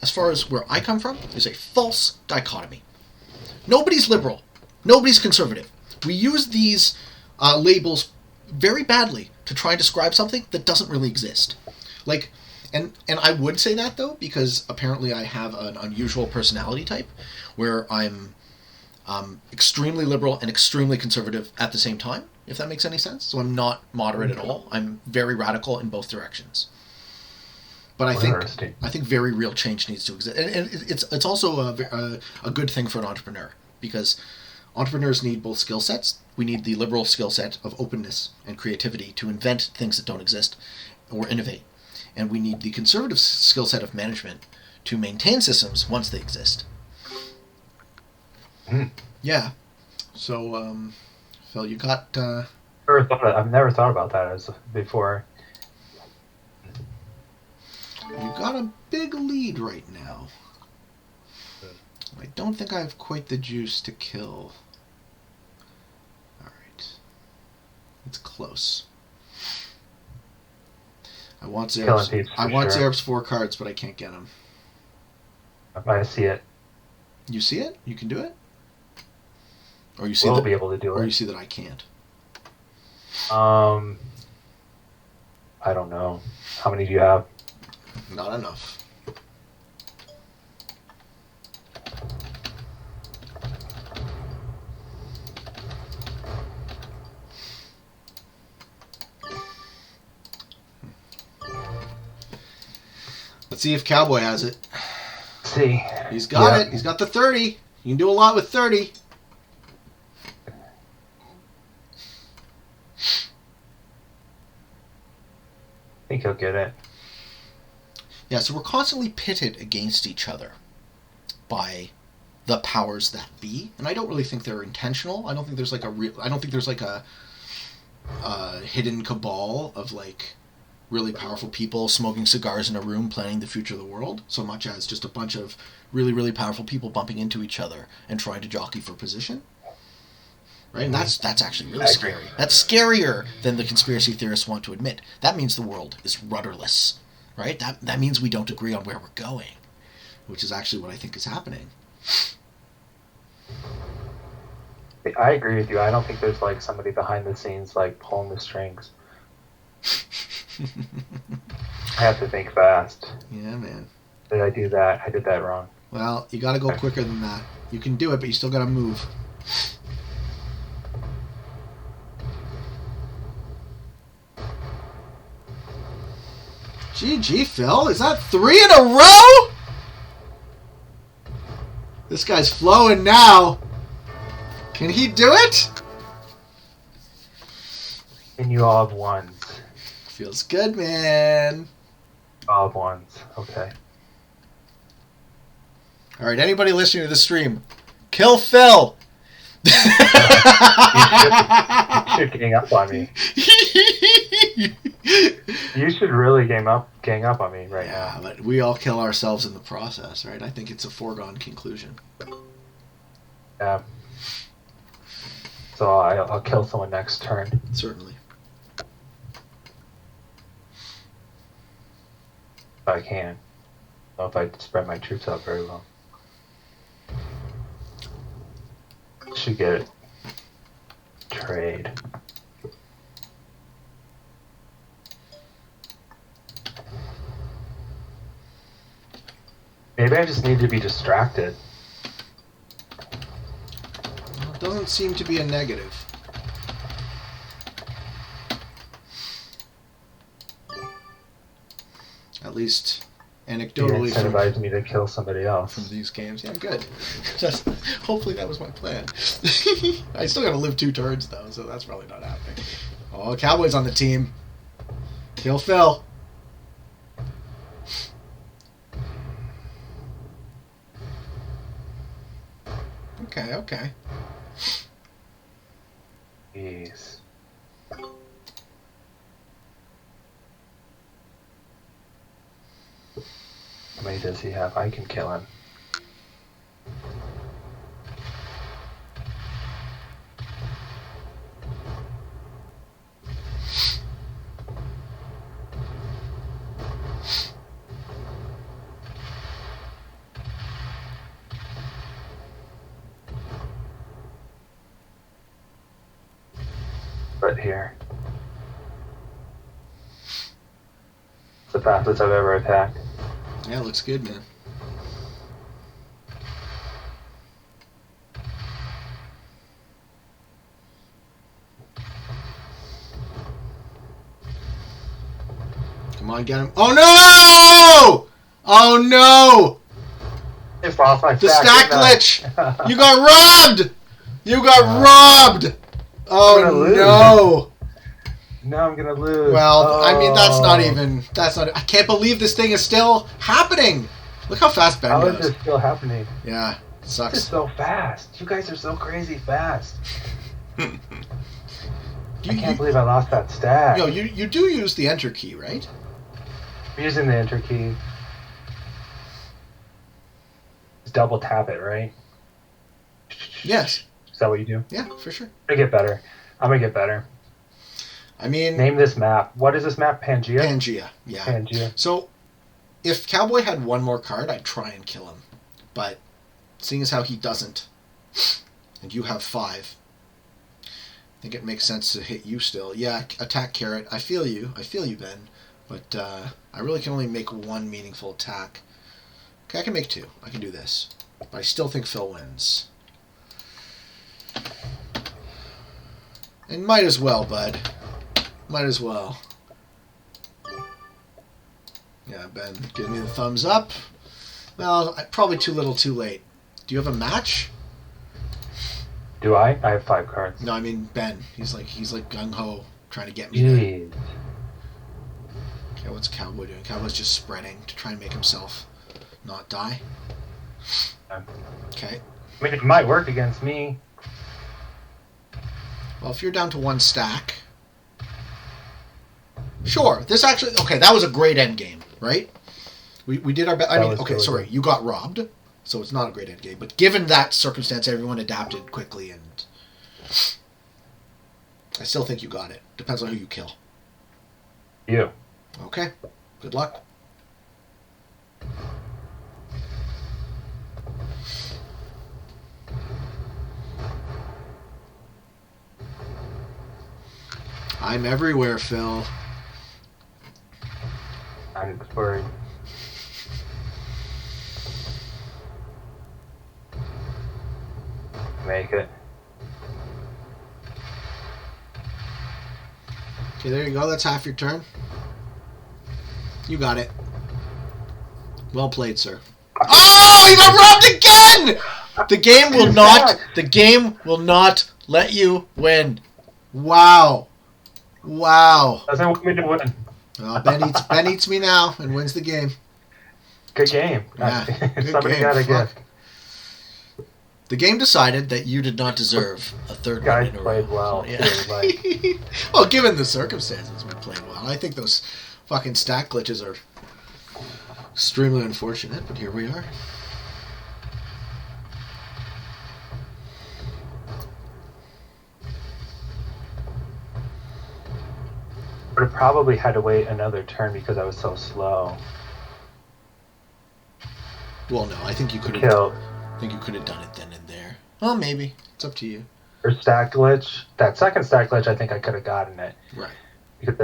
As far as where I come from, is a false dichotomy. Nobody's liberal. Nobody's conservative. We use these labels very badly to try and describe something that doesn't really exist. Like, and I would say that, though, because apparently I have an unusual personality type where I'm extremely liberal and extremely conservative at the same time, if that makes any sense. So I'm not moderate at all. I'm very radical in both directions. But I think very real change needs to exist, and it's also a good thing for an entrepreneur, because entrepreneurs need both skill sets. We need the liberal skill set of openness and creativity to invent things that don't exist or innovate, and we need the conservative skill set of management to maintain systems once they exist. Yeah. So, Phil, you got. I've never thought about that before. You got a big lead right now. I don't think I have quite the juice to kill. Alright. It's close. I want Zerb's 4 cards, but I can't get them. I see it. You see it? You can do it? Or you see We'll be able to do it. Or you see that I can't? I don't know. How many do you have? Not enough. Let's see if Cowboy has it. Let's see. He's got it. He's got the 30. You can do a lot with 30. I think he'll get it. Yeah, so we're constantly pitted against each other by the powers that be, and I don't really think they're intentional. I don't think there's like a hidden cabal of like really powerful people smoking cigars in a room planning the future of the world, so much as just a bunch of really, really powerful people bumping into each other and trying to jockey for position. Right? And that's actually really scary. That's scarier than the conspiracy theorists want to admit. That means the world is rudderless. Right? That means we don't agree on where we're going, which is actually what I think is happening. I agree with you. I don't think there's like somebody behind the scenes like pulling the strings. I have to think fast. Yeah, man. Did I do that? I did that wrong. Well, you got to go quicker than that. You can do it, but you still got to move. GG, Phil. Is that 3 in a row? This guy's flowing now. Can he do it? And you all have ones. Feels good, man. All have ones. Okay. All right, anybody listening to the stream, kill Phil. You should gang up on me. You should really gang up on me right now. Yeah, but we all kill ourselves in the process, right? I think it's a foregone conclusion. Yeah. So I'll kill someone next turn. Certainly. If I can. I don't know if I spread my troops out very well. Should get trade. Maybe I just need to be distracted. Well, it doesn't seem to be a negative. At least anecdotally Incentivize me to kill somebody else. from these games. Yeah, good. Just hopefully that was my plan. I still gotta live 2 turns though, so that's probably not happening. Oh, Cowboy's on the team. Kill Phil. Okay. Jeez. How many does he have? I can kill him. But here. It's the fastest I've ever attacked. Yeah, looks good, man. Come on, get him. Oh no! Oh no! It's off my The stack, stack glitch! didn't You got robbed! You got robbed! Oh gonna lose. no! Now I'm gonna lose. Well, I mean, that's not Oh. even. That's not. I can't believe this thing is still happening! Look how fast Ben How is goes. this still happening? Yeah, This is sucks. so fast. You guys are so crazy fast. I You, can't believe I lost that stack. you do use the enter key, right? I'm using the enter key. Just double tap it, right? Yes. Is that what you do? Yeah, for sure. I'm gonna get better. I mean, Name this map. What is this map? Pangea? Pangea. Yeah. Pangea. So, if Cowboy had one more card, I'd try and kill him. But, seeing as how he doesn't, and you have 5, I think it makes sense to hit you still. Yeah, attack Carrot. I feel you, Ben. But I really can only make 1 meaningful attack. Okay, I can make 2. I can do this. But I still think Phil wins. And might as well, bud. Might as well. Yeah, Ben, give me the thumbs up. Well, probably too little, too late. Do you have a match? Do I? I have 5 cards. No, I mean Ben. He's like gung ho, trying to get me. Jeez. Okay, what's Cowboy doing? Cowboy's just spreading to try and make himself not die. Okay. I mean, it might work against me. Well, if you're down to 1 stack, sure. This actually okay. That was a great end game, right? We did our best. I That mean, was okay, really sorry, good. you got robbed, so it's not a great end game. But given that circumstance, everyone adapted quickly, and I still think you got it. Depends on who you kill. You. Okay. Good luck. I'm everywhere, Phil. I'm just worried. Make it. Okay, there you go. That's half your turn. You got it. Well played, sir. Oh, you got robbed again! The game will not. The game will not let you win. Wow. Wow. Doesn't want me to win. Ben eats me now and wins the game. Good game. Yeah, good Somebody game. got a Fuck. gift. The game decided that you did not deserve a third win Guys in a played row. well. Yeah. Too, like, Well, given the circumstances, we played well. I think those fucking stack glitches are extremely unfortunate, but here we are. would have probably had to wait another turn because I was so slow. Well, no, I think you could have. Killed. I think you could have done it then and there. Well, maybe it's up to you. Or stack glitch. That second stack glitch, I think I could have gotten it Right. because I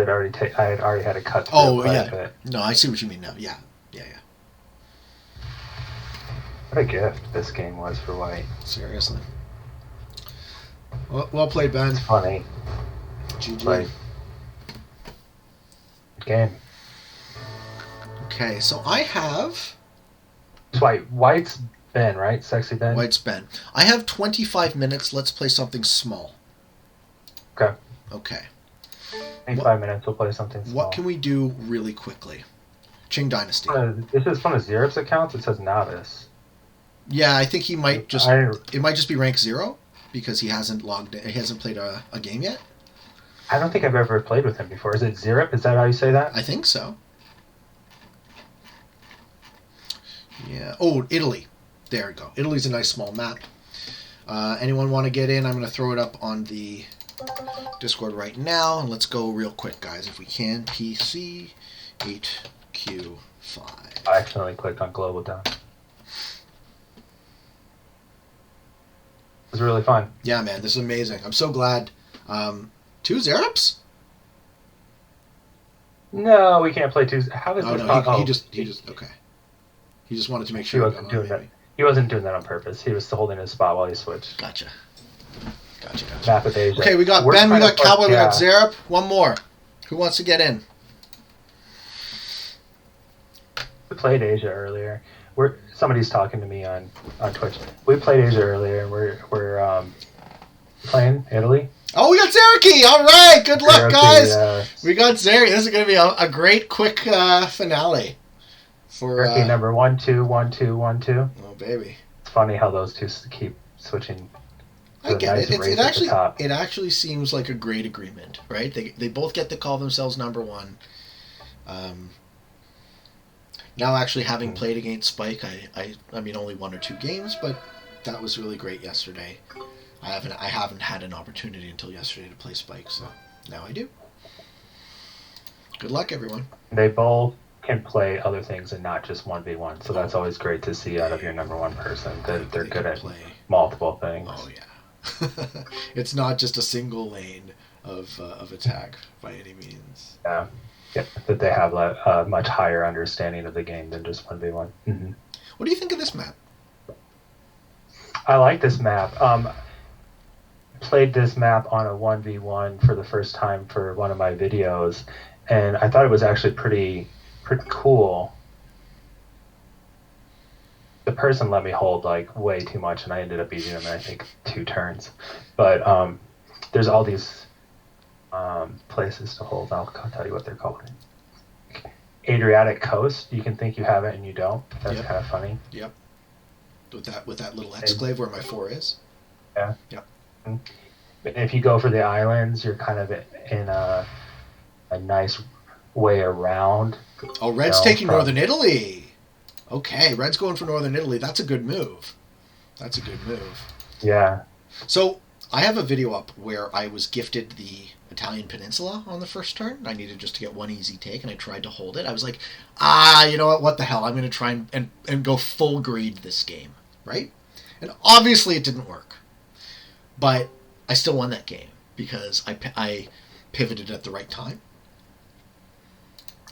had already had a cut. Oh quite a yeah. bit. No, I see what you mean now. Yeah. What a gift this game was for White. Seriously. Well played, Ben. Funny. GG. Like, good game. Okay, so I have It's White's Ben, right? Sexy Ben. White's Ben. I have 25 minutes. Let's play something small. Okay. Okay. In 5 minutes, we'll play something small. What can we do really quickly? Qing Dynasty. This is one of Zerup's accounts. It says novice. Yeah, I think he might just. I It might just be rank 0 because he hasn't logged in. He hasn't played a game yet. don't think I've ever played with him before. Is it Zerup? Is that how you say that? I think so. Yeah. Oh, Italy. There we go. Italy's a nice small map. Anyone want to get in? I'm going to throw it up on the Discord right now. And let's go real quick, guys, if we can. PC 8Q5. I accidentally clicked on Global Down. It was really fun. Yeah, man, this is amazing. I'm so glad. 2 Zerups? No, we can't play two. How is Oh, this? no, he just, okay. He just wanted to make He sure. wasn't doing that. He wasn't doing that on purpose. He was holding his spot while he switched. Gotcha. Map of Asia. Okay, we got We're Ben, we trying got to Cowboy, put- we got Zerup. One more. Who wants to get in? We played Asia earlier. Somebody's talking to me on Twitch. We played Asia earlier, and we're playing Italy. Oh, we got Zeraki! All right, good luck, guys. Yes. We got Zeri. This is going to be a great, quick finale. For Turkey number 1 2 1 2 1 2. Oh, baby. It's funny how those two keep switching. I get nice it. race at the top. It actually seems like a great agreement, right? They both get to call themselves number 1. Now, actually, having played against Spike, I mean, only 1 or 2 games, but that was really great yesterday. I haven't had an opportunity until yesterday to play Spike, so now I do. Good luck, everyone. They both can play other things and not just 1v1, so that's always great to see out of your number 1 person. They're They good can at play. multiple things. Oh yeah, it's not just a single lane of attack by any means. Yeah, that they have a much higher understanding of the game than just 1v1. Mm-hmm. What do you think of this map? I like this map. Played this map on a 1v1 for the first time for one of my videos, and I thought it was actually pretty cool. The person let me hold like way too much, and I ended up beating him in I think 2 turns. But there's all these places to hold. I'll tell you what they're called. Adriatic Coast. You can think you have it and you don't. That's Yep. kind of funny. Yep. With that little exclave where my 4 is. Yeah. Yep. If you go for the islands, you're kind of in a nice way around. Oh, Red's No, taking from- Northern Italy. Okay, Red's going for Northern Italy. That's a good move. Yeah. So I have a video up where I was gifted the Italian peninsula on the first turn. I needed just to get 1 easy take, and I tried to hold it. I was like, you know what the hell? I'm going to try and go full greed this game, right? And obviously it didn't work. But I still won that game because I pivoted at the right time.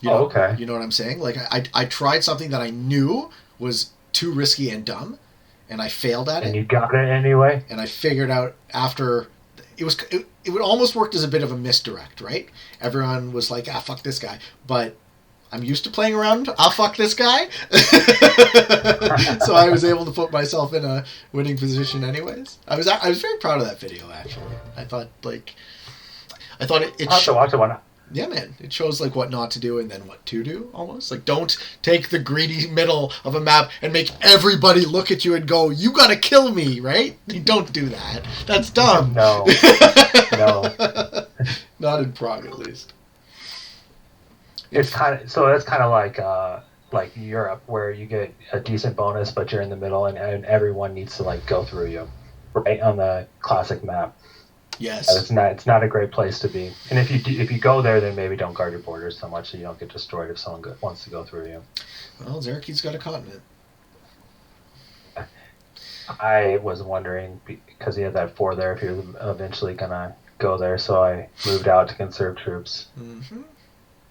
You know, okay. You know what I'm saying? Like I tried something that I knew was too risky and dumb, and I failed at it. And you got it anyway? And I figured out after it would almost worked as a bit of a misdirect, right? Everyone was like, fuck this guy. But I'm used to playing around, fuck this guy. So I was able to put myself in a winning position anyways. I was very proud of that video, actually. I thought, I thought it I'll have to watch it one. yeah, man. It shows like what not to do and then what to do, almost. Like, don't take the greedy middle of a map and make everybody look at you and go, "You gotta kill me," right? You don't do that. That's dumb. No. No. Not in Prague, at least. It's kind of so. That's kind of like Europe, where you get a decent bonus, but you're in the middle, and everyone needs to like go through you, right on the classic map. Yes. It's not a great place to be. And if you go there, then maybe don't guard your borders so much so you don't get destroyed if someone wants to go through you. Well, Zeraki's got a continent. I was wondering, because he had that 4 there, if he was eventually gonna go there, so I moved out to conserve troops. Mm-hmm.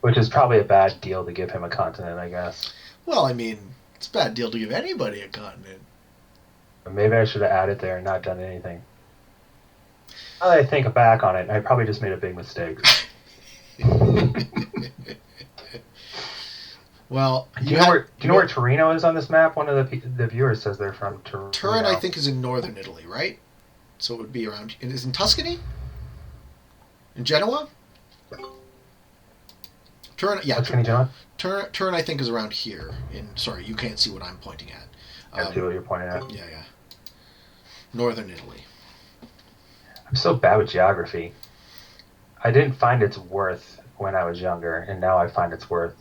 Which is probably a bad deal to give him a continent, I guess. Well, I mean, it's a bad deal to give anybody a continent. Maybe I should have added there and not done anything. Now that I think back on it, I probably just made a big mistake. Well, do you know where Torino is on this map? One of the viewers says they're from Torino. Turin, I think, is in northern Italy, right? So it would be around. It is in Tuscany? In Genoa? Turin, yeah. Tuscany, Genoa? Turin, I think, is around here. Sorry, you can't see what I'm pointing at. I see what you're pointing at. Yeah. Northern Italy. I'm so bad with geography. I didn't find its worth when I was younger, and now I find its worth.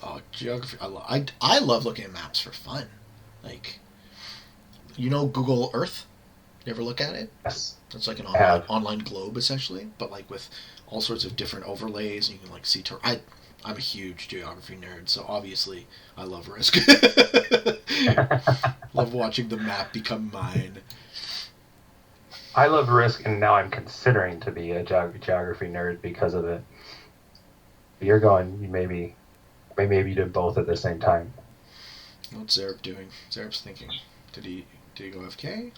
Oh, geography! I love looking at maps for fun. Like, Google Earth. You ever look at it? Yes. It's like an online globe essentially, but like with all sorts of different overlays. You can like see. I'm a huge geography nerd, so obviously I love Risk. Love watching the map become mine. I love Risk, and now I'm considering to be a geography nerd because of it. You're going, maybe you did both at the same time. What's Zerb doing? Zerb's thinking. Did he go FK?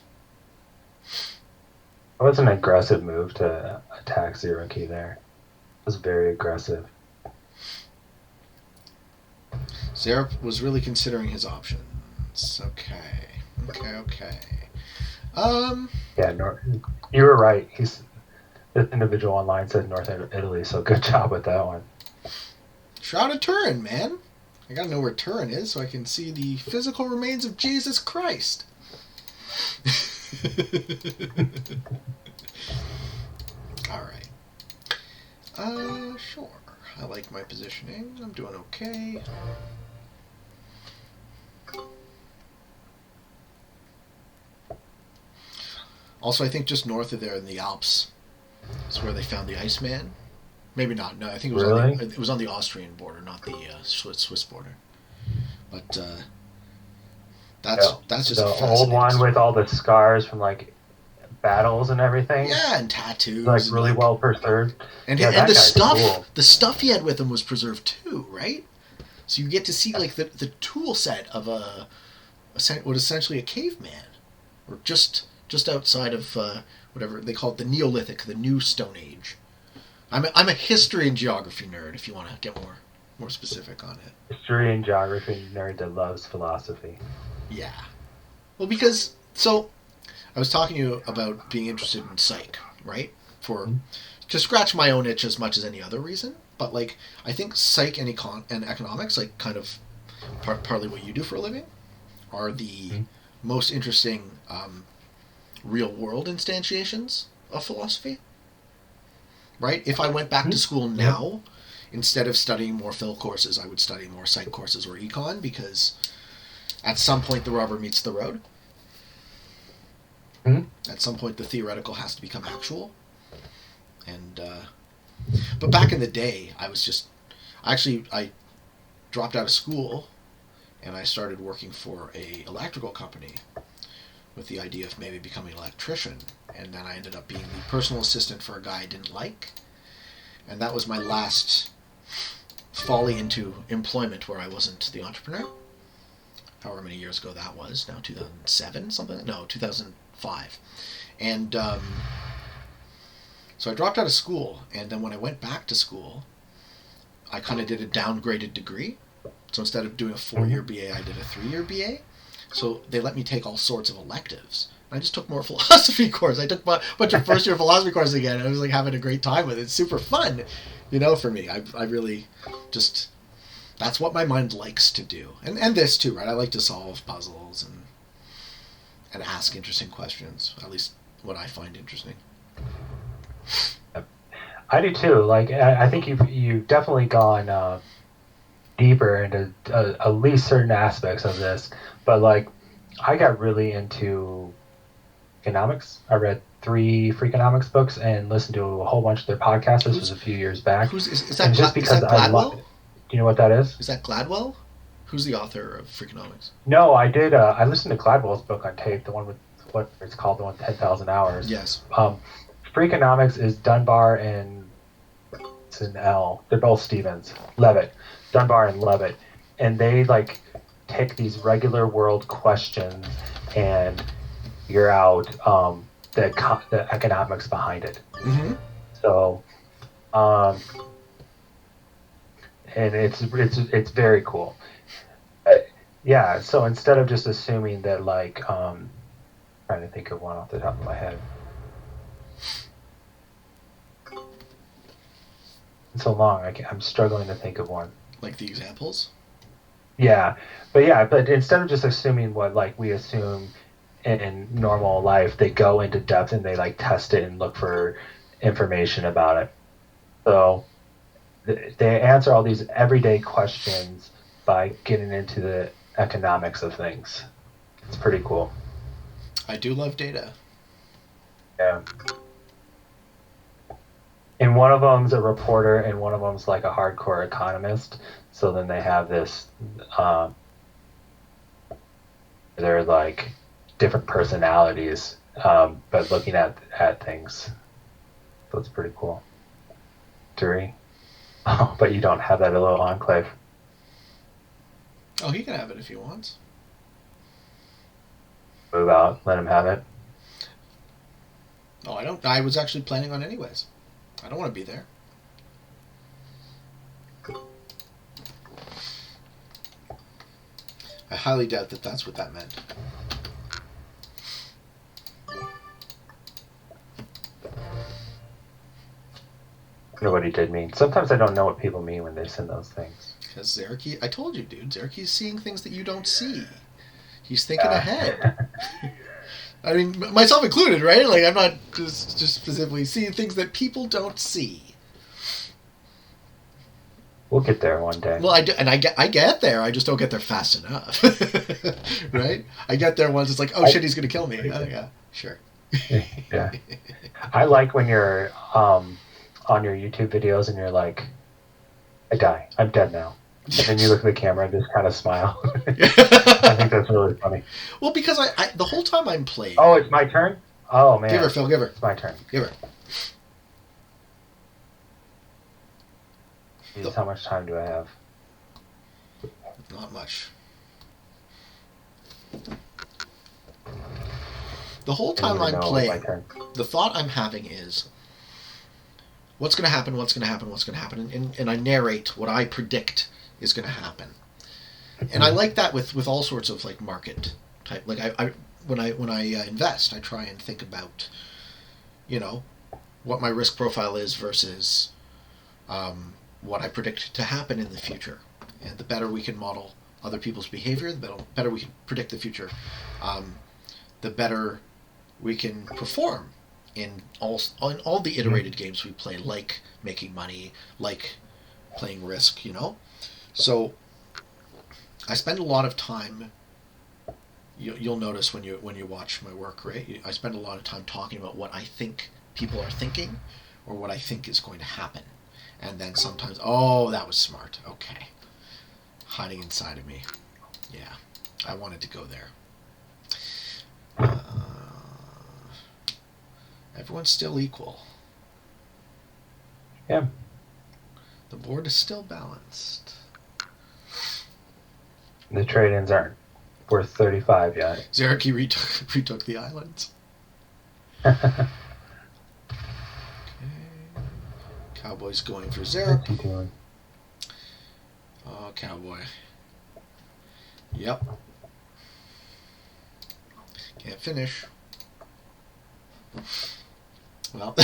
It was an aggressive move to attack Zero Key there. It was very aggressive. Zerb was really considering his options. Okay. Yeah, you were right. The individual online said North Italy, so good job with that one. Shroud of Turin, man. I gotta know where Turin is so I can see the physical remains of Jesus Christ. Alright. Sure. I like my positioning. I'm doing okay. Also, I think just north of there in the Alps is where they found the Iceman. Maybe not. No, I think it was on the Austrian border, not the Swiss border. But that's just the old one with all the scars from like battles and everything. Yeah, and tattoos. Like really well preserved. And the stuff he had with him was preserved too, right? So you get to see like the tool set of what is essentially a caveman, or just outside of whatever they call it, the Neolithic, the New Stone Age. I'm a history and geography nerd. If you want to get more specific on it. History and geography nerd that loves philosophy. Yeah. Well, because I was talking to you about being interested in psych, right? To scratch my own itch as much as any other reason. But like, I think psych and economics, like kind of partly what you do for a living, are the most interesting real world instantiations of philosophy. Right? If I went back to school now, instead of studying more phil courses, I would study more psych courses or econ, because at some point the rubber meets the road. At some point the theoretical has to become actual. And but back in the day, I dropped out of school and I started working for a electrical company with the idea of maybe becoming an electrician. And then I ended up being the personal assistant for a guy I didn't like. And that was my last folly into employment where I wasn't the entrepreneur. However many years ago that was. Now 2007, something? No, 2005. And so I dropped out of school. And then when I went back to school, I kind of did a downgraded degree. So instead of doing a 4-year BA, I did a 3-year BA. So they let me take all sorts of electives. I just took more philosophy course. I took a bunch of first year philosophy courses again. And I was like having a great time with it. It's super fun, for me. I really just, that's what my mind likes to do. And this too, right? I like to solve puzzles and ask interesting questions. At least what I find interesting. I do too. Like, I think you've definitely gone deeper into at least certain aspects of this. But like, I got really into economics. I read 3 Freakonomics books and listened to a whole bunch of their podcasts. This was a few years back. Is that, and just because is that Gladwell? do you know what that is? Is that Gladwell? Who's the author of Freakonomics? No, I did. I listened to Gladwell's book on tape, the one with what it's called, the one 10,000 hours. Yes. Freakonomics is Dunbar and it's an L. They're both Stevens. Levitt. Dunbar and Levitt. And they like take these regular world questions and figure out the economics behind it. Mm-hmm. So, and it's very cool. Yeah. So instead of just assuming that, like, trying to think of one off the top of my head. It's so long. I'm struggling to think of one. Like the examples. Yeah, but instead of just assuming what like we assume in normal life, they go into depth and they like test it and look for information about it. So they answer all these everyday questions by getting into the economics of things. It's pretty cool. I do love data. Yeah. And one of them's a reporter and one of them's like a hardcore economist. So then they have this, they're like different personalities, but looking at things. So it's pretty cool. Duri. Oh, but you don't have that little enclave. Oh, he can have it if he wants. Move out, let him have it. Oh, I don't. I was actually planning on anyways. I don't want to be there. I highly doubt that that's what that meant. I know what he did mean. Sometimes I don't know what people mean when they send those things. Because Zerky, I told you, dude, Zerky's seeing things that you don't see. He's thinking ahead. I mean, myself included, right? Like, I'm not just specifically seeing things that people don't see. We'll get there one day. Well, I get there. I just don't get there fast enough, right? I get there once. It's like, oh shit, he's gonna kill me. Oh yeah, sure. Yeah, I like when you're on your YouTube videos and you're like, I die. I'm dead now. And then you look at the camera and just kind of smile. I think that's really funny. Well, because I the whole time I'm playing. Oh, it's my turn? Oh, man. Give her, Phil. Give her. It's my turn. Give her. Jesus, how much time do I have? Not much. The whole time I'm playing, the thought I'm having is, what's going to happen, what's going to happen, what's going to happen, and I narrate what I predict is going to happen. And I like that with all sorts of like market type. Like when I invest, I try and think about, what my risk profile is versus what I predict to happen in the future. And the better we can model other people's behavior, the better we can predict the future, the better we can perform in all the iterated games we play, like making money, like playing risk, So I spend a lot of time. You'll notice when you watch my work, right? I spend a lot of time talking about what I think people are thinking, or what I think is going to happen, and then sometimes, oh, that was smart. Okay, hiding inside of me. Yeah, I wanted to go there. Everyone's still equal. Yeah. The board is still balanced. The trade-ins aren't worth 35 yet. Zerky retook the islands. Okay. Cowboy's going for What's Zerk. he doing? Oh, Cowboy. Yep. Can't finish. Well,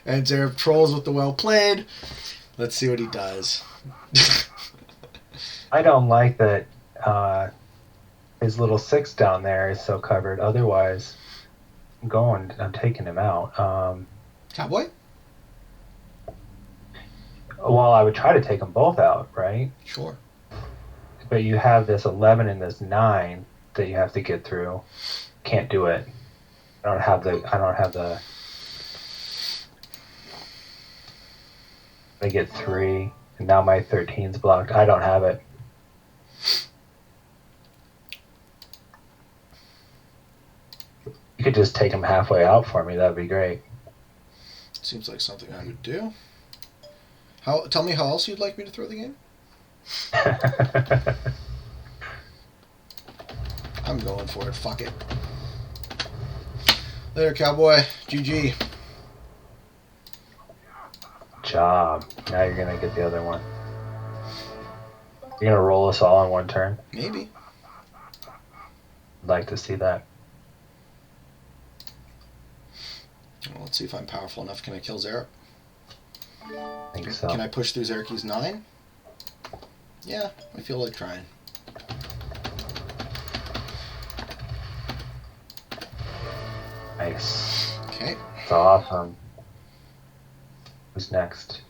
and Zareb trolls with the well played. Let's see what he does. I don't like that his little 6 down there is so covered. Otherwise, I'm taking him out. Cowboy? Well, I would try to take them both out, right? Sure. But you have this 11 and this 9 that you have to get through. Can't do it. I don't have the. I get 3, and now my 13's blocked. I don't have it. You could just take him halfway out for me. That'd be great. Seems like something I would do. Tell me how else you'd like me to throw the game? I'm going for it. Fuck it. Later, Cowboy. GG. Job. Now you're gonna get the other one. You're gonna roll us all in one turn? Maybe. I'd like to see that. Well, let's see if I'm powerful enough. Can I kill Zarek? I think so. Can I push through Zareki's 9? Yeah, I feel like trying. Nice. Okay. That's awesome. Who's next?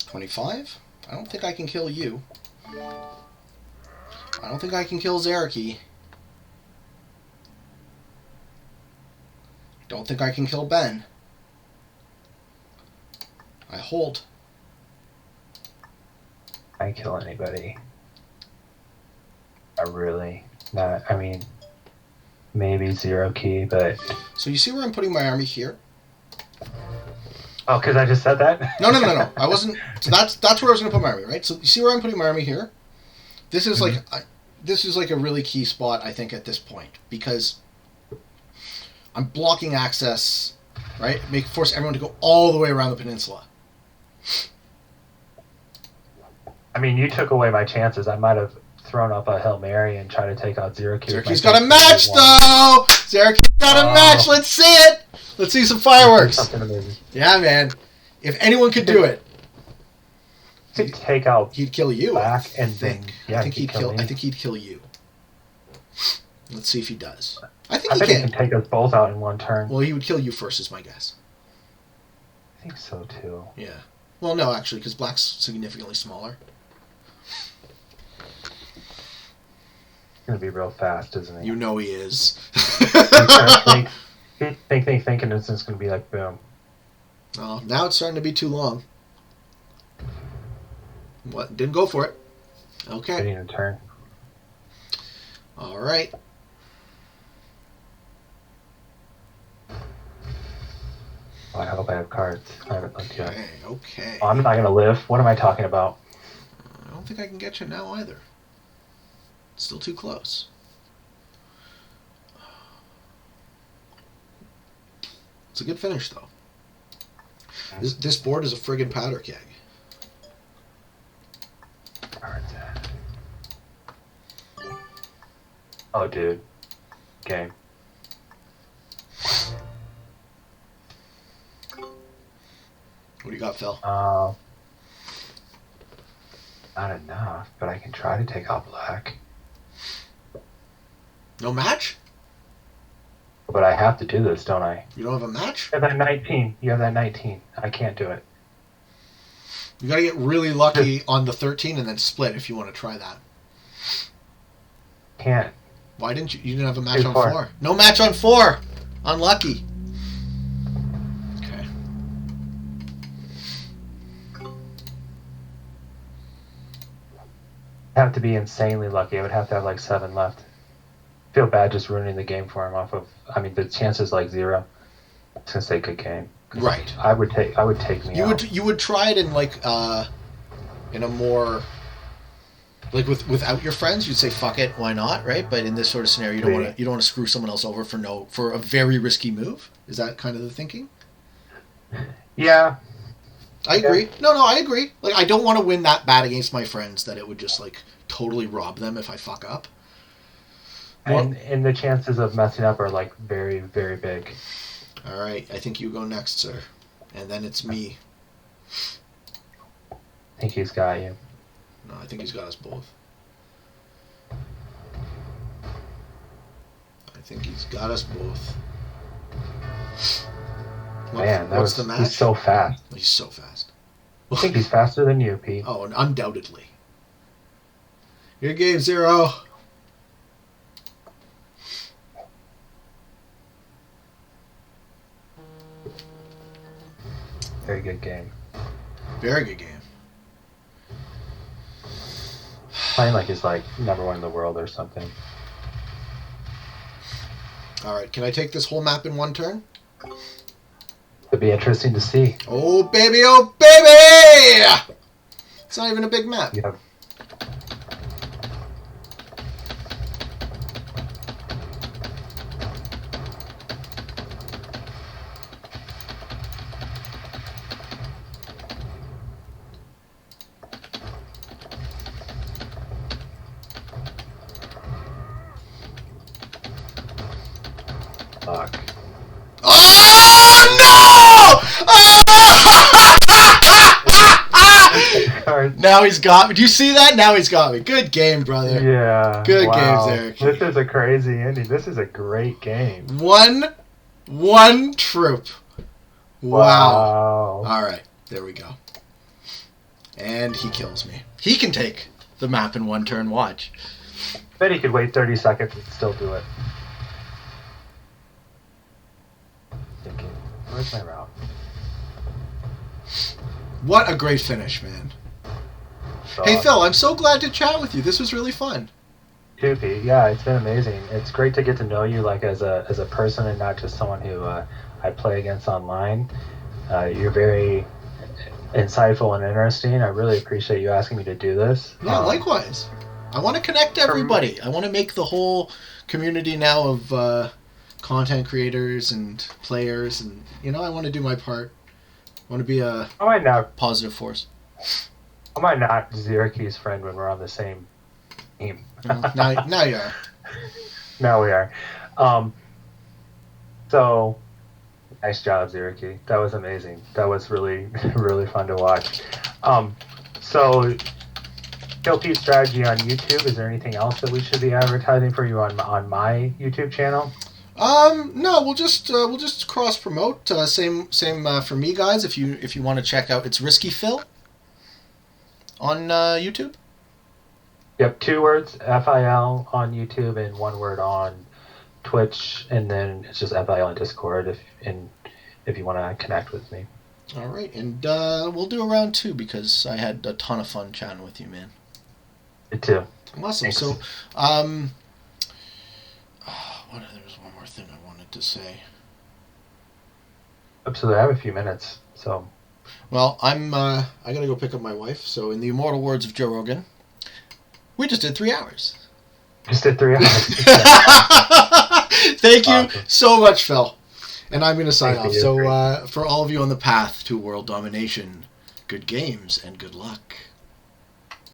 25? I don't think I can kill you. I don't think I can kill Zareki. Don't think I can kill Ben. I hold. I kill anybody. I really not. I mean, maybe 0 key, but So you see where I'm putting my army here? oh, because I just said that. No. I wasn't. So that's where I was going to put my army, right? So you see where I'm putting my army here? This is this is like a really key spot, I think, at this point, because I'm blocking access, right? Force everyone to go all the way around the peninsula. I mean, you took away my chances. I might have thrown up a Hail Mary and tried to take out 0 key. Zeraki's got a match, though! Zeraki's got a match! Let's see it! Let's see some fireworks! Something amazing. Yeah, man. If anyone could do it, To take out he'd kill you. Black I and think. then yeah, I think he'd kill. me. I think he'd kill you. Let's see if he does. I think I he bet can. he can take us both out in one turn. Well, he would kill you first, is my guess. I think so too. Yeah. Well, no, actually, because Black's significantly smaller. He's gonna be real fast, isn't he? You know he is. think, and it's just gonna be like boom. Well, now it's starting to be too long. What? Didn't go for it. Okay. Getting a turn. All right. Oh, I hope I have cards. I haven't looked yet. Okay. Oh, I'm not gonna live. What am I talking about? I don't think I can get you now either. It's still too close. It's a good finish, though. This board is a friggin' powder keg. Cards. Oh, dude. Game. What do you got, Phil? Not enough, but I can try to take out Black. No match? But I have to do this, don't I? You don't have a match? You have that 19. You have that 19. I can't do it. You gotta get really lucky on the 13 and then split if you want to try that. Can't. Why didn't you? You didn't have a match Two, on four. 4. No match on 4! Unlucky. Okay. Have to be insanely lucky. I would have to have like 7 left. Feel bad just ruining the game for him off of. I mean, the chance is like 0. I was gonna say good game. Right. I would take me out. You would try it in like in a more like without your friends. You'd say fuck it, why not, right? But in this sort of scenario, you don't want to screw someone else over for a very risky move. Is that kind of the thinking? Yeah. I agree. No, I agree. Like, I don't want to win that bad against my friends that it would just like totally rob them if I fuck up. And the chances of messing up are like very, very big. All right, I think you go next, sir. And then it's me. I think he's got you. No, I think he's got us both. I think he's got us both. Man, What's the match? He's so fast. He's so fast. I think he's faster than you, Pete. Oh, undoubtedly. Your game, Zero. Very good game. Very good game. Playing like he's like number one in the world or something. All right, can I take this whole map in one turn? It'd be interesting to see. Oh, baby, oh, baby! It's not even a big map. You have fuck. Oh, no! Cards. Now he's got me. Do you see that? Now he's got me. Good game, brother. Yeah. Good wow. games, Eric. This is a crazy ending. This is a great game. One troop. Wow. Wow. All right, there we go. And he kills me. He can take the map in one turn. Watch. Bet he could wait 30 seconds and still do it. Thinking, where's my route? What a great finish, man. So, Hey, Phil, I'm so glad to chat with you. This was really fun. Pete, yeah, it's been amazing. It's great to get to know you like as a person and not just someone who I play against online. You're very insightful and interesting. I really appreciate you asking me to do this. Yeah, likewise. I want to connect everybody. I want to make the whole community now of content creators and players, and I want to do my part. I want to be a I might not positive force. I might not Ziraki's friend when we're on the same team. Now you are. Now we are. So, nice job, Ziraki. That was amazing. That was really, really fun to watch. So, Kill Pete Strategy on YouTube. Is there anything else that we should be advertising for you on my YouTube channel? No, we'll just cross promote. Same for me, guys. If you want to check out, it's riskyfil on YouTube. Yep, 2 words, FIL on YouTube and 1 word on Twitch, and then it's just FIL on Discord if you want to connect with me. All right, and we'll do a round 2 because I had a ton of fun chatting with you, man. Me too. Awesome. Thanks. So, there was one more thing I wanted to say. Absolutely, I have a few minutes, so. Well, I gotta go pick up my wife. So, in the immortal words of Joe Rogan, we just did 3 hours. Just did 3 hours. Thank you Awesome. so much, Phil. And I'm going to sign Thank off. you. So, for all of you on the path to world domination, good games and good luck.